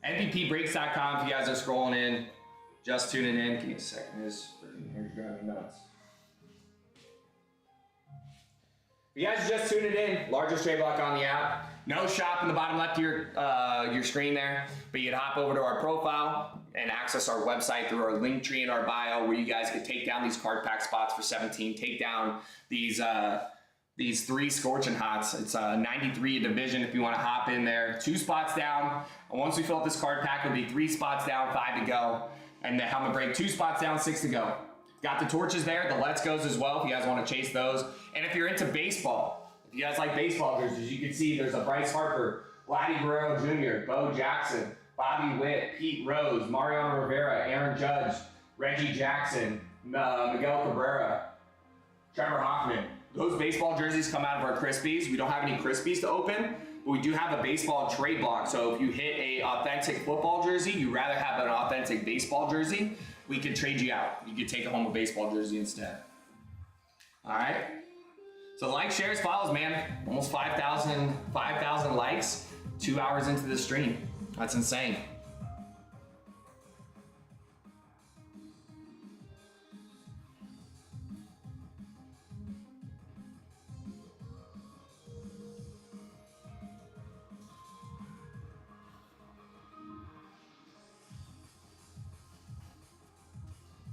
MVPbreaks.com if you guys are scrolling in, just tuning in. Give me a second. Here's driving me nuts. If you guys are just tuning in, largest trade block on the app. No shop in the bottom left of your screen there, but you'd hop over to our profile and access our website through our link tree in our bio where you guys can take down these card pack spots for 17, take down these 3 Scorching Hots. It's 93 a division if you want to hop in there. 2 spots down. And once we fill up this card pack, it'll be 3 spots down, 5 to go. And the helmet break, 2 spots down, 6 to go. Got the torches there, the Let's Goes as well if you guys want to chase those. And if you're into baseball, if you guys like baseball jerseys, you can see there's a Bryce Harper, Vladdy Guerrero Jr., Bo Jackson, Bobby Witt, Pete Rose, Mariano Rivera, Aaron Judge, Reggie Jackson, Miguel Cabrera, Trevor Hoffman. Those baseball jerseys come out of our Crispies. We don't have any Crispies to open, but we do have a baseball trade block. So if you hit a authentic football jersey, you'd rather have an authentic baseball jersey, we could trade you out. You could take home a baseball jersey instead. All right. So like, shares, follows, man. Almost 5,000 likes 2 hours into the stream. That's insane.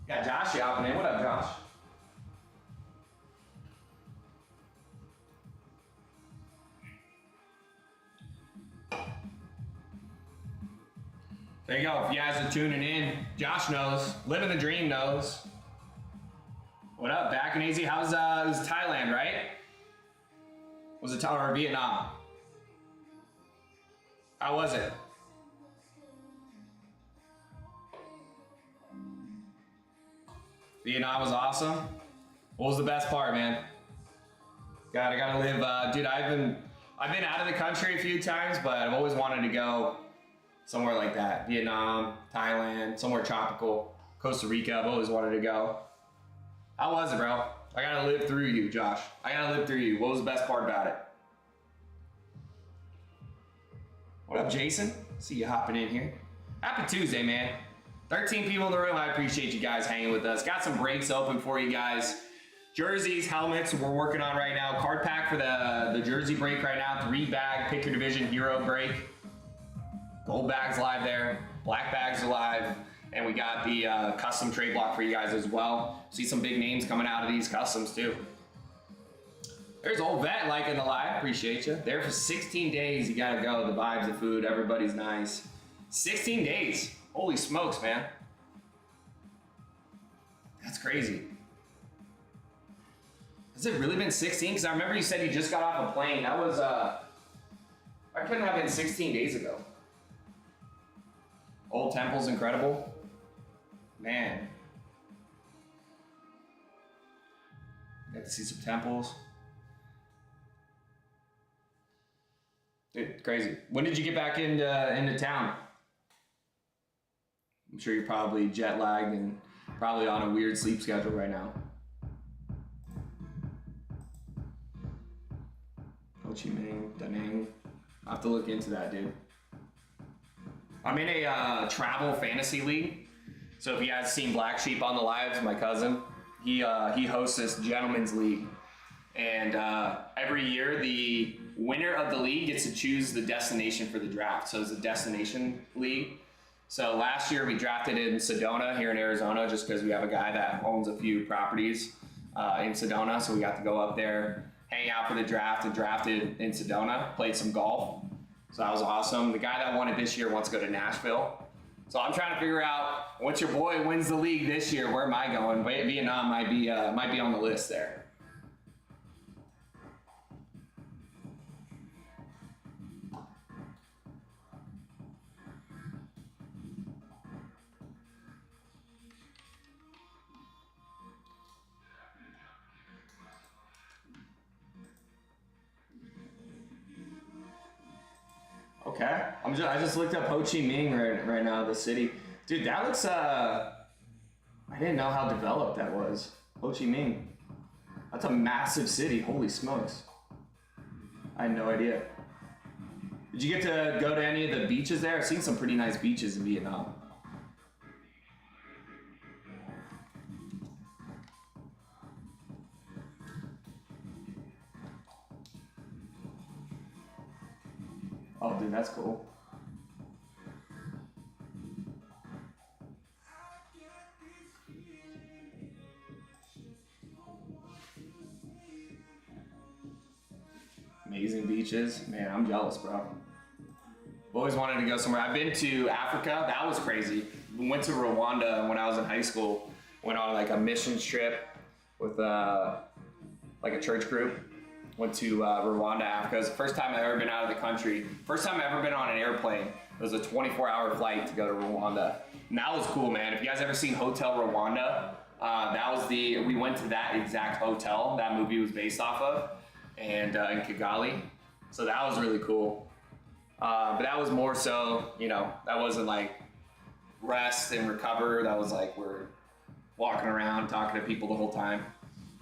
Got Josh out, man. What up, Josh? There you go. If you guys are tuning in, Josh knows. Living the Dream knows. What up, back in AZ? How's it was Thailand, right? Was it Thailand or Vietnam? How was it? Vietnam was awesome. What was the best part, man? God, I gotta live, dude. I've been out of the country a few times, but I've always wanted to go somewhere like that. Vietnam, Thailand, somewhere tropical. Costa Rica, I've always wanted to go. How was it, bro? I gotta live through you, Josh. I gotta live through you. What was the best part about it? What up, Jason? See you hopping in here. Happy Tuesday, man. 13 people in the room. I appreciate you guys hanging with us. Got some breaks open for you guys. Jerseys, helmets, we're working on right now. Card pack for the jersey break right now. 3-bag, pick your division hero break. Gold bags live there. Black bags are live. And we got the custom trade block for you guys as well. See some big names coming out of these customs too. There's old vet liking the live. Appreciate you. There for 16 days. You gotta go. The vibes, the food, everybody's nice. 16 days. Holy smokes, man. That's crazy. Has it really been 16? Because I remember you said you just got off a plane. That was, I couldn't have been 16 days ago. Old Temple's incredible. Man. Got to see some temples. Dude, crazy. When did you get back into town? I'm sure you're probably jet lagged and probably on a weird sleep schedule right now. Ho Chi Minh, Da Nang. I'll have to look into that, dude. I'm in a travel fantasy league. So if you guys seen Black Sheep on the lives, my cousin, he hosts this gentleman's league. And every year the winner of the league gets to choose the destination for the draft. So it's a destination league. So last year we drafted in Sedona here in Arizona just because we have a guy that owns a few properties in Sedona. So we got to go up there, hang out for the draft, and drafted in Sedona, played some golf. So that was awesome. The guy that won it this year wants to go to Nashville. So I'm trying to figure out, once your boy wins the league this year, where am I going? Vietnam might be on the list there. Okay, I just looked up Ho Chi Minh right now, the city. Dude, that looks I didn't know how developed that was. Ho Chi Minh. That's a massive city. Holy smokes. I had no idea. Did you get to go to any of the beaches there? I've seen some pretty nice beaches in Vietnam. Oh, dude, that's cool. Amazing beaches. Man, I'm jealous, bro. I've always wanted to go somewhere. I've been to Africa. That was crazy. We went to Rwanda when I was in high school. Went on like a missions trip with like a church group. Went to Rwanda, Africa. It was the first time I've ever been out of the country. First time I've ever been on an airplane. It was a 24-hour flight to go to Rwanda. And that was cool, man. If you guys ever seen Hotel Rwanda, we went to that exact hotel that movie was based off of, and in Kigali. So that was really cool. But that was more so, that wasn't like rest and recover. That was like we're walking around, talking to people the whole time.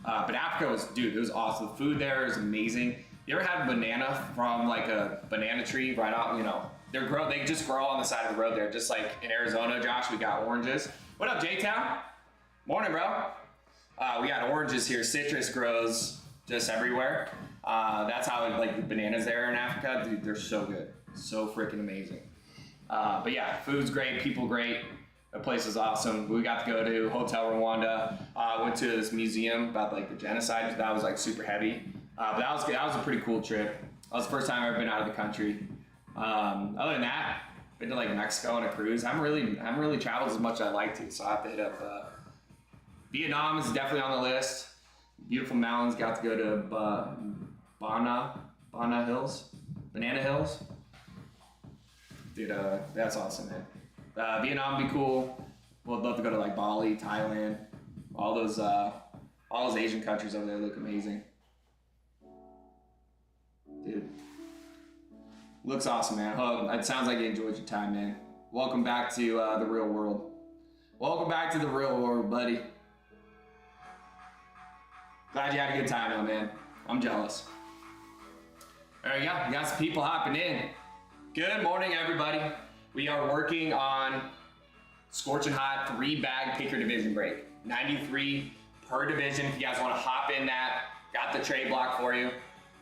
But Africa was, dude, it was awesome. The food there is amazing. You ever had a banana from like a banana tree right out, they just grow on the side of the road there. Just like in Arizona, Josh, we got oranges. What up, J-Town? Morning, bro. We got oranges here. Citrus grows just everywhere. That's how like the bananas there in Africa, dude, they're so good. So freaking amazing. But yeah, food's great, people great. The place is awesome. We got to go to Hotel Rwanda. Went to this museum about like the genocide. That was like super heavy. But that was good. That was a pretty cool trip. That was the first time I've ever been out of the country. Other than that, been to like Mexico on a cruise. I haven't really traveled as much as I'd like to, so I have to hit up. Vietnam is definitely on the list. Beautiful mountains. Got to go to Banana Hills. Dude, that's awesome, man. Vietnam would be cool. We'd love to go to like Bali, Thailand. All those Asian countries over there look amazing. dude. Looks awesome, man. Oh, it sounds like you enjoyed your time, man. Welcome back to the real world. Welcome back to the real world, buddy. Glad you had a good time, though, man. I'm jealous. There we go. We got some people hopping in. Good morning, everybody. We are working on scorching hot 3-bag picker division break. 93 per division. If you guys want to hop in that, got the trade block for you.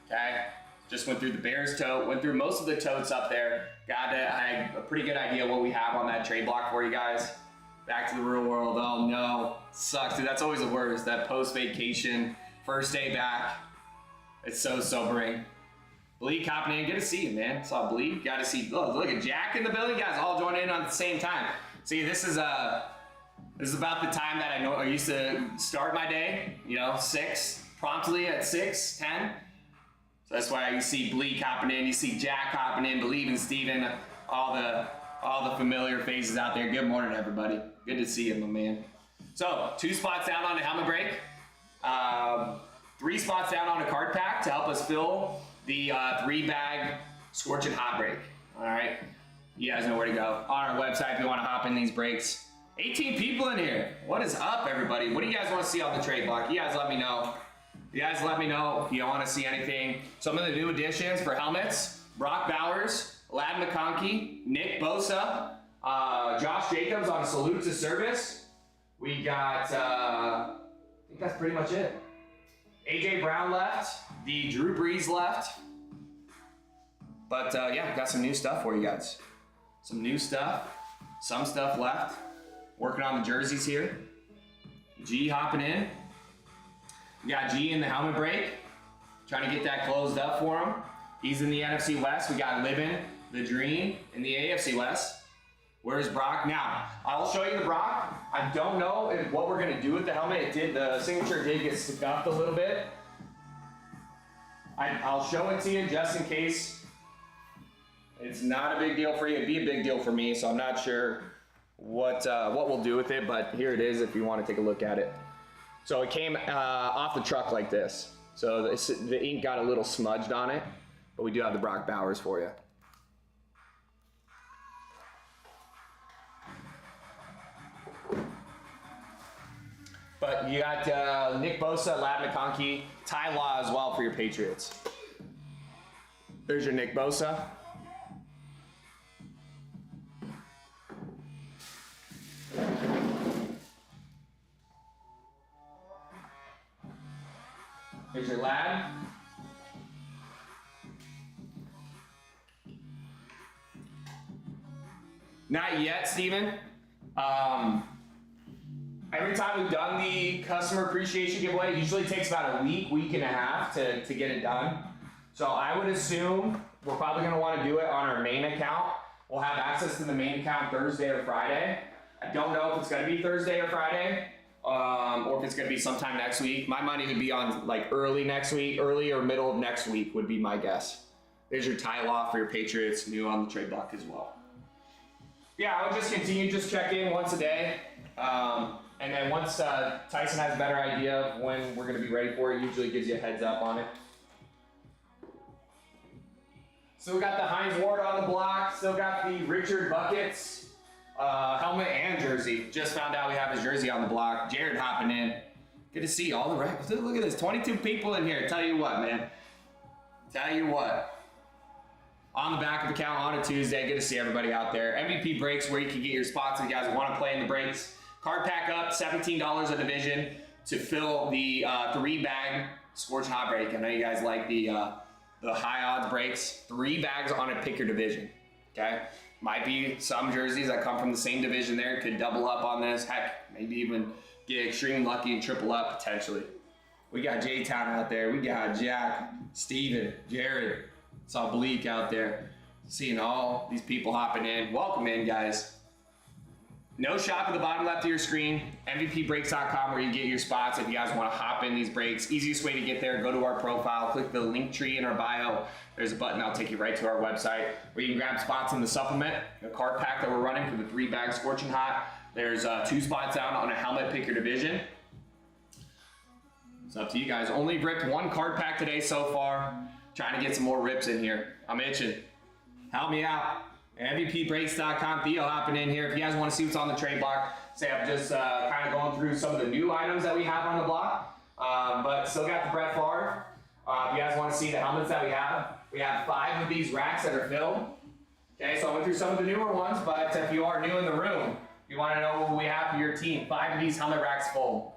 Okay. Just went through the Bears tote, went through most of the totes up there. I had a pretty good idea what we have on that trade block for you guys. Back to the real world. Oh no, sucks, dude. That's always the worst. That post-vacation, first day back. It's so sobering. Bleak hopping in. Good to see you, man. Saw Bleak. Got to see. Look at Jack in the building. You guys all joining in at the same time. See, this is about the time that I used to start my day. You know, 6 promptly at 6:10. So that's why you see Bleak hopping in. You see Jack hopping in. Believe in Steven. All the familiar faces out there. Good morning, everybody. Good to see you, my man. So 2 spots down on the helmet break. 3 spots down on a card pack to help us fill the 3-bag scorching hot break. All right, you guys know where to go. On our website if you want to hop in these breaks. 18 people in here. What is up, everybody? What do you guys want to see on the trade block? You guys let me know. You guys let me know if you want to see anything. Some of the new additions for helmets: Brock Bowers, Lad McConkey, Nick Bosa, Josh Jacobs on salute to service. We got, I think that's pretty much it. AJ Brown left. The Drew Brees left. But yeah, got some new stuff for you guys. Some new stuff. Some stuff left. Working on the jerseys here. G hopping in. We got G in the helmet break. Trying to get that closed up for him. He's in the NFC West. We got Livin, the Dream, in the AFC West. Where's Brock? Now, I'll show you the Brock. I don't know what we're gonna do with the helmet. The signature did get scuffed a little bit. I'll show it to you just in case. It's not a big deal for you. It'd be a big deal for me, so I'm not sure what we'll do with it, but here it is if you want to take a look at it. So it came off the truck like this. So the ink got a little smudged on it, but we do have the Brock Bowers for you. But you got Nick Bosa, Lad McConkey, Ty Law as well for your Patriots. There's your Nick Bosa. Here's your Lad. Not yet, Steven. Every time we've done the customer appreciation giveaway, it usually takes about a week and a half to get it done. So I would assume we're probably gonna wanna do it on our main account. We'll have access to the main account Thursday or Friday. I don't know if it's gonna be Thursday or Friday, or if it's gonna be sometime next week. My money would be on like early next week, early or middle of next week would be my guess. There's your Ty Law for your Patriots, new on the trade block as well. Yeah, I would just continue, just check in once a day. And then once Tyson has a better idea of when we're going to be ready for it, usually gives you a heads up on it. Still got the Heinz Ward on the block. Still got the Richard Buckets helmet and jersey. Just found out we have his jersey on the block. Jared hopping in. Good to see all the records. Look at this, 22 people in here. Tell you what, man. Tell you what. On the back of the count on a Tuesday. Good to see everybody out there. MVP breaks where you can get your spots if you guys want to play in the breaks. Card pack up, $17 a division to fill the 3-bag scorch hot break. I know you guys like the high odds breaks. 3 bags on a pick your division. Okay, might be some jerseys that come from the same division there. Could double up on this. Heck, maybe even get extreme lucky and triple up potentially. We got J-Town out there. We got Jack, Steven, Jared. Saw Bleak out there. Seeing all these people hopping in. Welcome in, guys. No shop at the bottom left of your screen, mvpbreaks.com, where you get your spots if you guys want to hop in these breaks. Easiest way to get there, go to our profile, click the link tree in our bio. There's a button that'll take you right to our website where you can grab spots in the supplement, the card pack that we're running for the 3-bag scorching hot. There's 2 spots down on a helmet pick your division. It's up to you guys. Only ripped 1 card pack today so far. Trying to get some more rips in here. I'm itching. Help me out. MVPbreaks.com. Theo hopping in here. If you guys want to see what's on the trade block, say I'm just kind of going through some of the new items that we have on the block. But still got the Brett Favre. If you guys want to see the helmets that we have 5 of these racks that are filled. Okay, so I went through some of the newer ones, but if you are new in the room, you want to know what we have for your team. 5 of these helmet racks full.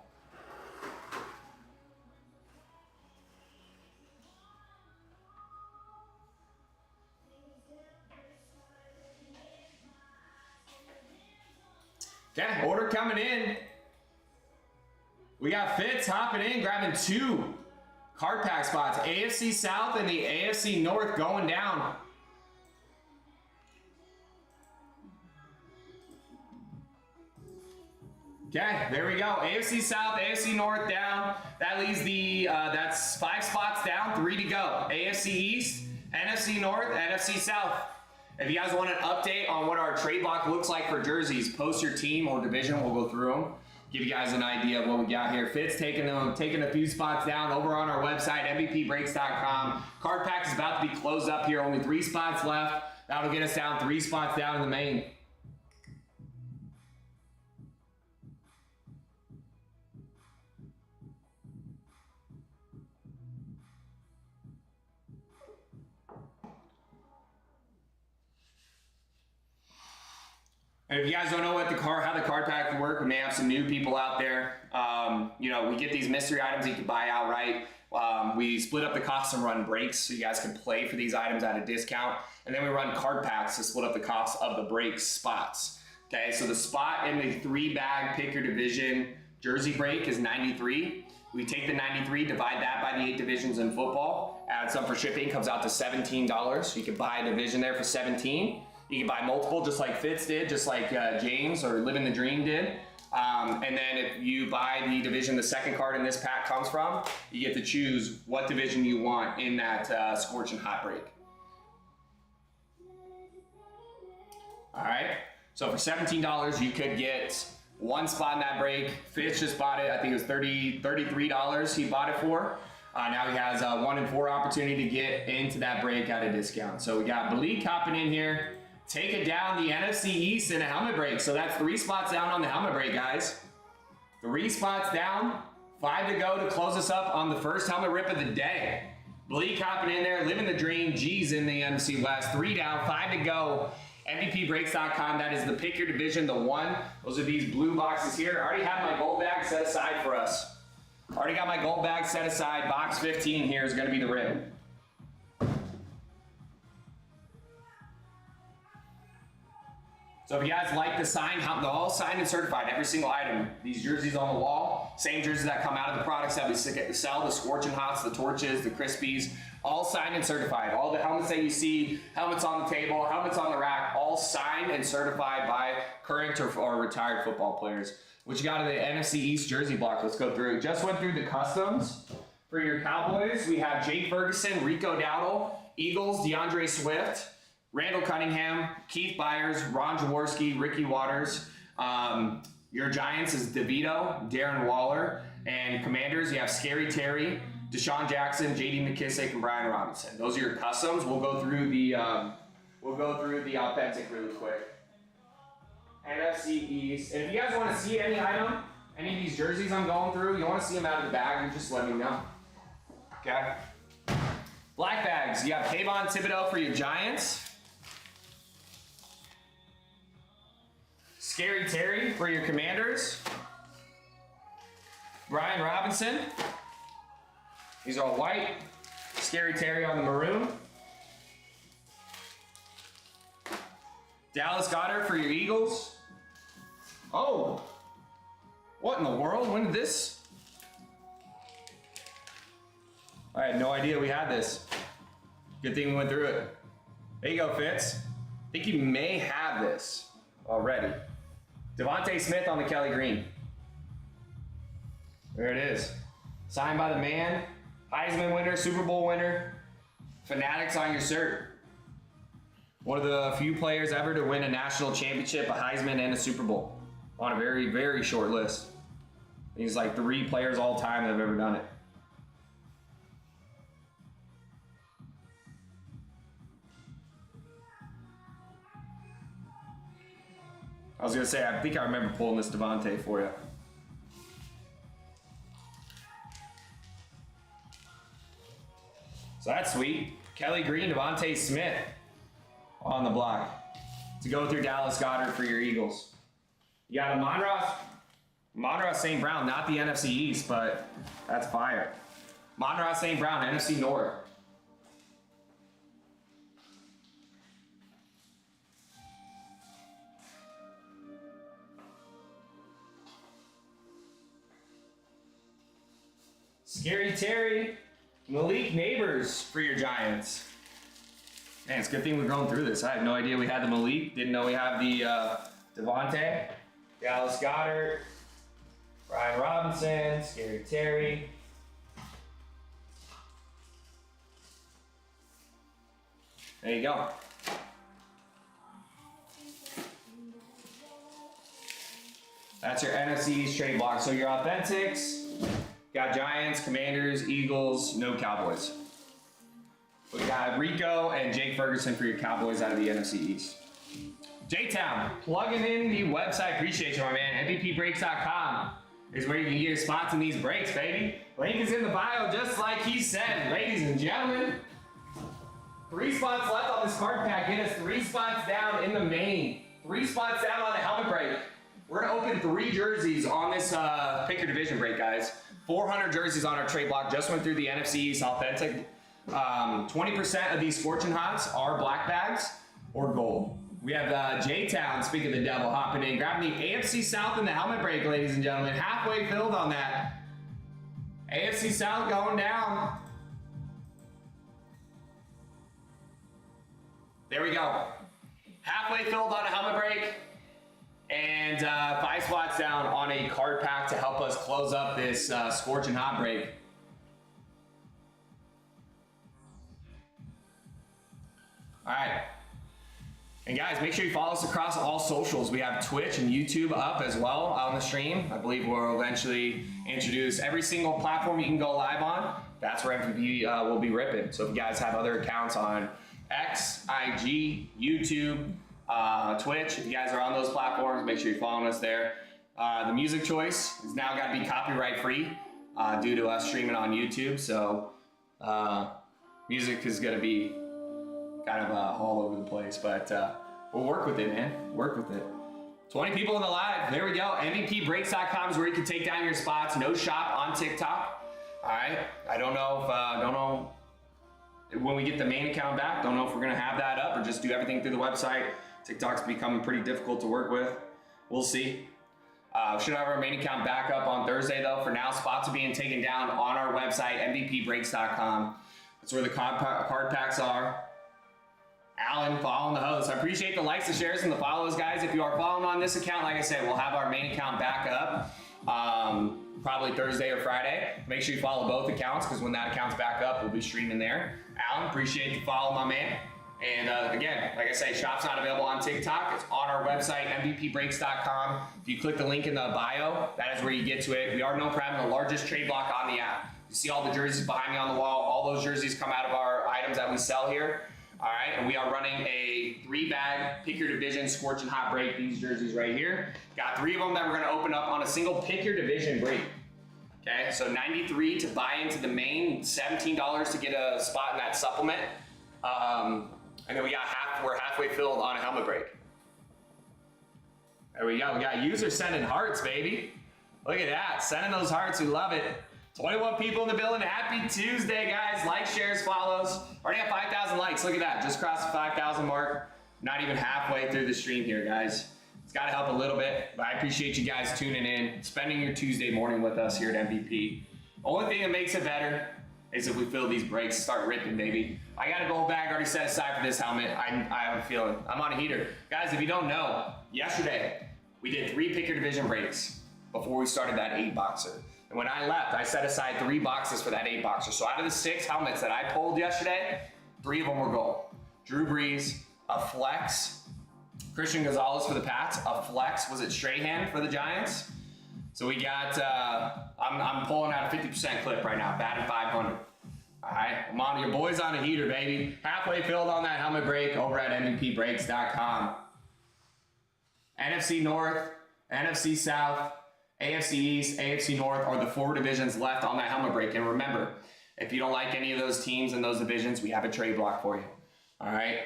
Okay, order coming in. We got Fitz hopping in, grabbing 2 card pack spots. AFC South and the AFC North going down. Okay, there we go. AFC South, AFC North down. That leaves the, that's 5 spots down, 3 to go. AFC East, NFC North, NFC South. If you guys want an update on what our trade block looks like for jerseys, post your team or division. We'll go through them. Give you guys an idea of what we got here. Fitz taking a few spots down over on our website, MVPbreaks.com. Card pack is about to be closed up here. Only 3 spots left. That'll get us down 3 spots down in the main. And if you guys don't know how the card pack work, we may have some new people out there. You know, we get these mystery items you can buy outright. We split up the cost and run breaks so you guys can play for these items at a discount. And then we run card packs to split up the cost of the break spots. Okay, so the spot in the 3-bag pick your division jersey break is 93. We take the 93, divide that by the 8 divisions in football, add some for shipping, comes out to $17. So you can buy a division there for $17. You can buy multiple, just like Fitz did, just like James or Living the Dream did. And then if you buy the division the second card in this pack comes from, you get to choose what division you want in that Scorching Hot break. All right, so for $17, you could get 1 spot in that break. Fitz just bought it, I think it was $33 he bought it for. Now he has a 1 in 4 opportunity to get into that break at a discount. So we got Malik hopping in here. Take it down the NFC East in a helmet break. So that's 3 spots down on the helmet break, guys. 3 spots down, 5 to go to close us up on the first helmet rip of the day. Bleak hopping in there, living the dream. G's in the NFC West. 3 down, 5 to go. MVPbreaks.com. That is the pick your division, the 1. Those are these blue boxes here. I already have my gold bag set aside for us. Already got my gold bag set aside. Box 15 here is going to be the rip. So if you guys like the sign, they're all signed and certified, every single item. These jerseys on the wall, same jerseys that come out of the products that we sell, the Scorching Hots, the Torches, the Crispies, all signed and certified. All the helmets that you see, helmets on the table, helmets on the rack, all signed and certified by current or retired football players. What you got in the NFC East jersey block, let's go through. Just went through the customs. For your Cowboys, we have Jake Ferguson, Rico Dowdle, Eagles, DeAndre Swift, Randall Cunningham, Keith Byers, Ron Jaworski, Ricky Waters. Your Giants is DeVito, Darren Waller. And Commanders, you have Scary Terry, Deshaun Jackson, J.D. McKissick, and Brian Robinson. Those are your customs. We'll go through the authentic really quick. NFC East. And if you guys want to see any item, any of these jerseys I'm going through, you want to see them out of the bag, you just let me know. Okay. Black bags. You have Kayvon Thibodeau for your Giants. Scary Terry for your Commanders. Brian Robinson. These are all white. Scary Terry on the maroon. Dallas Goedert for your Eagles. Oh, what in the world? When did this? I had no idea we had this. Good thing we went through it. There you go, Fitz. I think you may have this already. Devontae Smith on the Kelly Green. There it is. Signed by the man. Heisman winner, Super Bowl winner. Fanatics on your shirt. One of the few players ever to win a national championship, a Heisman, and a Super Bowl. On a very, very short list. He's like 3 players all time that have ever done it. I was gonna say, I think I remember pulling this Devontae for you. So that's sweet. Kelly Green, Devontae Smith on the block to go with your Dallas Goedert for your Eagles. You got a Monroe St. Brown, not the NFC East, but that's fire. Monroe St. Brown, NFC North. Scary Terry, Malik Neighbors for your Giants. Man, it's a good thing we're going through this. I had no idea we had the Malik. Didn't know we had the Devontae, Dallas Goedert, Brian Robinson, Scary Terry. There you go. That's your NFC East trade block. So your authentics, got Giants, Commanders, Eagles, no Cowboys. We got Rico and Jake Ferguson for your Cowboys out of the NFC East. J-Town, plugging in the website. Appreciate you, my man. MVPbreaks.com is where you can get your spots in these breaks, baby. Link is in the bio, just like he said. Ladies and gentlemen, 3 spots left on this card pack. Get us 3 spots down in the main. 3 spots down on the helmet break. We're gonna open 3 jerseys on this pick your division break, guys. 400 jerseys on our trade block. Just went through the NFC East authentic. 20% of these Fortune Hots are black bags or gold. We have J-Town, speaking of the devil, hopping in, grabbing the AFC South in the helmet break, ladies and gentlemen. Halfway filled on that. AFC South going down. There we go. Halfway filled on a helmet break. And 5 spots down on a card pack to help us close up this scorching hot break. All right. And guys, make sure you follow us across all socials. We have Twitch and YouTube up as well on the stream. I believe we'll eventually introduce every single platform you can go live on. That's where MVP will be ripping. So if you guys have other accounts on X, IG, YouTube, Twitch, if you guys are on those platforms, make sure you're following us there. The music choice has now got to be copyright free due to us streaming on YouTube. So music is going to be kind of all over the place, but we'll work with it, man. Work with it. 20 people in the live. There we go. MVPbreaks.com is where you can take down your spots. No shop on TikTok. All right. I don't know when we get the main account back. Don't know if we're gonna have that up or just do everything through the website. TikTok's becoming pretty difficult to work with. We'll see. Should have our main account back up on Thursday though. For now, spots are being taken down on our website, MVPbreaks.com. That's where the card packs are. Alan, following the host. I appreciate the likes, the shares, and the follows, guys. If you are following on this account, like I said, we'll have our main account back up probably Thursday or Friday. Make sure you follow both accounts because when that account's back up, we'll be streaming there. Alan, appreciate the follow, my man. And again, like I say, shop's not available on TikTok. It's on our website, MVPbreaks.com. If you click the link in the bio, that is where you get to it. We are known for having the largest trade block on the app. You see all the jerseys behind me on the wall. All those jerseys come out of our items that we sell here. All right, and we are running a 3-bag pick your division scorching hot break. These jerseys right here. Got 3 of them that we're going to open up on a single pick your division break. Okay, so $93 to buy into the main, $17 to get a spot in that supplement. And then we're halfway filled on a helmet break. There we go. We got users sending hearts, baby. Look at that, sending those hearts. We love it. 21 people in the building. Happy Tuesday, guys. Likes, shares, follows. Already have 5,000 likes. Look at that. Just crossed the 5,000 mark. Not even halfway through the stream here, guys. It's got to help a little bit, but I appreciate you guys tuning in, spending your Tuesday morning with us here at MVP. Only thing that makes it better is if we fill these breaks, start ripping, baby. I got a gold bag already set aside for this helmet. I have a feeling. I'm on a heater. Guys, if you don't know, yesterday we did 3 pick your division breaks before we started that 8-boxer. And when I left, I set aside 3 boxes for that 8-boxer. So out of the 6 helmets that I pulled yesterday, 3 of them were gold. Drew Brees, a flex, Christian Gonzalez for the Pats, a flex, was it Strahan for the Giants? So we got, I'm pulling out a 50% clip right now, batting 500. All right, I'm on, your boy's on a heater, baby. Halfway filled on that helmet break over at MVPbreaks.com. NFC North, NFC South, AFC East, AFC North are the 4 divisions left on that helmet break. And remember, if you don't like any of those teams in those divisions, we have a trade block for you. All right?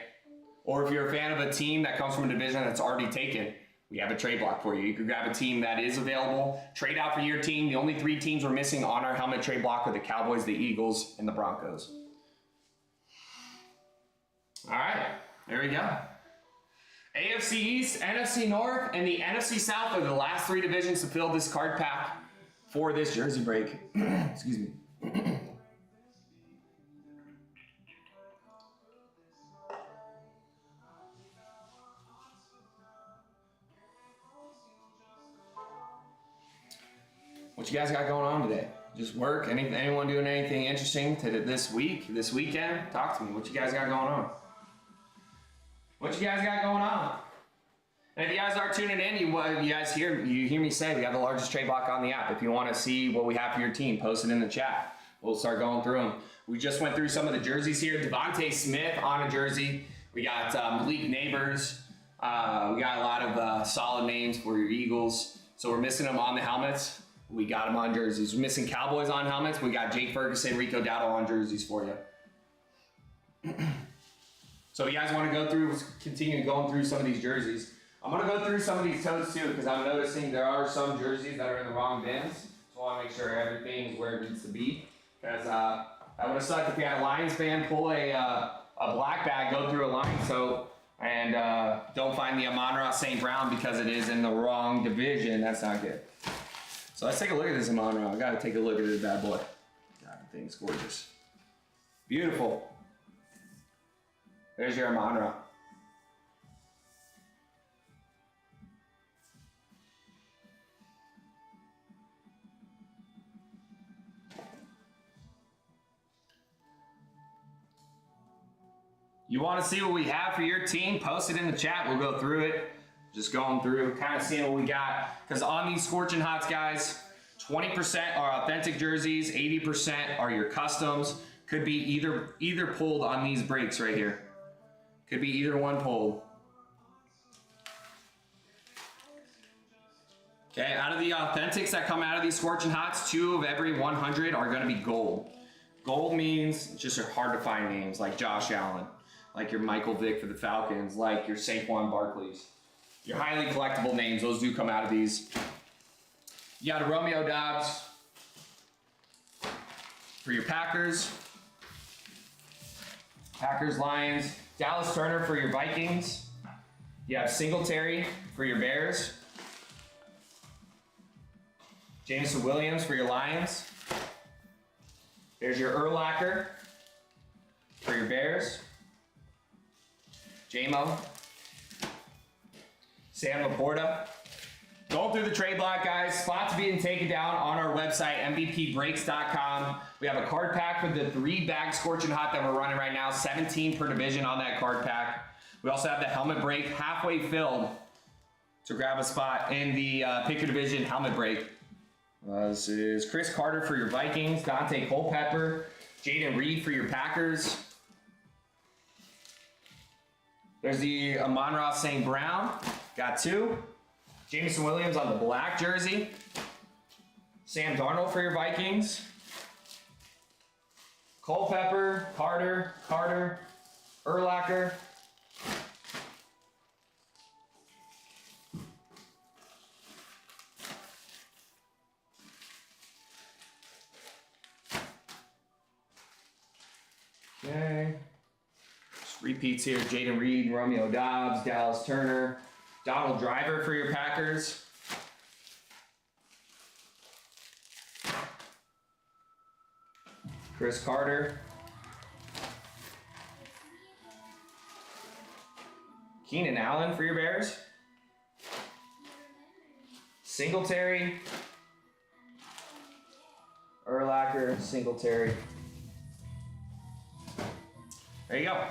Or if you're a fan of a team that comes from a division that's already taken, we have a trade block for you. You can grab a team that is available, trade out for your team. The only 3 teams we're missing on our helmet trade block are the Cowboys, the Eagles, and the Broncos. All right, there we go. AFC East, NFC North, and the NFC South are the last 3 divisions to fill this card pack for this jersey break. Excuse me. What you guys got going on today? Just work? Anyone doing anything interesting this weekend? Talk to me. What you guys got going on? What you guys got going on? And if you guys are tuning in, you hear me say we have the largest trade block on the app. If you want to see what we have for your team, post it in the chat. We'll start going through them. We just went through some of the jerseys here. Devontae Smith on a jersey. We got Malik Neighbors. We got a lot of solid names for your Eagles. So we're missing them on the helmets. We got them on jerseys. We're missing Cowboys on helmets. We got Jake Ferguson, Rico Dowdle on jerseys for you. So if you guys want to continue going through some of these jerseys. I'm going to go through some of these totes too, because I'm noticing there are some jerseys that are in the wrong bins. So I want to make sure everything's where it needs to be. Because I would have sucked if you had a Lions fan pull a black bag, go through a Lions tote, and don't find the Amon-Ra St. Brown because it is in the wrong division. That's not good. So let's take a look at this Amon-Ra. I got to take a look at this bad boy. God, the thing's gorgeous. Beautiful. There's your Amon-Ra. You want to see what we have for your team? Post it in the chat. We'll go through it. Just going through, kind of seeing what we got. Because on these Scorching Hots, guys, 20% are authentic jerseys, 80% are your customs. Could be either pulled on these breaks right here. Could be either one pulled. Okay, out of the authentics that come out of these Scorching Hots, 2 of every 100 are going to be gold. Gold means just hard to find names like Josh Allen, like your Michael Vick for the Falcons, like your Saquon Barkley's. Your highly collectible names, those do come out of these. You got a Romeo Doubs for your Packers. Packers, Lions. Dallas Turner for your Vikings. You have Singletary for your Bears. Jameson Williams for your Lions. There's your Urlacher for your Bears. J-Mo. Sam Laporta. Going through the trade block, guys. Spots being taken down on our website, mvpbreaks.com. We have a card pack for the 3-bag Scorching Hot that we're running right now. 17 per division on that card pack. We also have the helmet break halfway filled to grab a spot in the pick your division helmet break. This is Chris Carter for your Vikings. Dante Culpepper. Jaden Reed for your Packers. There's the Amon-Ra St. Brown. Got 2. Jameson Williams on the black jersey. Sam Darnold for your Vikings. Culpepper, Carter, Urlacher. Okay. Just repeats here. Jaden Reed, Romeo Doubs, Dallas Turner. Donald Driver for your Packers. Chris Carter. Keenan Allen for your Bears. Singletary. Urlacher, Singletary. There you go.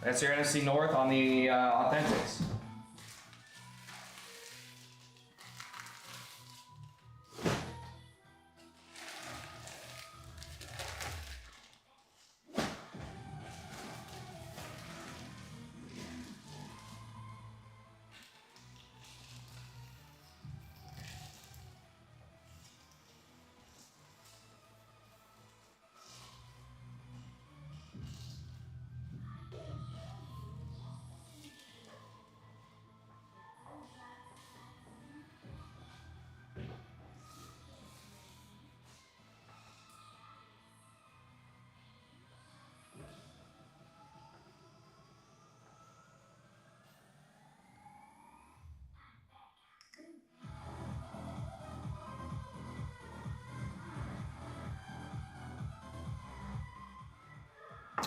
That's your NFC North on the Authentics.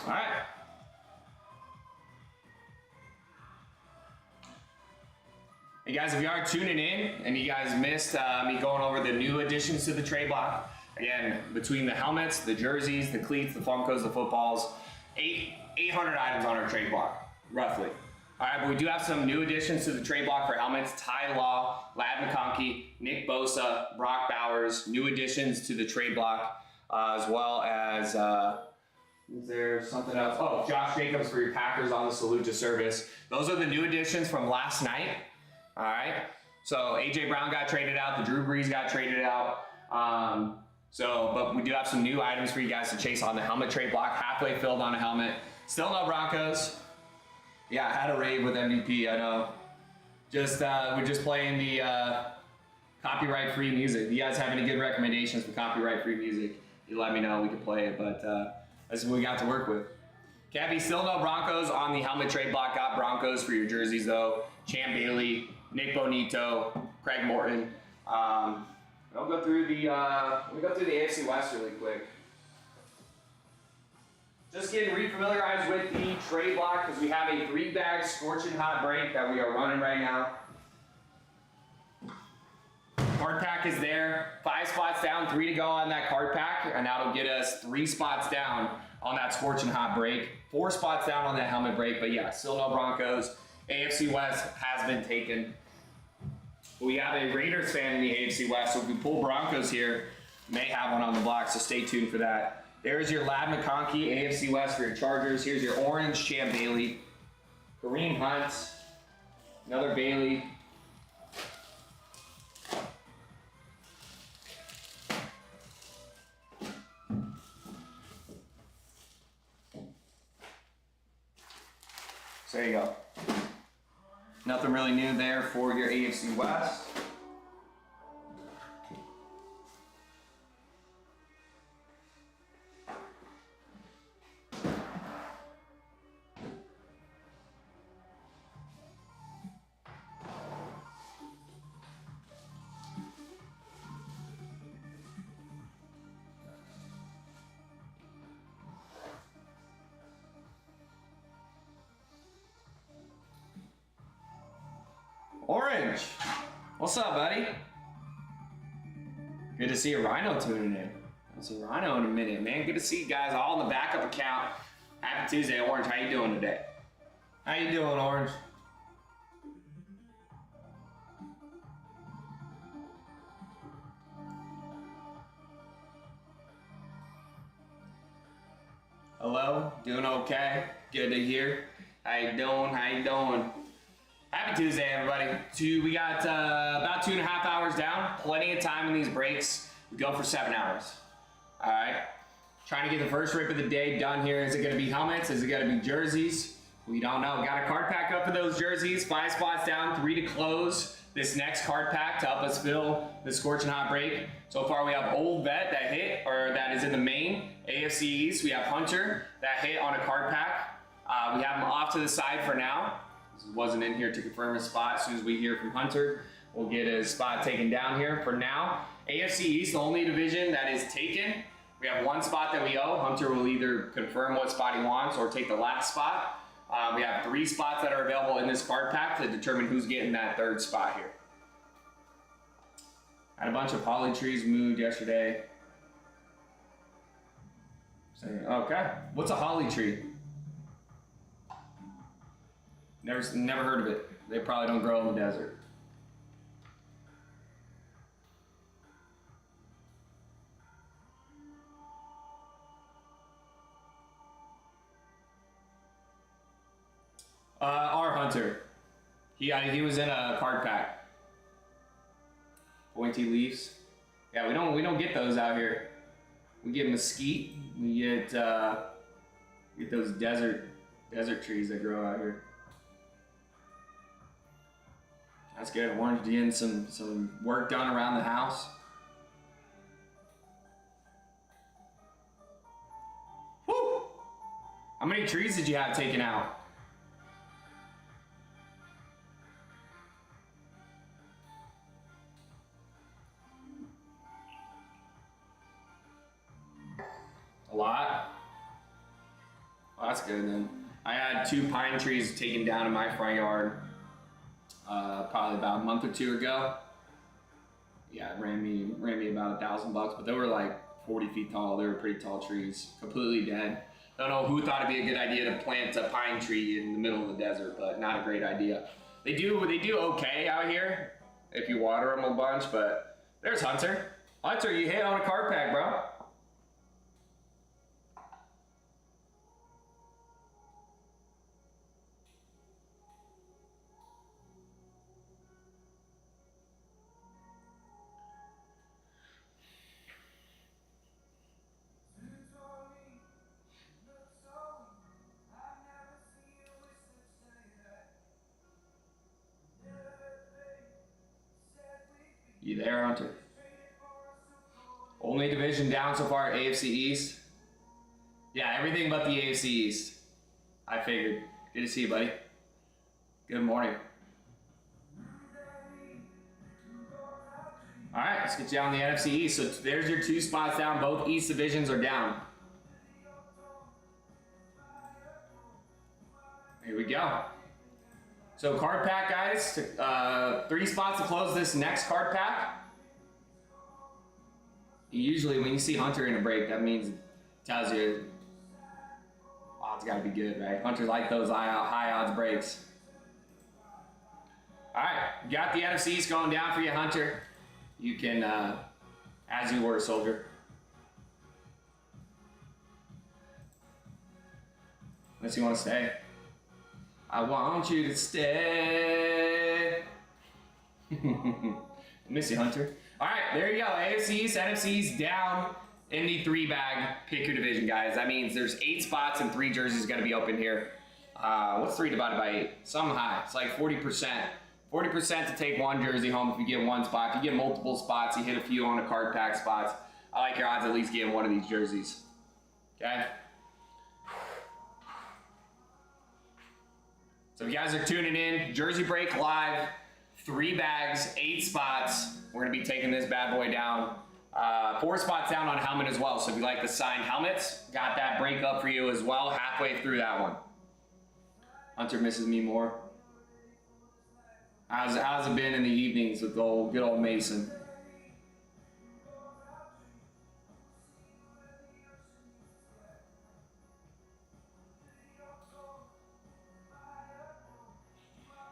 All right. Hey guys, if you are tuning in and you guys missed me going over the new additions to the trade block, again, between the helmets, the jerseys, the cleats, the Funkos, the footballs, 800 items on our trade block, roughly. All right, but we do have some new additions to the trade block for helmets. Ty Law, Ladd McConkey, Nick Bosa, Brock Bowers, new additions to the trade block, as well as, is there something else? Oh, Josh Jacobs for your Packers on the Salute to Service. Those are the new additions from last night. All right, so AJ Brown got traded out, the Drew Brees got traded out. But we do have some new items for you guys to chase on the helmet trade block, halfway filled on a helmet. Still no Broncos. Yeah, I had a rave with MVP, I know. We're just playing the copyright-free music. If you guys have any good recommendations for copyright-free music, you let me know, we can play it, but that's what we got to work with. Cappy, still no Broncos on the helmet trade block. Got Broncos for your jerseys though. Champ Bailey, Nick Bonito, Craig Morton. We'll go through the AFC West really quick. Just getting refamiliarized with the trade block because we have a 3-bag scorching hot break that we are running right now. Card pack is there. 5 spots down, 3 to go on that card pack, and that'll get us 3 spots down on that scorching hot break. 4 spots down on that helmet break, but yeah, still no Broncos. AFC West has been taken. We have a Raiders fan in the AFC West, so if we pull Broncos here, may have one on the block, so stay tuned for that. There's your Ladd McConkey, AFC West for your Chargers. Here's your orange Champ Bailey. Kareem Hunt, another Bailey. So there you go. Nothing really new there for your AFC West. Orange, what's up, buddy? Good to see a Rhino tuning in. I haven't seen Rhino in a minute, man. Good to see you guys all in the backup account. Happy Tuesday, Orange. How you doing today? How you doing, Orange? Hello, doing okay? Good to hear. How you doing? How you doing? Happy Tuesday, everybody. We got about 2.5 hours down. Plenty of time in these breaks. We go for 7 hours. All right. Trying to get the first rip of the day done here. Is it going to be helmets? Is it going to be jerseys? We don't know. Got a card pack up for those jerseys. 5 spots down, 3 to close this next card pack to help us fill the scorching hot break. So far, we have Old Vet that hit, or that is in the main AFC East. We have Hunter that hit on a card pack. We have him off to the side for now. Wasn't in here to confirm his spot. As soon as we hear from Hunter, we'll get his spot taken down here. For now, AFC East, the only division that is taken. We have 1 spot that we owe. Hunter will either confirm what spot he wants or take the last spot. We have 3 spots that are available in this card pack to determine who's getting that 3rd spot here. Had a bunch of holly trees moved yesterday. Okay, what's a holly tree? Never heard of it. They probably don't grow in the desert. Our Hunter. He was in a card pack. Pointy leaves. Yeah, we don't get those out here. We get mesquite. We get those desert trees that grow out here. That's good. Orange getting some work done around the house. Woo! How many trees did you have taken out? A lot. Well, that's good then. I had 2 pine trees taken down in my front yard probably about a month or 2 ago. Yeah, it ran me about $1,000, but they were like 40 feet tall. They were pretty tall trees, completely dead. Don't know who thought it'd be a good idea to plant a pine tree in the middle of the desert, but not a great idea. They do okay out here if you water them a bunch, but there's Hunter. Hunter, you hit on a card pack, bro. You there, Hunter? Only division down so far, AFC East. Yeah, everything but the AFC East. I figured. Good to see you, buddy. Good morning. All right, let's get you on the NFC East. So there's your 2 spots down. Both East divisions are down. Here we go. So card pack, guys. 3 spots to close this next card pack. Usually when you see Hunter in a break, that means it tells you odds gotta be good, right? Hunter like those high odds breaks. All right, got the NFC East going down for you, Hunter. You can, as you were, soldier. Unless you want to stay. I want you to stay. Miss you, Hunter. All right, there you go. AFC East, NFC East down in the 3-bag. Pick your division, guys. That means there's 8 spots and 3 jerseys got to be open here. What's 3 divided by 8? Some high. It's like 40%. 40% to take 1 jersey home if you get 1 spot. If you get multiple spots, you hit a few on the card pack spots. I like your odds at least getting 1 of these jerseys. Okay? So if you guys are tuning in, Jersey Break Live, 3 bags, 8 spots. We're going to be taking this bad boy down. 4 spots down on helmet as well. So if you like the signed helmets, got that break up for you as well, halfway through that one. Hunter misses me more. How's it been in the evenings with good old Mason?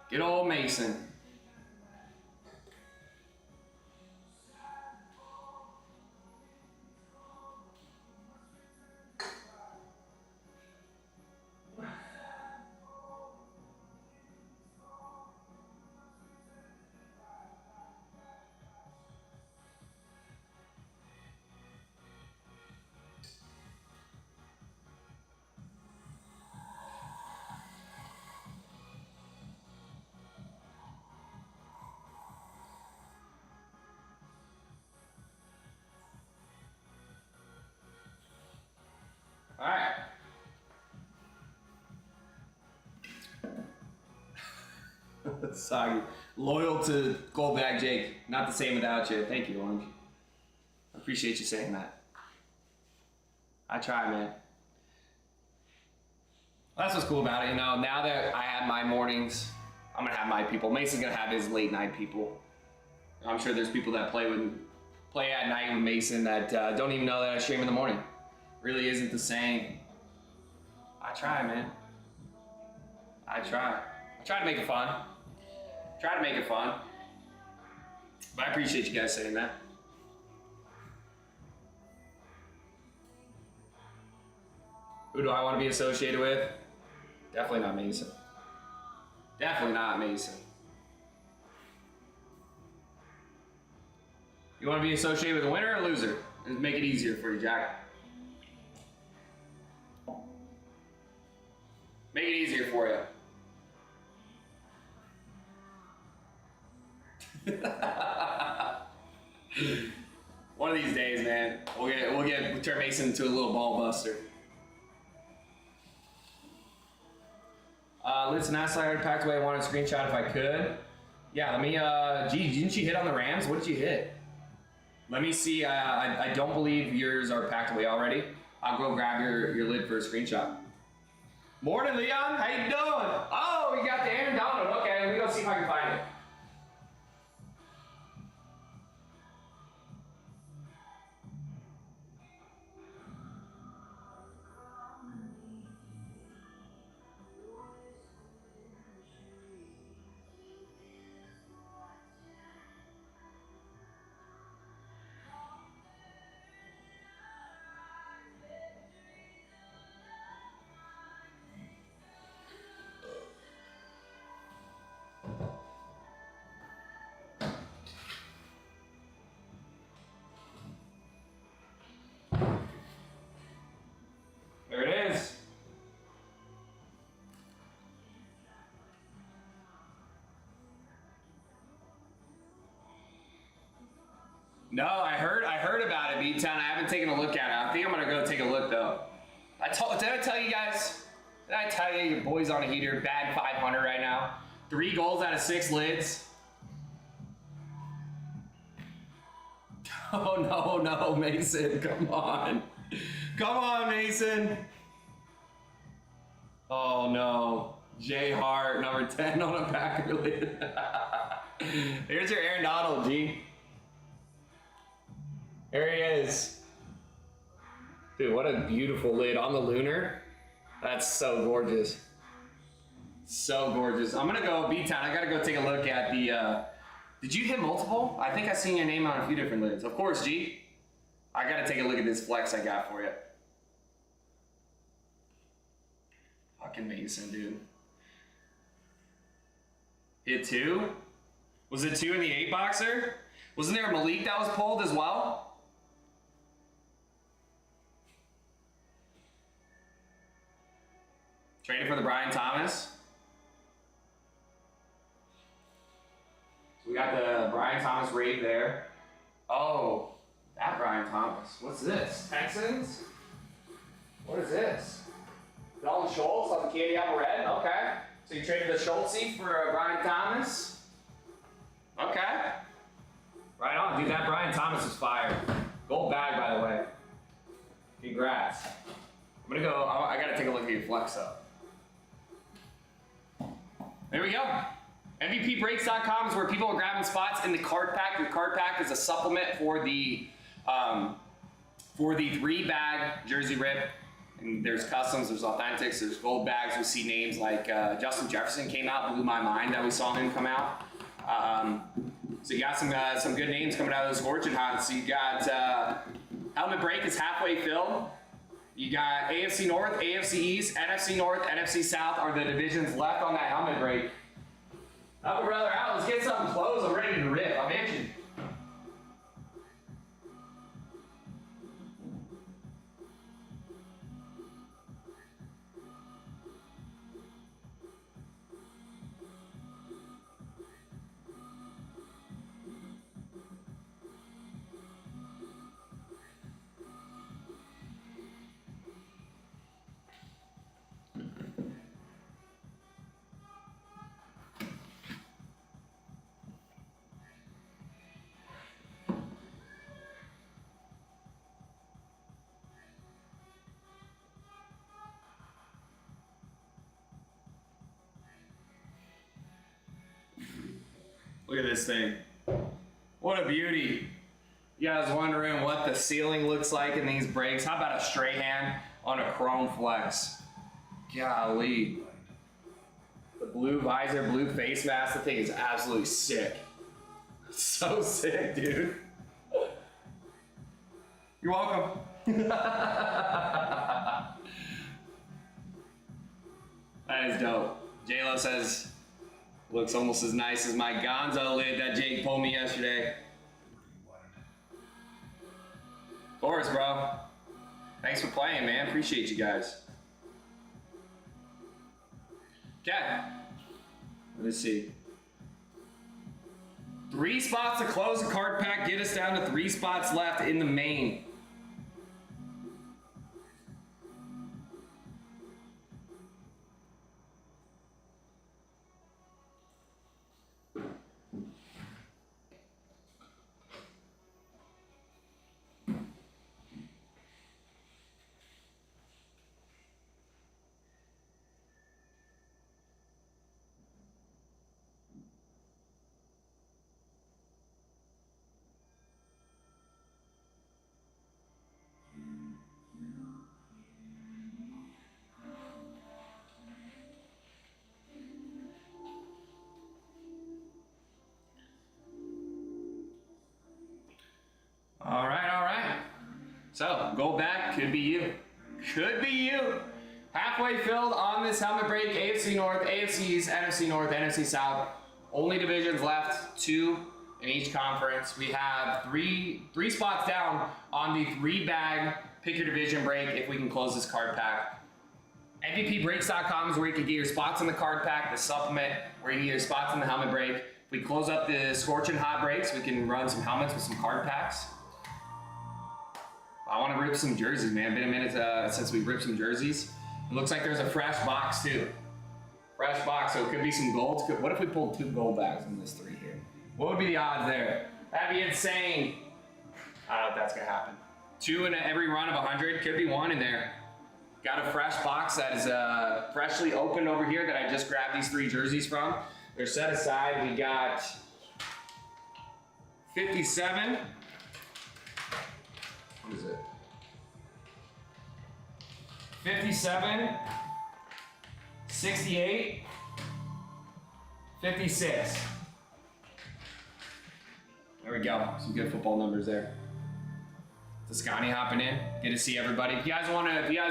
Good old Mason. All right. Soggy. Loyal to Goldbag Jake. Not the same without you. Thank you, Orange. I appreciate you saying that. I try, man. That's what's cool about it. You know, now that I have my mornings, I'm going to have my people. Mason's going to have his late night people. I'm sure there's people that play at night with Mason that don't even know that I stream in the morning. Really isn't the same. I try, man. I try to make it fun. Try to make it fun. But I appreciate you guys saying that. Who do I want to be associated with? Definitely not Mason. Definitely not Mason. You want to be associated with a winner or a loser? Let's make it easier for you, Jack. Make it easier for you. One of these days, man, we'll turn Mason into a little ball buster. Listen, I already packed away. I wanted a screenshot if I could. Yeah, let me. Gee, didn't you hit on the Rams? What did you hit? Let me see. I don't believe yours are packed away already. I'll go grab your lid for a screenshot. Morning, Leon. How you doing? Oh, you got the Aaron Donald. Okay, let me go see if I can find it. There it is. No, I heard about it, B-Town. I haven't taken a look at it. I think I'm gonna go take a look though. Did I tell you guys? Did I tell you your boy's on a heater? Bad 500 right now. 3 goals out of 6 lids. Oh no, Mason, come on. Come on, Mason. Oh no. J Hart, number 10 on a Packer lid. Here's your Aaron Donald, G. There he is. Dude, what a beautiful lid on the lunar. That's so gorgeous. So gorgeous. I'm gonna go B-Town. I gotta go take a look at the, did you hit multiple? I think I seen your name on a few different lids. Of course, G. I gotta take a look at this flex I got for you. Fucking Mason, dude. Hit 2? Was it 2 in the 8-boxer? Wasn't there a Malik that was pulled as well? Traded for the Brian Thomas. So we got the Brian Thomas raid there. Oh, that Brian Thomas. What's this? Texans? What is this? Dalton Schultz on the Candy Apple Red. Okay. So you traded the Schultz for Brian Thomas. Okay. Right on, dude. That Brian Thomas is fire. Gold bag, by the way. Congrats. I'm gonna go. I gotta take a look at your flex up. There we go. MVPbreaks.com is where people are grabbing spots in the card pack. The card pack is a supplement for the 3-bag jersey rip. And there's customs, there's authentics, there's gold bags. We see names like Justin Jefferson came out, blew my mind that we saw him come out. So you got some good names coming out of those fortune hunts. So you got helmet break is halfway filled. You got AFC North, AFC East, NFC North, NFC South are the divisions left on that helmet break. Up a brother out. Let's get something closed. I'm ready to rip. I'm itching. Look at this thing. What a beauty. You guys wondering what the ceiling looks like in these breaks? How about a Strahan on a chrome flex? Golly. The blue visor, blue face mask, the thing is absolutely sick. So sick, dude. You're welcome. That is dope. J-Lo says, looks almost as nice as my Gonzo lid that Jake pulled me yesterday. Of course, bro. Thanks for playing, man. Appreciate you guys. Okay. Let's see. 3 spots to close the card pack. Get us down to 3 spots left in the main. Go back, could be you. Could be you. Halfway filled on this helmet break. AFC North, AFC East, NFC North, NFC South. Only divisions left, 2 in each conference. We have three spots down on the 3-bag pick your division break if we can close this card pack. MVPbreaks.com is where you can get your spots in the card pack, the supplement, where you can get your spots in the helmet break. If we close up the Scorching Hot breaks, we can run some helmets with some card packs. I want to rip some jerseys, man. Been a minute since we ripped some jerseys. It looks like there's a fresh box too. Fresh box, so it could be some golds. What if we pulled 2 gold bags in this 3 here? What would be the odds there? That'd be insane. I don't know if that's gonna happen. 2 in every run of 100, could be 1 in there. Got a fresh box that is freshly opened over here that I just grabbed these 3 jerseys from. They're set aside. We got 57. What is it? 57, 68, 56. There we go. Some good football numbers there. Toscani hopping in. Good to see everybody. If you guys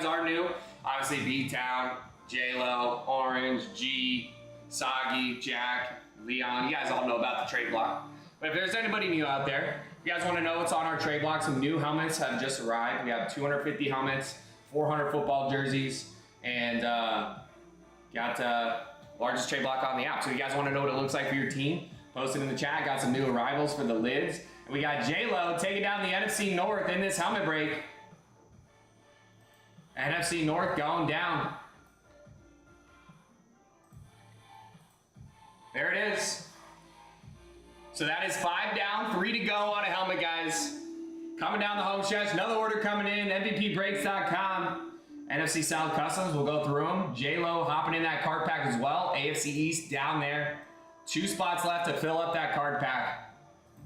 are new, obviously B-Town, J-Lo, Orange, G, Soggy, Jack, Leon. You guys all know about the trade block. But if there's anybody new out there, if you guys want to know what's on our trade block, some new helmets have just arrived. We have 250 helmets, 400 football jerseys, and got largest trade block on the app. So if you guys want to know what it looks like for your team, post it in the chat. Got some new arrivals for the lids. And we got J-Lo taking down the NFC North in this helmet break. NFC North going down. There it is. So that is 5 down, 3 to go on a helmet, guys. Coming down the home stretch. Another order coming in. MVPbreaks.com. NFC South Customs. We'll go through them. J-Lo hopping in that card pack as well. AFC East down there. 2 spots left to fill up that card pack.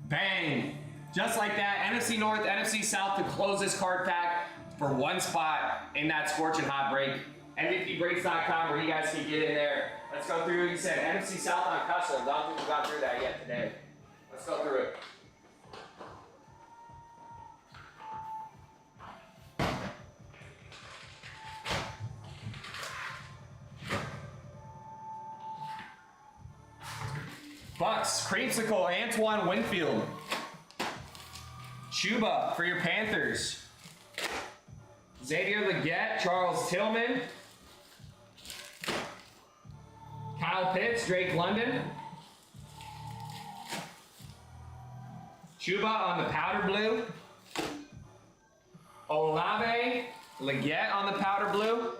Bang. Just like that. NFC North, NFC South to close this card pack for 1 spot in that Scorching Hot break. MVPbreaks.com where you guys can get in there. Let's go through what you said. NFC South on Customs. I don't think we've gone through that yet today. Let's go through it. Bucks, Creamsicle, Antoine Winfield. Chuba for your Panthers. Xavier Legette, Charles Tillman. Kyle Pitts, Drake London. Chuba on the powder blue. Olave, Legette on the powder blue.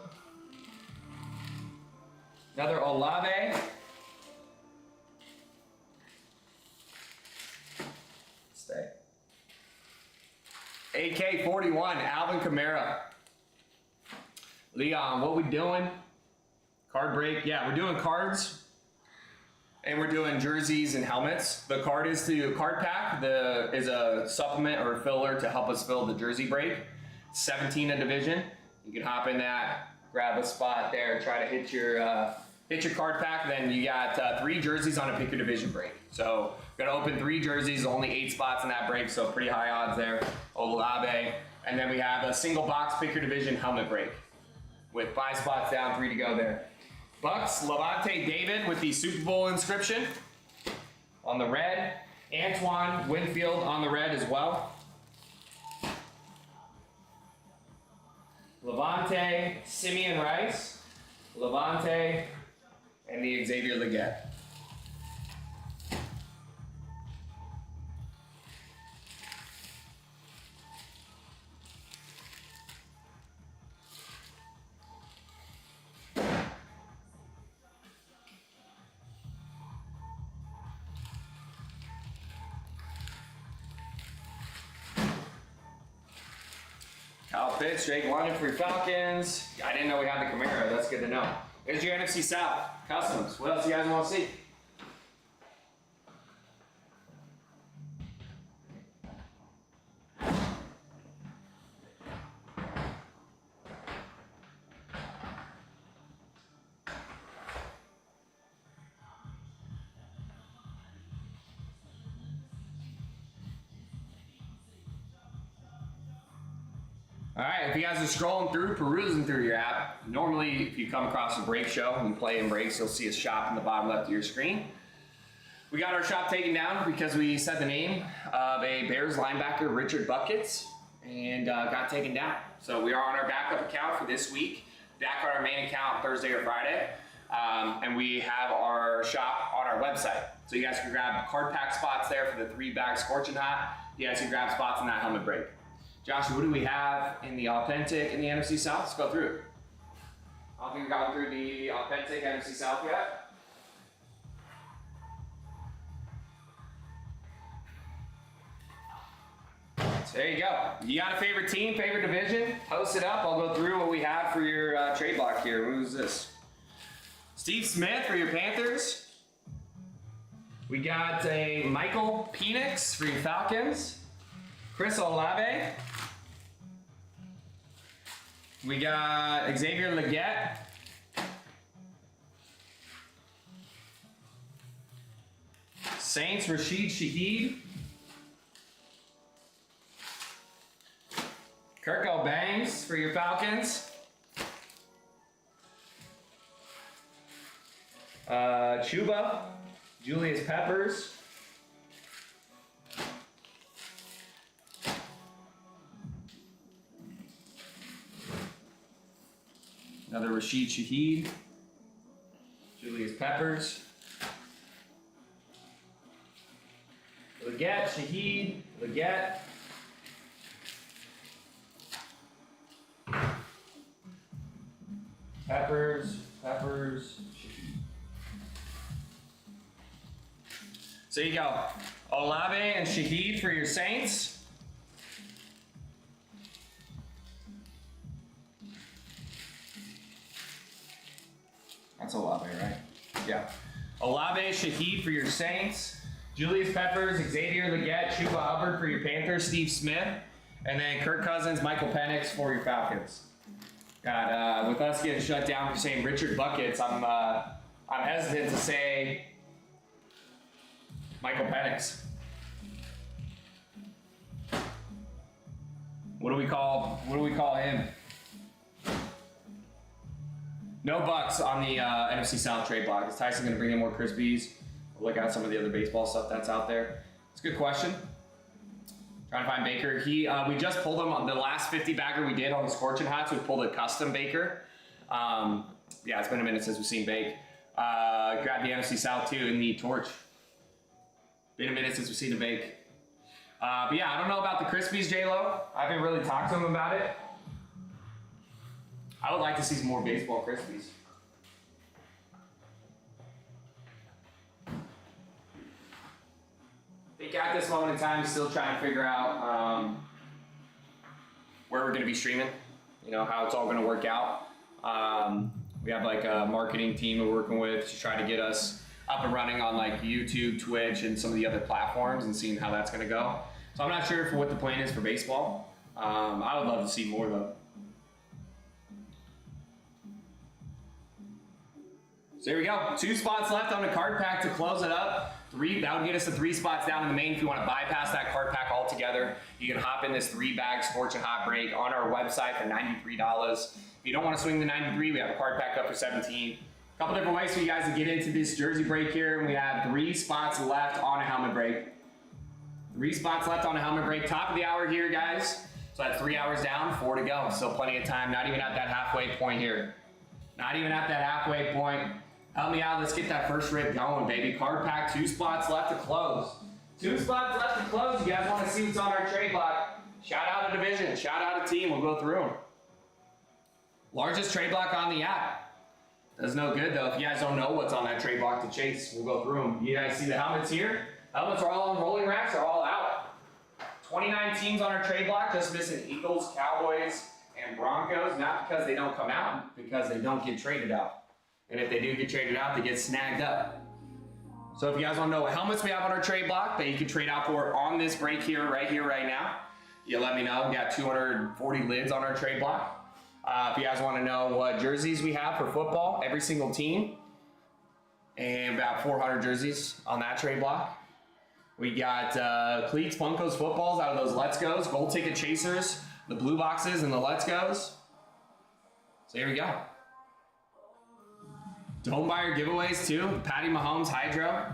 Another Olave. Stay. AK-41, Alvin Kamara. Leon, what we doing? Card break. Yeah, we're doing cards. And we're doing jerseys and helmets. The card pack is a supplement or a filler to help us fill the jersey break. 17 a division. You can hop in that, grab a spot there, try to hit your card pack. Then you got 3 jerseys on a pick your division break. So gonna open 3 jerseys, only 8 spots in that break, so pretty high odds there. Olave. And then we have a single box pick your division helmet break with 5 spots down, 3 to go there. Bucks, Levante David with the Super Bowl inscription on the red. Antoine Winfield on the red as well. Levante, Simeon Rice. Levante, and the Xavier Legette. Kyle Pitts, Drake London for your Falcons. I didn't know we had the Camaro. That's good to know. There's your NFC South Customs. What else you guys want to see? All right, if you guys are scrolling through, perusing through your app, normally if you come across a break show and you play in breaks, you'll see a shop in the bottom left of your screen. We got our shop taken down because we said the name of a Bears linebacker, Richard Buckets, and got taken down. So we are on our backup account for this week, back on our main account Thursday or Friday, and we have our shop on our website. So you guys can grab card pack spots there for the 3-bag Scorching Hot. You guys can grab spots in that helmet break. Josh, what do we have in the authentic in the NFC South? Let's go through it. I don't think we've gone through the authentic NFC South yet. So there you go. You got a favorite team, favorite division? Post it up. I'll go through what we have for your trade block here. Who's this? Steve Smith for your Panthers. We got a Michael Penix for your Falcons. Chris Olave. We got Xavier Legette. Saints Rashid Shaheed. Kirk Bangs for your Falcons. Chuba, Julius Peppers. Another Rashid Shaheed, Julius Peppers, Legette, Shaheed, Legette, Peppers, Shaheed. So you go, Olave and Shaheed for your Saints. That's Olave, right? Yeah. Olave, Shaheed for your Saints. Julius Peppers, Xavier Legette, Chuba Hubbard for your Panthers, Steve Smith. And then Kirk Cousins, Michael Penix for your Falcons. God, with us getting shut down for saying Richard Buckets, I'm hesitant to say Michael Penix. What do we call him? No bucks on the NFC South trade block. Is Tyson going to bring in more Crispies? We'll look at some of the other baseball stuff that's out there. It's a good question. Trying to find Baker. We just pulled him on the last 50 bagger we did on the Scorching Hots. We pulled a custom Baker. Yeah, it's been a minute since we've seen Bake. Grabbed the NFC South too in the Torch. Been a minute since we've seen a Bake. But yeah, I don't know about the Crispies, J-Lo. I haven't really talked to him about it. I would like to see some more baseball Crispies. I think at this moment in time, still trying to figure out where we're going to be streaming, you know, how it's all going to work out. We have like a marketing team we're working with to try to get us up and running on like YouTube, Twitch, and some of the other platforms and seeing how that's going to go. So I'm not sure what the plan is for baseball. I would love to see more though. So here we go. 2 spots left on the card pack to close it up. That would get us to 3 spots down in the main. If you want to bypass that card pack altogether, you can hop in this 3-bag Scorching Hot break on our website for $93. If you don't want to swing the 93, we have a card pack up for 17. A couple different ways for you guys to get into this jersey break here. And we have 3 spots left on a helmet break. 3 spots left on a helmet break. Top of the hour here, guys. So that's 3 hours down, 4 to go. Still plenty of time. Not even at that halfway point here. Not even at that halfway point. Help me out. Let's get that first rip going, baby. Card pack, 2 spots left to close. 2 spots left to close. You guys want to see what's on our trade block? Shout out a division. Shout out a team. We'll go through them. Largest trade block on the app. Does no good, though, if you guys don't know what's on that trade block to chase. We'll go through them. You guys see the helmets here? Helmets are all on rolling racks. They're all out. 29 teams on our trade block. Just missing Eagles, Cowboys, and Broncos. Not because they don't come out, because they don't get traded out. And if they do get traded out, they get snagged up. So if you guys want to know what helmets we have on our trade block that you can trade out for on this break here, right now, you let me know. We got 240 lids on our trade block. If you guys want to know what jerseys we have for football, every single team, and about 400 jerseys on that trade block. We got cleats, Funkos, footballs out of those Let's Go's, gold ticket chasers the blue boxes and the Let's Goes. So here we go. Dome buyer giveaways too. Patty Mahomes Hydro.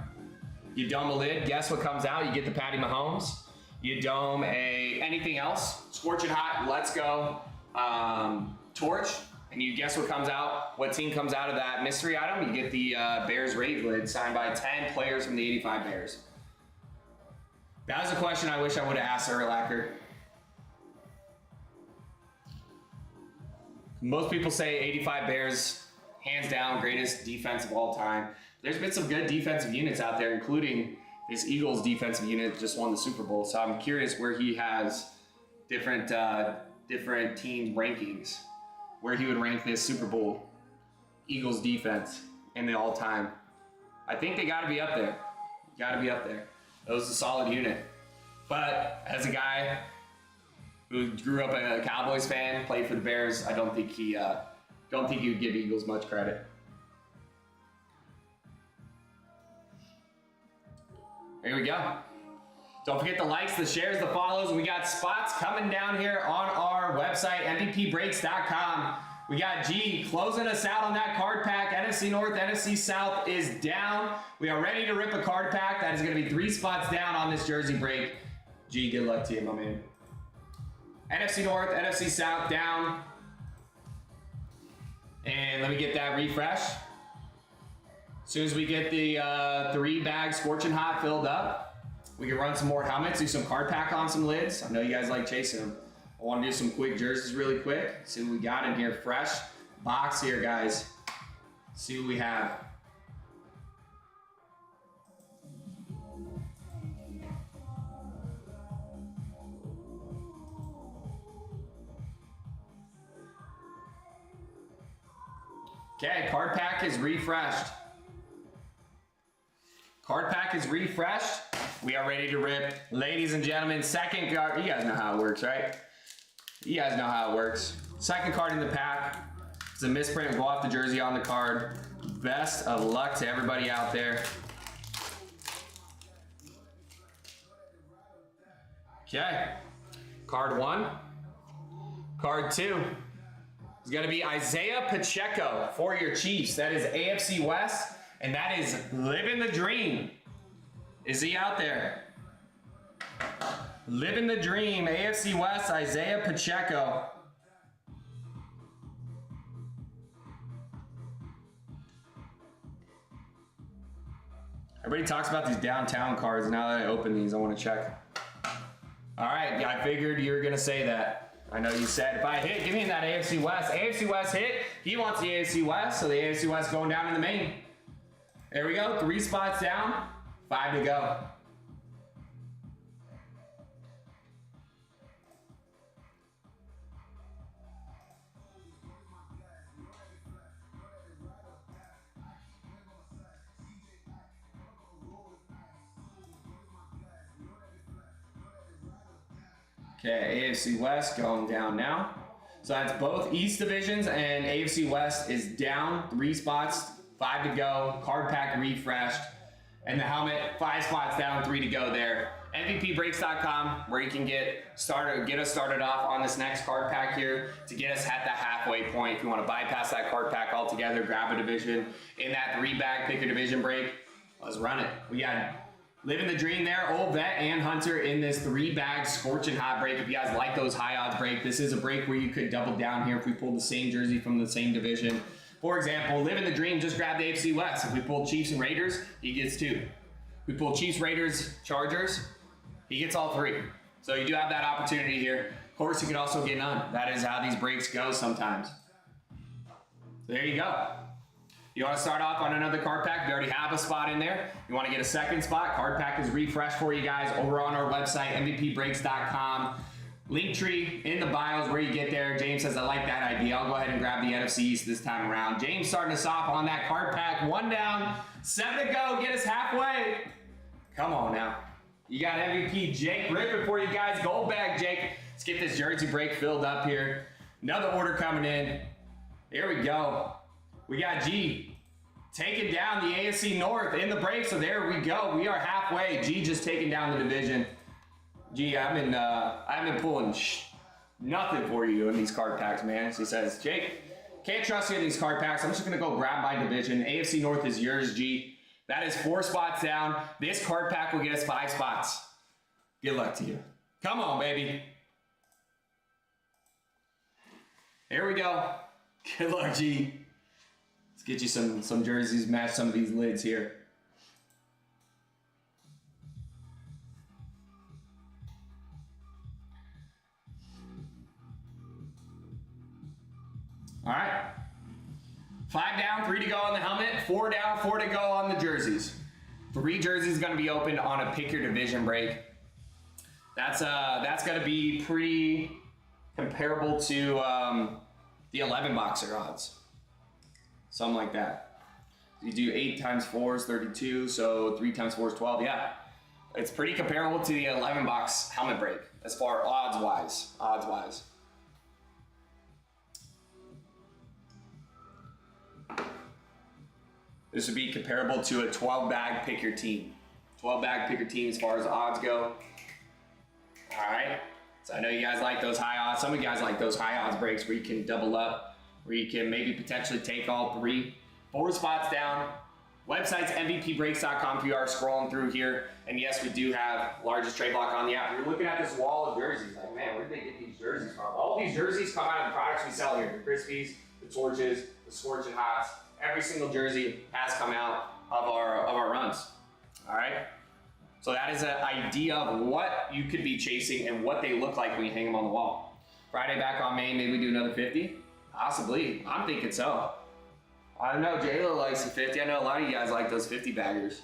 You dome a lid, guess what comes out? You get the Patty Mahomes. You dome anything else. Scorching Hot, Let's Go, Torch. And you guess what comes out? What team comes out of that mystery item? You get the Bears Rave lid signed by 10 players from the 85 Bears. That was a question I wish I would have asked Urlacher. Most people say 85 Bears, hands down, greatest defense of all time. There's been some good defensive units out there, including this Eagles defensive unit just won the Super Bowl. So I'm curious where he has different teams rankings, where he would rank this Super Bowl Eagles defense in the all-time. I think they got to be up there. Got to be up there. That was a solid unit. But as a guy who grew up a Cowboys fan, played for the Bears, I don't think he would give Eagles much credit. Here we go. Don't forget the likes, the shares, the follows. We got spots coming down here on our website, MVPbreaks.com. We got G closing us out on that card pack. NFC North, NFC South is down. We are ready to rip a card pack. That is going to be 3 spots down on this jersey break. G, good luck to you, my man. NFC North, NFC South down. And let me get that refresh. As soon as we get the 3-bag Scorching Hot filled up, we can run some more helmets, do some card pack on some lids. I know you guys like chasing them. I want to do some quick jerseys really quick. See what we got in here. Fresh box here, guys. See what we have. Okay, card pack is refreshed. Card pack is refreshed. We are ready to rip. Ladies and gentlemen, second card. You guys know how it works, right? You guys know how it works. Second card in the pack. It's a misprint. Go off the jersey on the card. Best of luck to everybody out there. Okay. Card 1. Card 2. It's going to be Isaiah Pacheco for your Chiefs. That is AFC West. And that is living the dream. Is he out there? Living the dream. AFC West, Isaiah Pacheco. Everybody talks about these downtown cards. Now that I open these, I want to check. All right, I figured you were going to say that. I know you said, if I hit, give me that AFC West. AFC West hit. He wants the AFC West, so the AFC West going down in the main. There we go, 3 spots down, 5 to go. Okay, AFC West going down now. So that's both East divisions, and AFC West is down 3 spots. 5 to go, card pack refreshed, and the helmet 5 spots down, 3 to go there. MVPbreaks.com, where you can get us started off on this next card pack here to get us at the halfway point. If you want to bypass that card pack altogether, grab a division in that 3-bag, pick a division break. Let's run it. We got living the dream there, Old Vet and Hunter in this 3-bag Scorching Hot break. If you guys like those high odds break, this is a break where you could double down here if we pulled the same jersey from the same division. For example, living the dream, just grab the AFC West. If we pull Chiefs and Raiders, he gets 2. If we pull Chiefs, Raiders, Chargers, he gets all 3. So you do have that opportunity here. Of course, you could also get none. That is how these breaks go sometimes. So there you go. You want to start off on another card pack? We already have a spot in there. You want to get a second spot? Card pack is refreshed for you guys over on our website, MVPbreaks.com. Linktree in the bios where you get there. James says, I like that idea. I'll go ahead and grab the NFC East this time around. James starting us off on that card pack. 1 down, 7 to go. Get us halfway. Come on now. You got MVP Jake ripping for you guys. Gold bag, Jake. Let's get this jersey break filled up here. Another order coming in. Here we go. We got G taking down the AFC North in the break. So there we go. We are halfway. G just taking down the division. Gee, I've been pulling nothing for you in these card packs, man. So he says, Jake, can't trust you in these card packs. I'm just gonna go grab my division. AFC North is yours, G. That is 4 spots down. This card pack will get us 5 spots. Good luck to you. Come on, baby. Here we go. Good luck, G. Let's get you some jerseys, match some of these lids here. All right. 5 down, 3 to go on the helmet. 4 down, 4 to go on the jerseys. 3 jerseys going to be opened on a pick your division break. That's going to be pretty comparable to the 11 boxer odds. Something like that. You do 8 times 4 is 32, so 3 times 4 is 12. Yeah, it's pretty comparable to the 11 box helmet break as far odds wise. This would be comparable to a 12 bag pick your team. 12 bag pick your team as far as odds go. All right. So I know you guys like those high odds. Some of you guys like those high odds breaks where you can double up, where you can maybe potentially take all 3. 4 spots down. Website's mvpbreaks.com if you are scrolling through here. And yes, we do have largest trade block on the app. You're looking at this wall of jerseys. Like, man, where did they get these jerseys from? All these jerseys come out of the products we sell here. The Crispies, the Torches, the Scorching Hots. Every single jersey has come out of our runs. All right. So that is an idea of what you could be chasing and what they look like when you hang them on the wall. Friday back on Main, maybe we do another 50? Possibly. I'm thinking so. I don't know. J-Lo likes the 50. I know a lot of you guys like those 50 baggers.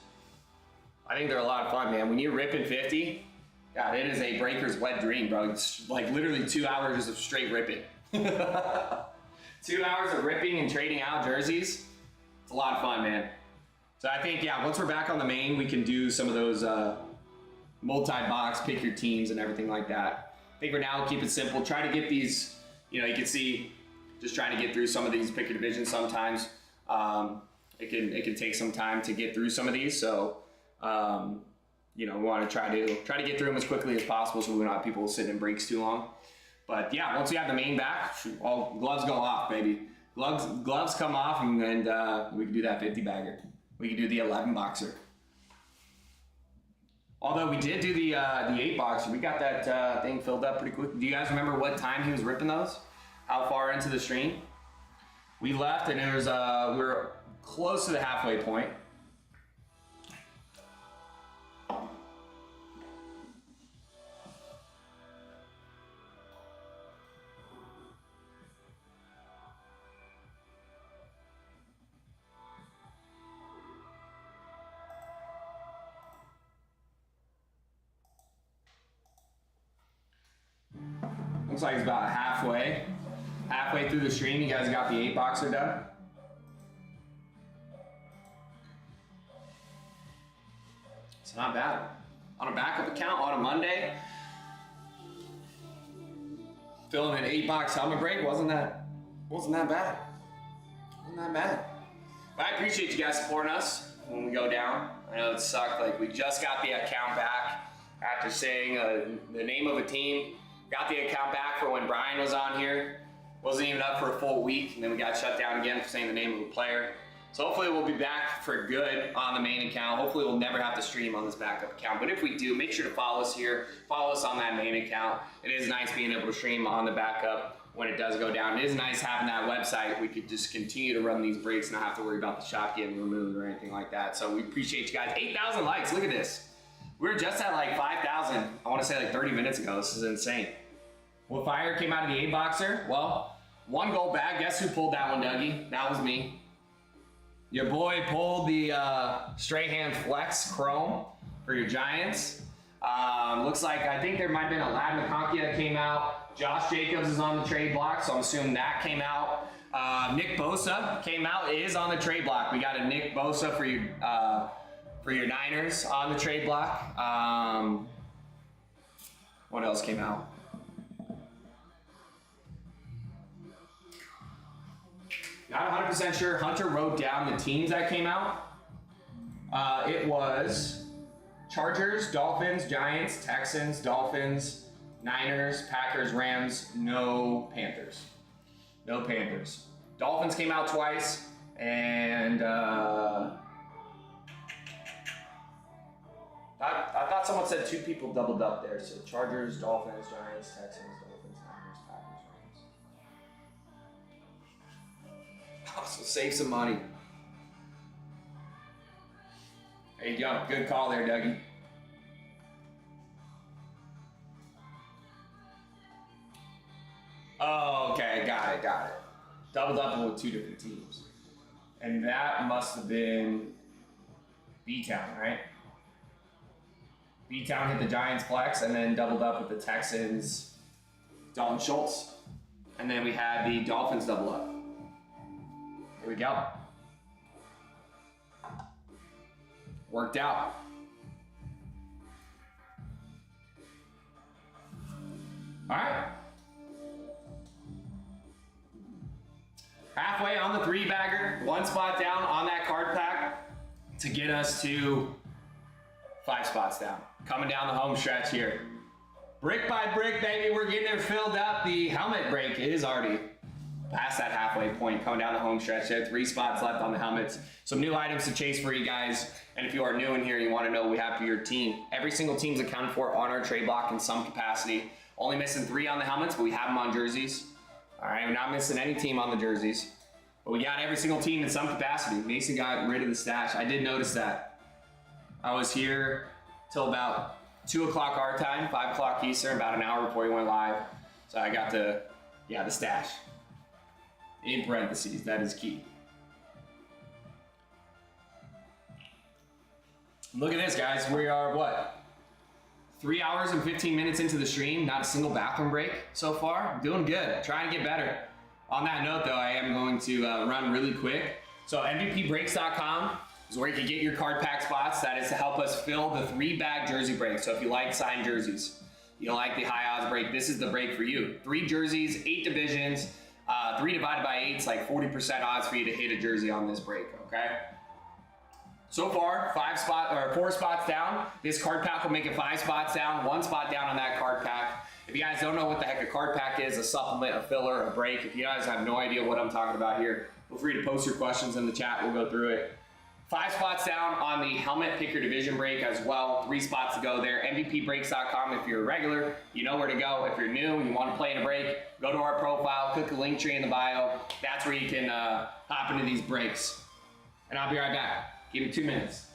I think they're a lot of fun, man. When you're ripping 50, God, it is a breaker's wet dream, bro. It's like literally 2 hours of straight ripping. 2 hours of ripping and trading out jerseys. It's a lot of fun, man. So I think, yeah, once we're back on the main, we can do some of those multi-box, pick your teams and everything like that. I think for now, we'll keep it simple. Try to get these, you know, you can see, just trying to get through some of these pick your divisions sometimes. It can take some time to get through some of these. So, you know, we want to try to get through them as quickly as possible so we don't have people sitting in breaks too long. But yeah, once we have the main back, all gloves go off, baby. Gloves come off, and we can do that 50 bagger. We can do the 11 boxer. Although we did do the 8 boxer, we got that thing filled up pretty quick. Do you guys remember what time he was ripping those? How far into the stream? We left, and it was we were close to the halfway point. Looks like it's about halfway through the stream. You guys got the 8 boxer done. It's not bad. On a backup account on a Monday, filling an 8 box helmet break wasn't that bad. Wasn't that bad. But I appreciate you guys supporting us when we go down. I know it sucked. Like, we just got the account back after saying the name of a team. Got the account back for when Brian was on here. Wasn't even up for a full week, and then we got shut down again for saying the name of a player. So hopefully we'll be back for good on the main account. Hopefully we'll never have to stream on this backup account. But if we do, make sure to follow us here. Follow us on that main account. It is nice being able to stream on the backup when it does go down. It is nice having that website. We could just continue to run these breaks and not have to worry about the shop getting removed or anything like that. So we appreciate you guys. 8,000 likes. Look at this. We were just at like 5,000, I want to say like 30 minutes ago. This is insane. What fire came out of the 8 boxer? Well, 1 gold bag. Guess who pulled that one, Dougie? That was me. Your boy pulled the Strahan Flex Chrome for your Giants. Looks like, I think there might have been a Lad McConkey that came out. Josh Jacobs is on the trade block, so I'm assuming that came out. Nick Bosa came out, is on the trade block. We got a Nick Bosa for your Niners on the trade block. What else came out? Not 100% sure. Hunter wrote down the teams that came out. It was Chargers, Dolphins, Giants, Texans, Dolphins, Niners, Packers, Rams, no Panthers. No Panthers. Dolphins came out twice, and I thought someone said 2 people doubled up there. So Chargers, Dolphins, Giants, Texans, Dolphins, Niners, Packers, Rams. So save some money. There you go. Good call there, Dougie. Oh, okay. Got it. Doubled up with 2 different teams. And that must have been B-Town, right? B-Town hit the Giants flex and then doubled up with the Texans, Dalton Schultz. And then we had the Dolphins double up. Here we go. Worked out. All right. Halfway on the 3-bagger, 1 spot down on that card pack to get us to 5 spots down. Coming down the home stretch here. Brick by brick, baby, we're getting it filled up. The helmet break is already past that halfway point, coming down the home stretch there. 3 spots left on the helmets. Some new items to chase for you guys. And if you are new in here, you want to know what we have for your team. Every single team's accounted for on our trade block in some capacity. Only missing 3 on the helmets, but we have them on jerseys. All right, we're not missing any team on the jerseys. But we got every single team in some capacity. Mason got rid of the stash. I did notice that. I was here till about 2 o'clock our time, 5 o'clock Eastern, about an hour before we went live. So I got the stash. In parentheses, that is key. Look at this, guys. We are, what? 3 hours and 15 minutes into the stream. Not a single bathroom break so far. Doing good. Trying to get better. On that note, though, I am going to run really quick. So MVPbreaks.com is where you can get your card pack spots. That is to help us fill the 3-bag jersey break. So if you like signed jerseys, you like the high odds break, this is the break for you. 3 jerseys, 8 divisions, 3 divided by 8 is like 40% odds for you to hit a jersey on this break, okay? So far, 4 spots down. This card pack will make it 5 spots down, 1 spot down on that card pack. If you guys don't know what the heck a card pack is, a supplement, a filler, a break, if you guys have no idea what I'm talking about here, feel free to post your questions in the chat. We'll go through it. 5 spots down on the helmet pick your division break as well. 3 spots to go there. MVPbreaks.com if you're a regular, you know where to go. If you're new and you want to play in a break, go to our profile, click the link tree in the bio. That's where you can hop into these breaks. And I'll be right back. Give me 2 minutes.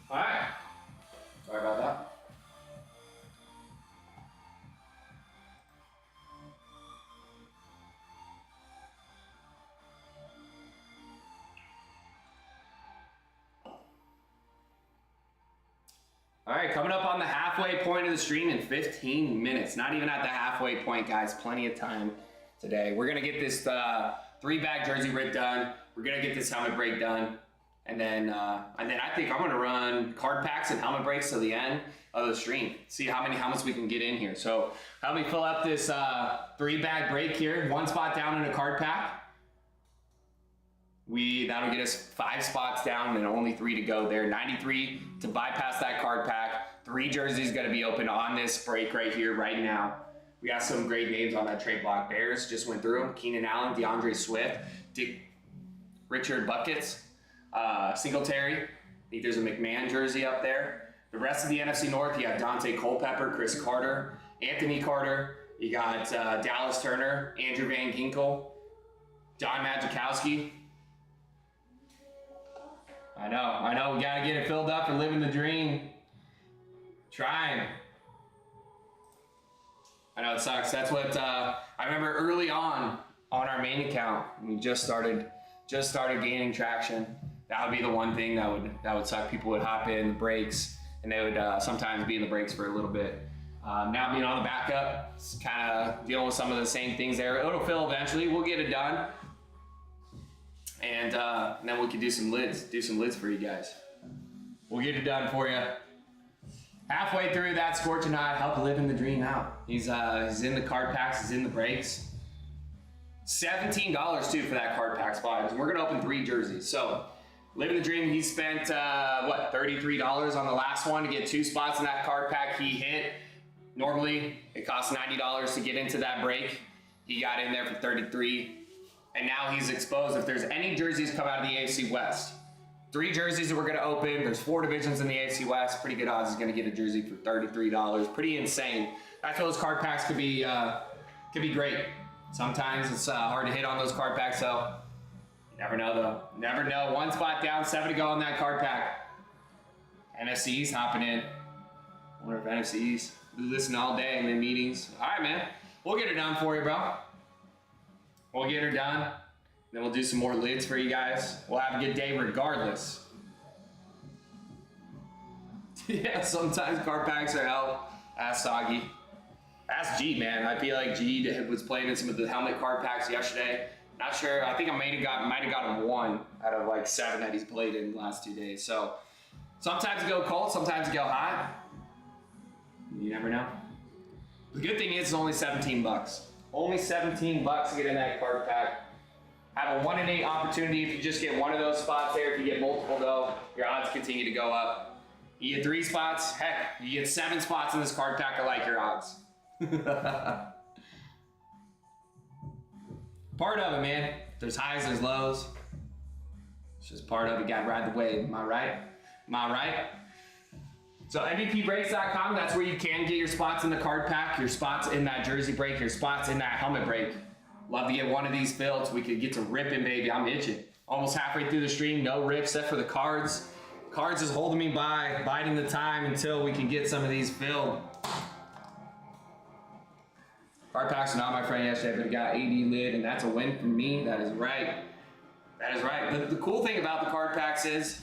All right. Sorry about that. All right, coming up on the halfway point of the stream in 15 minutes. Not even at the halfway point, guys. Plenty of time today. We're going to get this 3-bag jersey rip done. We're going to get this helmet break done. And then I think I'm gonna run card packs and helmet breaks to the end of the stream. See how many helmets we can get in here. So help me fill up this 3-bag break here. 1 spot down in a card pack. That'll get us 5 spots down and only 3 to go there. 93 to bypass that card pack. 3 jerseys gonna be open on this break right here, right now. We got some great names on that trade block. Bears just went through them. Keenan Allen, DeAndre Swift, Richard Buckets, Singletary. I think there's a McMahon jersey up there. The rest of the NFC North, you have Dante Culpepper, Chris Carter, Anthony Carter. You got Dallas Turner, Andrew Van Ginkel, Don Majkowski. I know, we gotta get it filled up and living the dream. Trying. I know it sucks. That's what I remember early on our main account. We just started gaining traction. That would be the one thing that would suck. People would hop in the breaks, and they would sometimes be in the breaks for a little bit. Now being on the backup, it's kind of dealing with some of the same things there. It'll fill eventually. We'll get it done. And then we can do some lids for you guys. We'll get it done for you. Halfway through that, Scorch and I help living the dream out. He's in the card packs, he's in the breaks. $17 too for that card pack spot. We're gonna open 3 jerseys. So living the dream, he spent $33 on the last one to get 2 spots in that card pack. He hit. Normally it costs $90 to get into that break. He got in there for 33. And now he's exposed. If there's any jerseys come out of the AFC West, 3 jerseys that we're gonna open. There's 4 divisions in the AFC West. Pretty good odds he's gonna get a jersey for $33. Pretty insane. That's why those card packs could be great. Sometimes it's hard to hit on those card packs, so you never know though. Never know. 1 spot down, 7 to go on that card pack. NFC's hopping in. I wonder if NFC's listen all day in the meetings. All right, man. We'll get her done for you, bro. We'll get her done. Then we'll do some more lids for you guys. We'll have a good day regardless. Yeah, sometimes card packs are hell. Ask Soggy. Ask G, man. I feel like G was playing in some of the helmet card packs yesterday. Not sure. I think I might have got him 1 out of like 7 that he's played in the last 2 days. So sometimes it go cold, sometimes it go hot. You never know. The good thing is it's only 17 bucks. Only 17 bucks to get in that card pack. Have a 1 in 8 opportunity if you just get 1 of those spots there. If you get multiple though, your odds continue to go up. You get 3 spots, heck, you get 7 spots in this card pack. I like your odds. Part of it, man. There's highs, there's lows. It's just part of it. You gotta ride the wave. Am I right? Am I right? So MVPbreaks.com, that's where you can get your spots in the card pack, your spots in that jersey break, your spots in that helmet break. Love to get 1 of these filled so we could get to ripping, baby. I'm itching. Almost halfway through the stream, no rip, except for the cards. Cards is holding me by, biding the time until we can get some of these filled. Card packs are not my friend yesterday, but it got AD lid, and that's a win for me. That is right. That is right. The cool thing about the card packs is,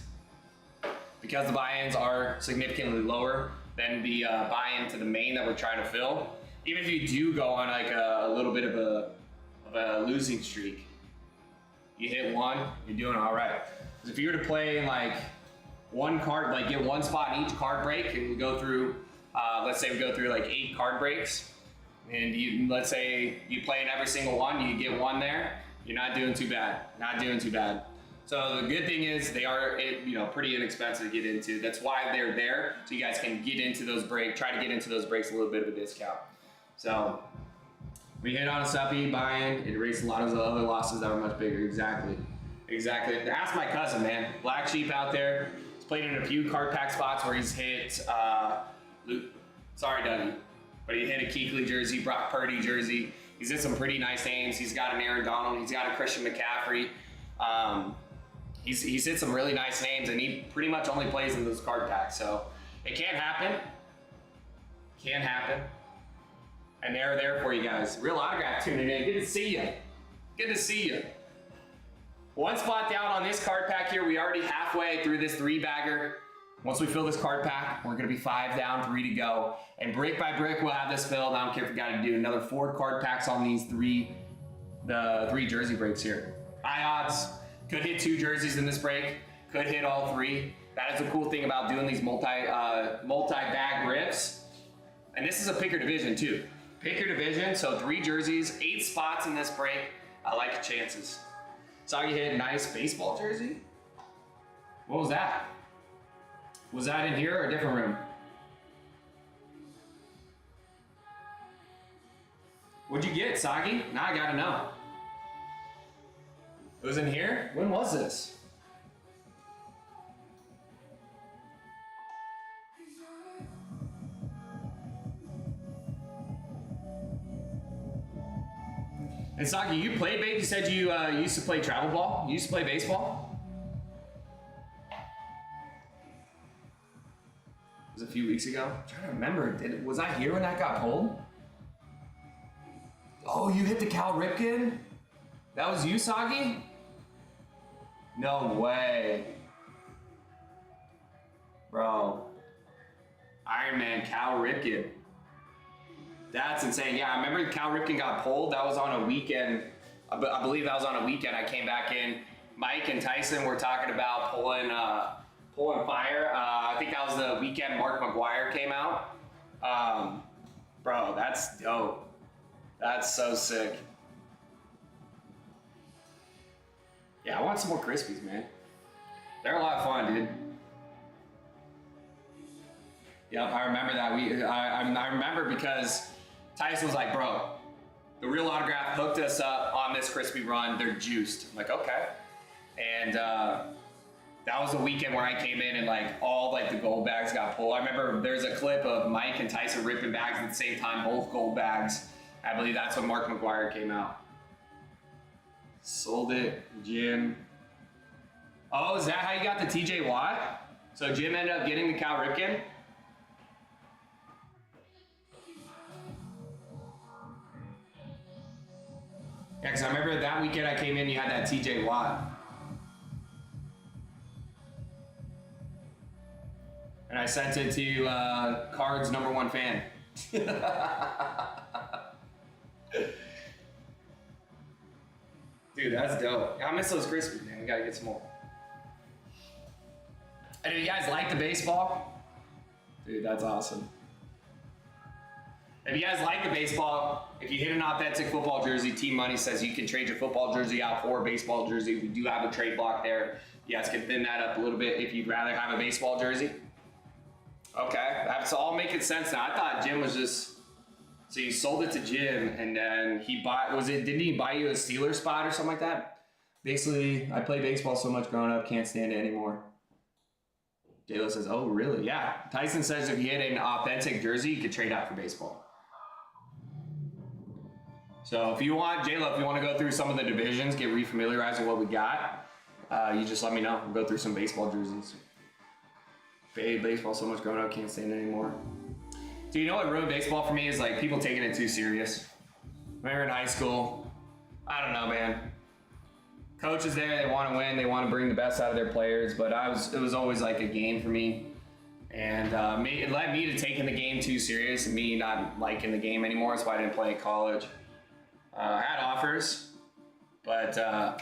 because the buy-ins are significantly lower than the buy-in to the main that we're trying to fill, even if you do go on like a little bit of a losing streak, you hit 1, you're doing all right. Because if you were to play in like 1 card, like get 1 spot in each card break, and we go through, let's say we go through like 8 card breaks, and let's say you play in every single one, you get 1 there, you're not doing too bad. Not doing too bad. So the good thing is they are, pretty inexpensive to get into. That's why they're there, so you guys can get into those breaks, try to get into those breaks a little bit of a discount. So we hit on a suppy buy-in, it erased a lot of the other losses that were much bigger. Exactly. Ask my cousin, man. Black Sheep out there. He's played in a few card pack spots where he's hit, sorry Dougie, but he hit a Kuechly jersey, Brock Purdy jersey. He's hit some pretty nice names. He's got an Aaron Donald. He's got a Christian McCaffrey. He's hit some really nice names, and he pretty much only plays in those card packs. So it can happen. Can happen. And they're there for you guys. Real Autograph tuning in. Good to see you. Good to see you. 1 spot down on this card pack here. We already halfway through this 3-bagger. Once we fill this card pack, we're going to be 5 down, 3 to go. And brick by brick, we'll have this filled. I don't care if we got to do another 4 card packs on these 3 jersey breaks here. High odds. Could hit 2 jerseys in this break. Could hit all three. That is the cool thing about doing these multi-bag rips. And this is a picker division too. Picker division, so 3 jerseys, 8 spots in this break. I like your chances. Saw you hit a nice baseball jersey. What was that? Was that in here or a different room? What'd you get, Sagi? Now I gotta know. It was in here? When was this? And Sagi, you played, babe? You said you used to play travel ball? You used to play baseball? It was a few weeks ago. I'm trying to remember. Was I here when that got pulled? Oh, you hit the Cal Ripken? That was you, Sagi? No way. Bro. Iron Man, Cal Ripken. That's insane. Yeah, I remember Cal Ripken got pulled. That was on a weekend. I believe that was on a weekend. I came back in. Mike and Tyson were talking about pulling fire. I think that was the weekend Mark McGuire came out. Bro, that's dope. That's so sick. Yeah, I want some more Crispies, man. They're a lot of fun, dude. Yep, I remember that. I remember because Tyson was like, bro, the Real Autograph hooked us up on this Crispy run. They're juiced. I'm like, okay. And that was the weekend where I came in and like all like the gold bags got pulled. I remember there's a clip of Mike and Tyson ripping bags at the same time, both gold bags. I believe that's when Mark McGuire came out. Sold it, Jim. Oh, is that how you got the TJ Watt? So Jim ended up getting the Cal Ripken? Yeah, because I remember that weekend I came in, you had that TJ Watt. And I sent it to Card's #1 fan. Dude, that's dope. I miss those Crispies, man. We gotta get some more. And if you guys like the baseball, dude, that's awesome. If you guys like the baseball, if you hit an authentic football jersey, Team Money says you can trade your football jersey out for a baseball jersey. We do have a trade block there. You guys can thin that up a little bit if you'd rather have a baseball jersey. Okay, that's all making sense now. I thought Jim was just... So you sold it to Jim, and then he bought, didn't he buy you a Steelers spot or something like that? Basically, I played baseball so much growing up, can't stand it anymore. J-Lo says, oh, really? Yeah. Tyson says if you had an authentic jersey, you could trade out for baseball. So if you want, J-Lo, if you want to go through some of the divisions, get refamiliarized with what we got, you just let me know. We'll go through some baseball jerseys. Played baseball so much growing up, can't stand it anymore. Do you know what ruined baseball for me is like people taking it too serious. Remember in high school, I don't know, man. Coaches there, they want to win, they want to bring the best out of their players, but it was always like a game for me. And it led me to taking the game too serious and me not liking the game anymore. That's why I didn't play at college. I had offers, but I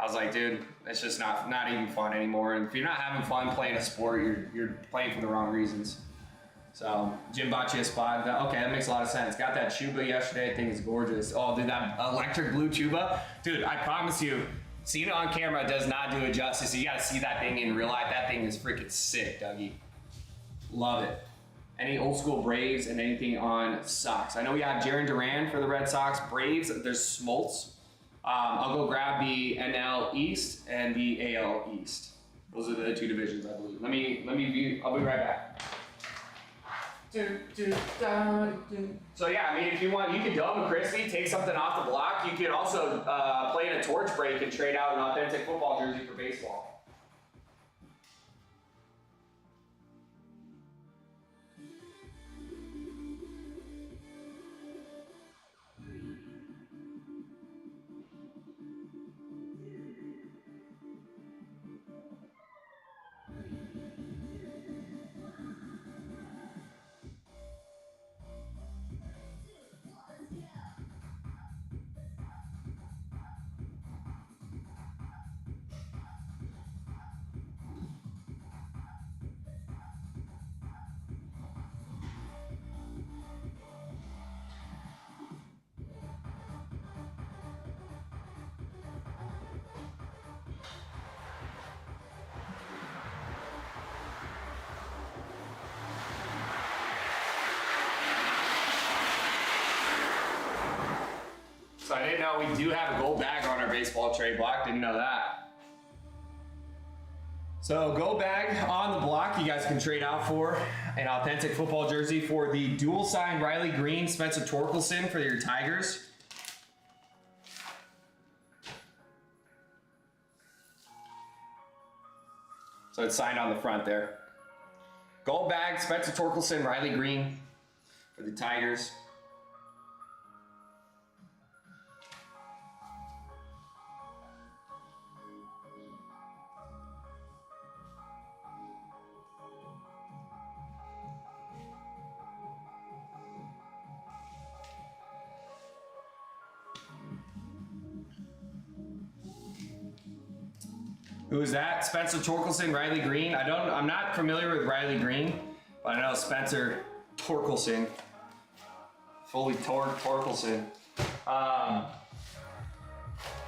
was like, dude, it's just not even fun anymore. And if you're not having fun playing a sport, you're playing for the wrong reasons. So Jim bought you a spot. Okay, that makes a lot of sense. Got that Chuba yesterday. I think it's gorgeous. Oh, dude, that electric blue Chuba. Dude, I promise you, seeing it on camera does not do it justice. You got to see that thing in real life. That thing is freaking sick, Dougie. Love it. Any old school Braves and anything on socks. I know we have Jaron Duran for the Red Sox. Braves, there's Smoltz. I'll go grab the NL East and the AL East. Those are the two divisions, I believe. Let me view. I'll be right back. So yeah, I mean, if you want, you could dub a Crispy, take something off the block. You could also play in a torch break and trade out an authentic football jersey for baseball. So I didn't know we do have a gold bag on our baseball trade block. Didn't know that. So gold bag on the block, you guys can trade out for an authentic football jersey for the dual signed Riley Green, Spencer Torkelson for your Tigers. So it's signed on the front there. Gold bag, Spencer Torkelson, Riley Green for the Tigers. Who is that? Spencer Torkelson, Riley Green. I'm not familiar with Riley Green, but I know Spencer Torkelson. Fully Torkelson.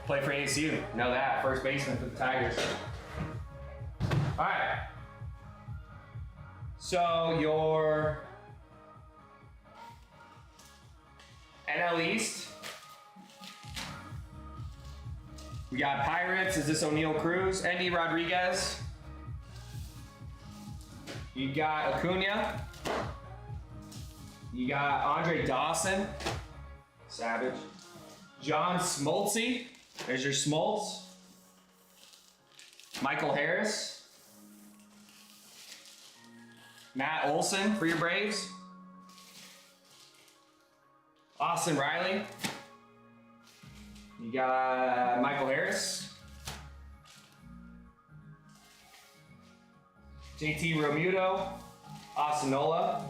Play for ASU. Know that. First baseman for the Tigers. All right. So your NL East. We got Pirates. Is this O'Neal Cruz? Andy Rodriguez. You got Acuna. You got Andre Dawson. Savage. John Smoltzy. There's your Smoltz. Michael Harris. Matt Olson for your Braves. Austin Riley. You got Michael Harris. JT Realmuto. Osinola.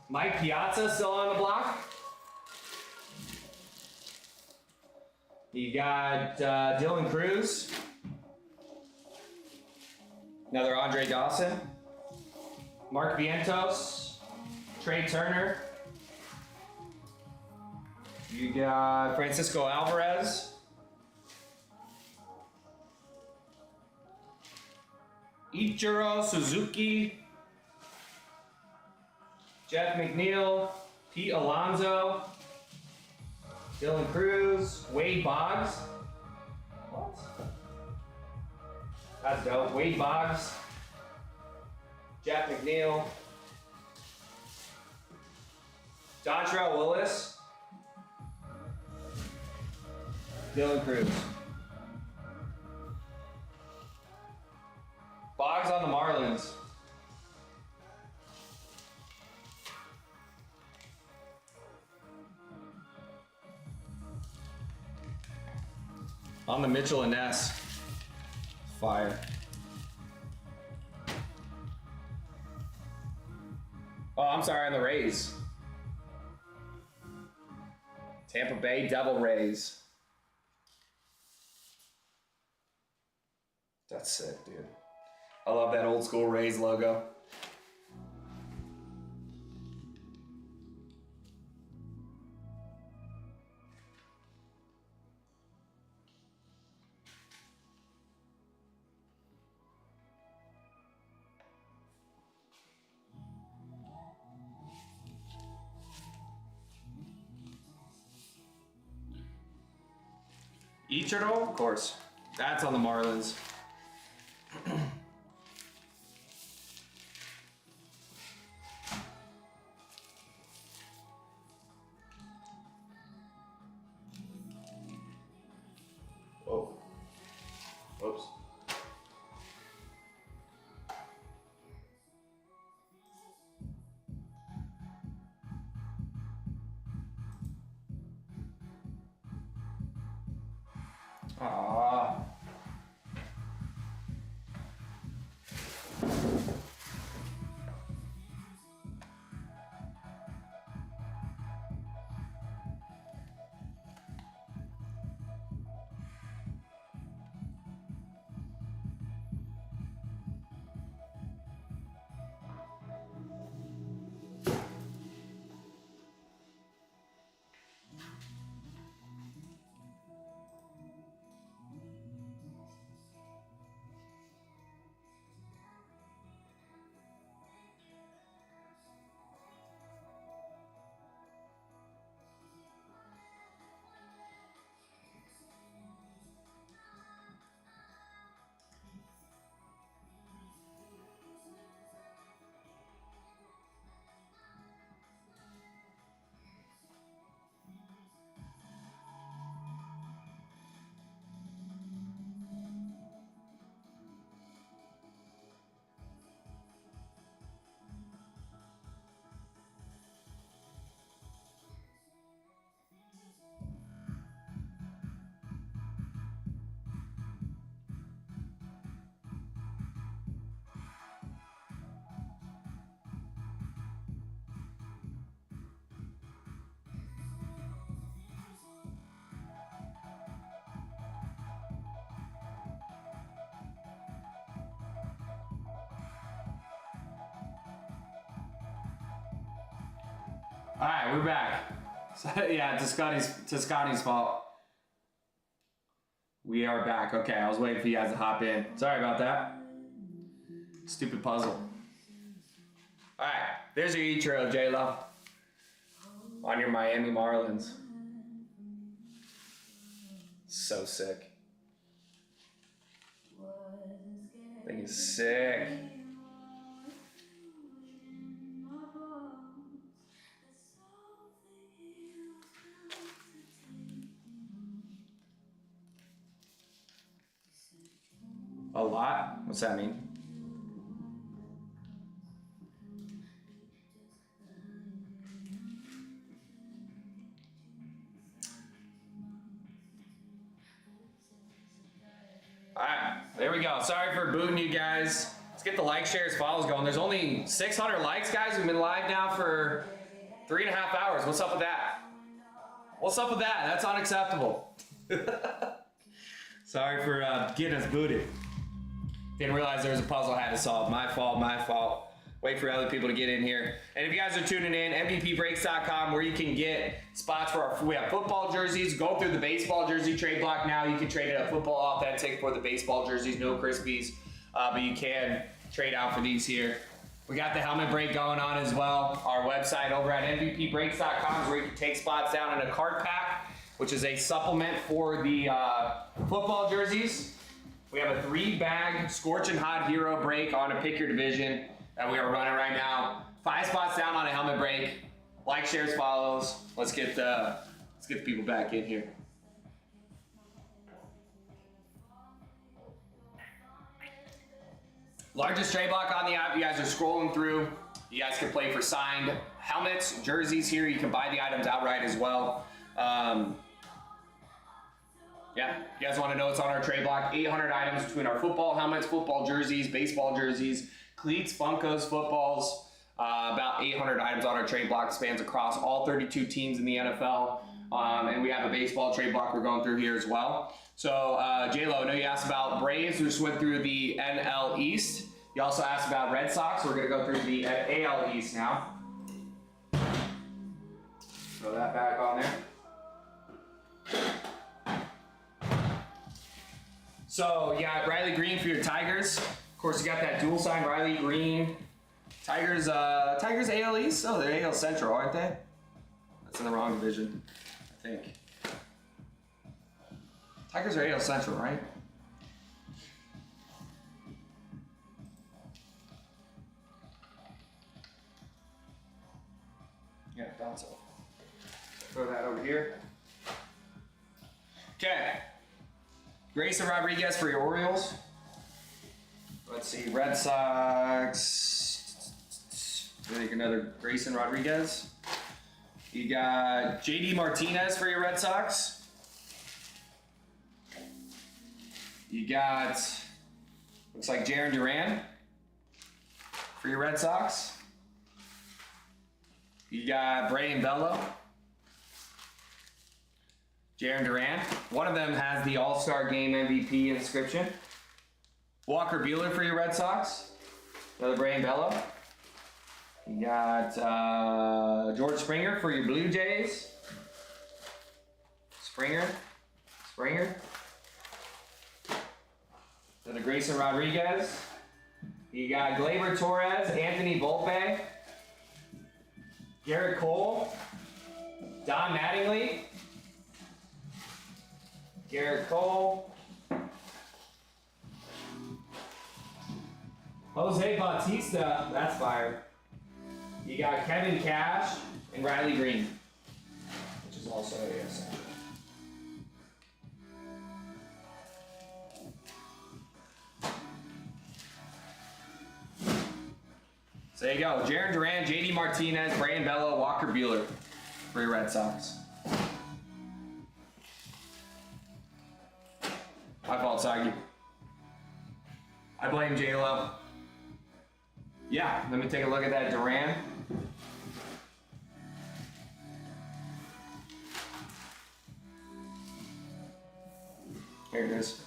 Mike Piazza still on the block. You got Dylan Cruz. Another Andre Dawson. Mark Vientos. Trey Turner. You got Francisco Alvarez. Ichiro Suzuki. Jeff McNeil. Pete Alonso. Dylan Cruz. Wade Boggs. What? That's dope. Wade Boggs. Jeff McNeil. Dontrell Willis. Dylan Cruz. Boggs on the Marlins. On the Mitchell and Ness. Fire. Oh, I'm sorry, on the Rays. Tampa Bay Devil Rays. That's sick, dude. I love that old school Rays logo. Ichiro, of course. That's on the Marlins. Oh. Whoops. Ah. All right, we're back. So, yeah, Toscani's fault. We are back. Okay, I was waiting for you guys to hop in. Sorry about that. Stupid puzzle. All right, there's your E-Trail, J-Lo. On your Miami Marlins. So sick. Thing is sick. A lot? What's that mean? Alright, there we go. Sorry for booting you guys. Let's get the like, shares, follows going. There's only 600 likes, guys. We've been live now for 3.5 hours. What's up with that? What's up with that? That's unacceptable. Sorry for getting us booted. Didn't realize there was a puzzle I had to solve. My fault, my fault. Wait for other people to get in here. And if you guys are tuning in, MVPBreaks.com, where you can get spots for we have football jerseys. Go through the baseball jersey trade block now. You can trade it a football authentic for the baseball jerseys, no Crispies. But you can trade out for these here. We got the helmet break going on as well. Our website over at MVPBreaks.com is where you can take spots down in a card pack, which is a supplement for the football jerseys. We have a 3-bag Scorching Hot Hero break on a pick your division that we are running right now. 5 spots down on a helmet break. Like, shares, follows. Let's get the people back in here. Largest trade block on the app. You guys are scrolling through. You guys can play for signed helmets, jerseys here. You can buy the items outright as well. Yeah, you guys want to know what's on our trade block? 800 items between our football helmets, football jerseys, baseball jerseys, cleats, Funkos, footballs. About 800 items on our trade block, spans across all 32 teams in the NFL. And we have a baseball trade block we're going through here as well. So, J-Lo, I know you asked about Braves. We just went through the NL East. You also asked about Red Sox. We're going to go through the AL East now. Throw that back on there. So, you got Riley Green for your Tigers. Of course, you got that dual sign, Riley Green. Tigers AL East? Oh, they're AL Central, aren't they? That's in the wrong division, I think. Tigers are AL Central, right? Yeah, thought so. Throw that over here. Okay. Grayson Rodriguez for your Orioles. Let's see, Red Sox. Take another Grayson Rodriguez. You got JD Martinez for your Red Sox. You got, looks like Jarren Duran for your Red Sox. You got Braden Bello. Jarren Duran. One of them has the All-Star Game MVP inscription. Walker Buehler for your Red Sox. Another Braden Bello. You got George Springer for your Blue Jays. Springer. Another Grayson Rodriguez. You got Gleyber Torres, Anthony Volpe, Garrett Cole, Don Mattingly, Garrett Cole, Jose Bautista, that's fire. You got Kevin Cash and Riley Green, which is also AL Central. So there you go. Jarren Duran, JD Martinez, Braden Bello, Walker Buehler for your Red Sox. My fault, Sagi. I blame J-Lo. Yeah, let me take a look at that Duran. Here it is.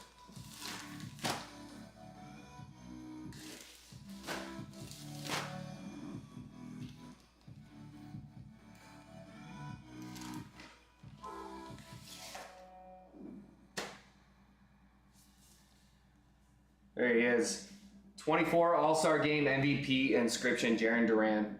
There he is. 24 All-Star Game MVP inscription, Jaron Duran.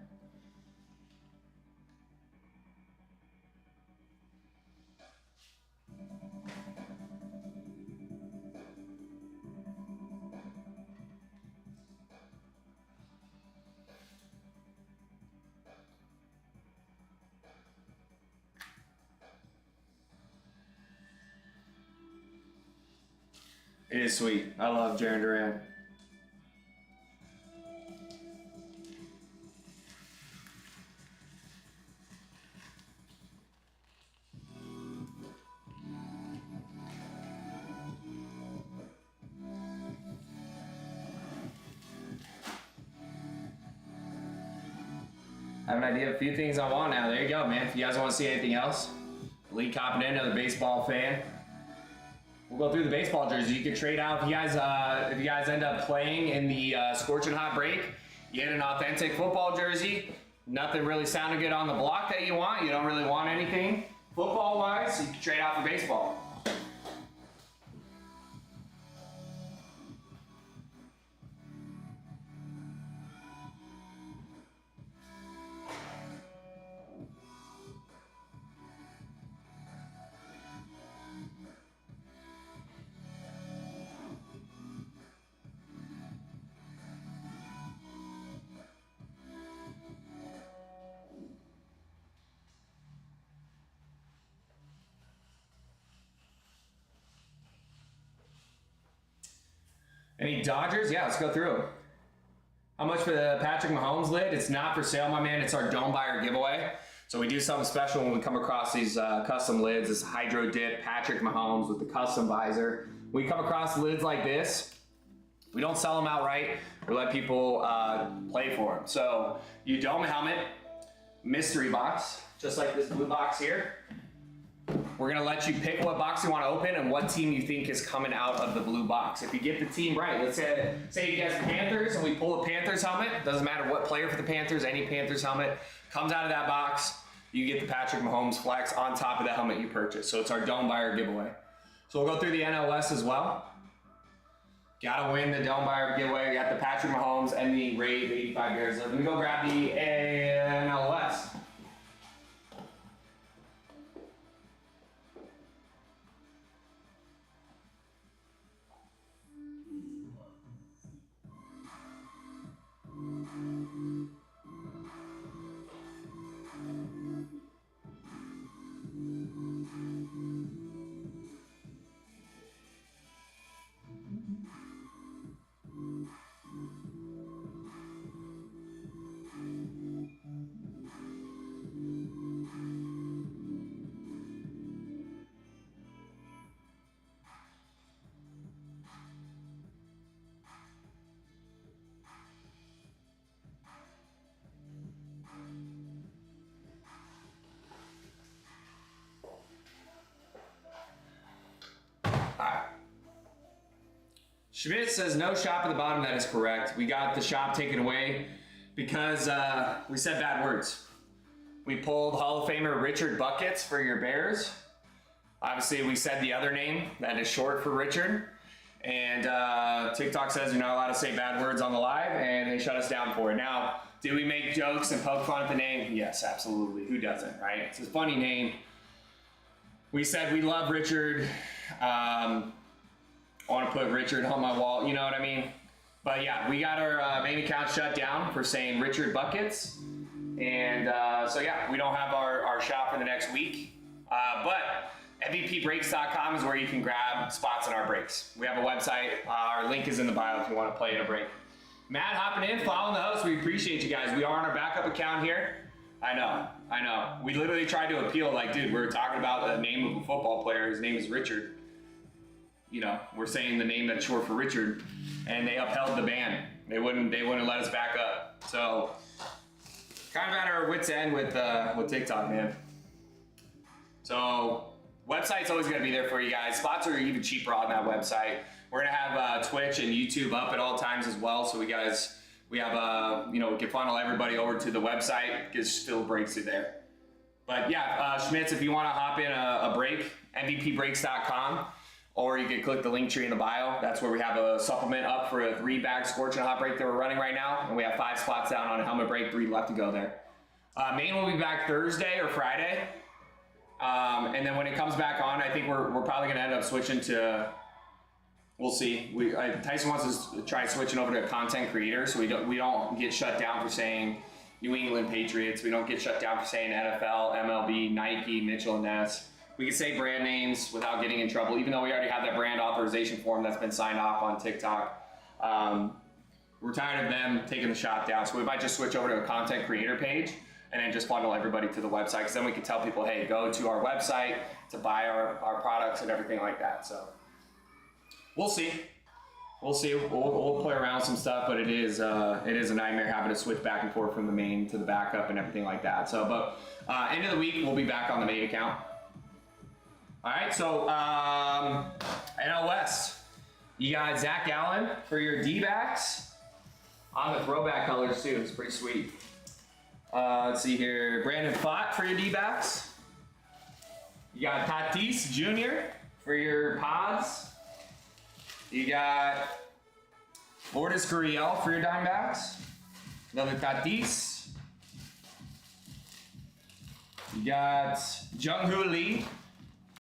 It is sweet. I love Jaron Duran. I have an idea of a few things I want now. There you go, man. If you guys want to see anything else, Lee copping in, another baseball fan. We'll go through the baseball jersey. You can trade out if you guys end up playing in the scorching hot break. You get an authentic football jersey. Nothing really sounded good on the block that you want. You don't really want anything football wise. So you can trade out for baseball. Any Dodgers? Yeah, let's go through. How much for the Patrick Mahomes lid? It's not for sale, my man. It's our Dome Buyer giveaway. So we do something special when we come across these custom lids. This Hydro Dip Patrick Mahomes with the custom visor. We come across lids like this. We don't sell them outright. We let people play for them. So you dome helmet, mystery box, just like this blue box here. We're gonna let you pick what box you want to open and what team you think is coming out of the blue box. If you get the team right, let's say you guys Panthers and we pull a Panthers helmet, doesn't matter what player for the Panthers, any Panthers helmet comes out of that box, you get the Patrick Mahomes flex on top of the helmet you purchased. So it's our Dome Buyer giveaway. So we'll go through the NLS as well. Gotta win the Dome Buyer giveaway. We got the Patrick Mahomes and the Raid 85 Bears. Let me go grab the NLS. Schmidt says no shop at the bottom. That is correct. We got the shop taken away because we said bad words. We pulled Hall of Famer Richard Buckets for your Bears. Obviously, we said the other name that is short for Richard. And TikTok says you're not allowed to say bad words on the live, and they shut us down for it. Now, did we make jokes and poke fun at the name? Yes, absolutely. Who doesn't, right? It's a funny name. We said we love Richard. I want to put Richard on my wall, you know what I mean? But yeah, we got our main account shut down for saying Richard Buckets. And so yeah, we don't have our shop for the next week. But MVPbreaks.com is where you can grab spots in our breaks. We have a website. Our link is in the bio if you want to play in a break. Matt hopping in, following the host. We appreciate you guys. We are on our backup account here. I know. We literally tried to appeal like, dude, we're talking about the name of a football player. His name is Richard. You know, we're saying the name that's short for Richard, and they upheld the ban. They wouldn't let us back up. So, kind of at our wits' end with TikTok, man. So, website's always gonna be there for you guys. Spots are even cheaper on that website. We're gonna have Twitch and YouTube up at all times as well. So we have we can funnel everybody over to the website because still breaks through there. But yeah, Schmitz, if you want to hop in a break, MVPbreaks.com. or you can click the link tree in the bio. That's where we have a supplement up for a 3-bag Scorching Hot break that we're running right now, and we have 5 spots down on a helmet break, 3 left to go there. Main will be back Thursday or Friday, and then when it comes back on, I think we're probably going to end up switching to. We'll see. Tyson wants us to try switching over to content creator, so we don't get shut down for saying New England Patriots. We don't get shut down for saying NFL, MLB, Nike, Mitchell and Ness. We can say brand names without getting in trouble, even though we already have that brand authorization form that's been signed off on TikTok. We're tired of them taking the shot down, so we might just switch over to a content creator page and then just funnel everybody to the website, because then we can tell people, hey, go to our website to buy our products and everything like that. So we'll see. We'll see. We'll play around with some stuff, but it is a nightmare having to switch back and forth from the main to the backup and everything like that. So, but end of the week, we'll be back on the main account. All right, so NL West, you got Zach Allen for your D-backs on the throwback colors too. It's pretty sweet. Let's see here, Brandon Pfaadt for your D-backs. You got Tatis Jr. for your pods. You got Lourdes Gurriel for your Dimebacks. Another Tatis. You got Jung-Hoo Lee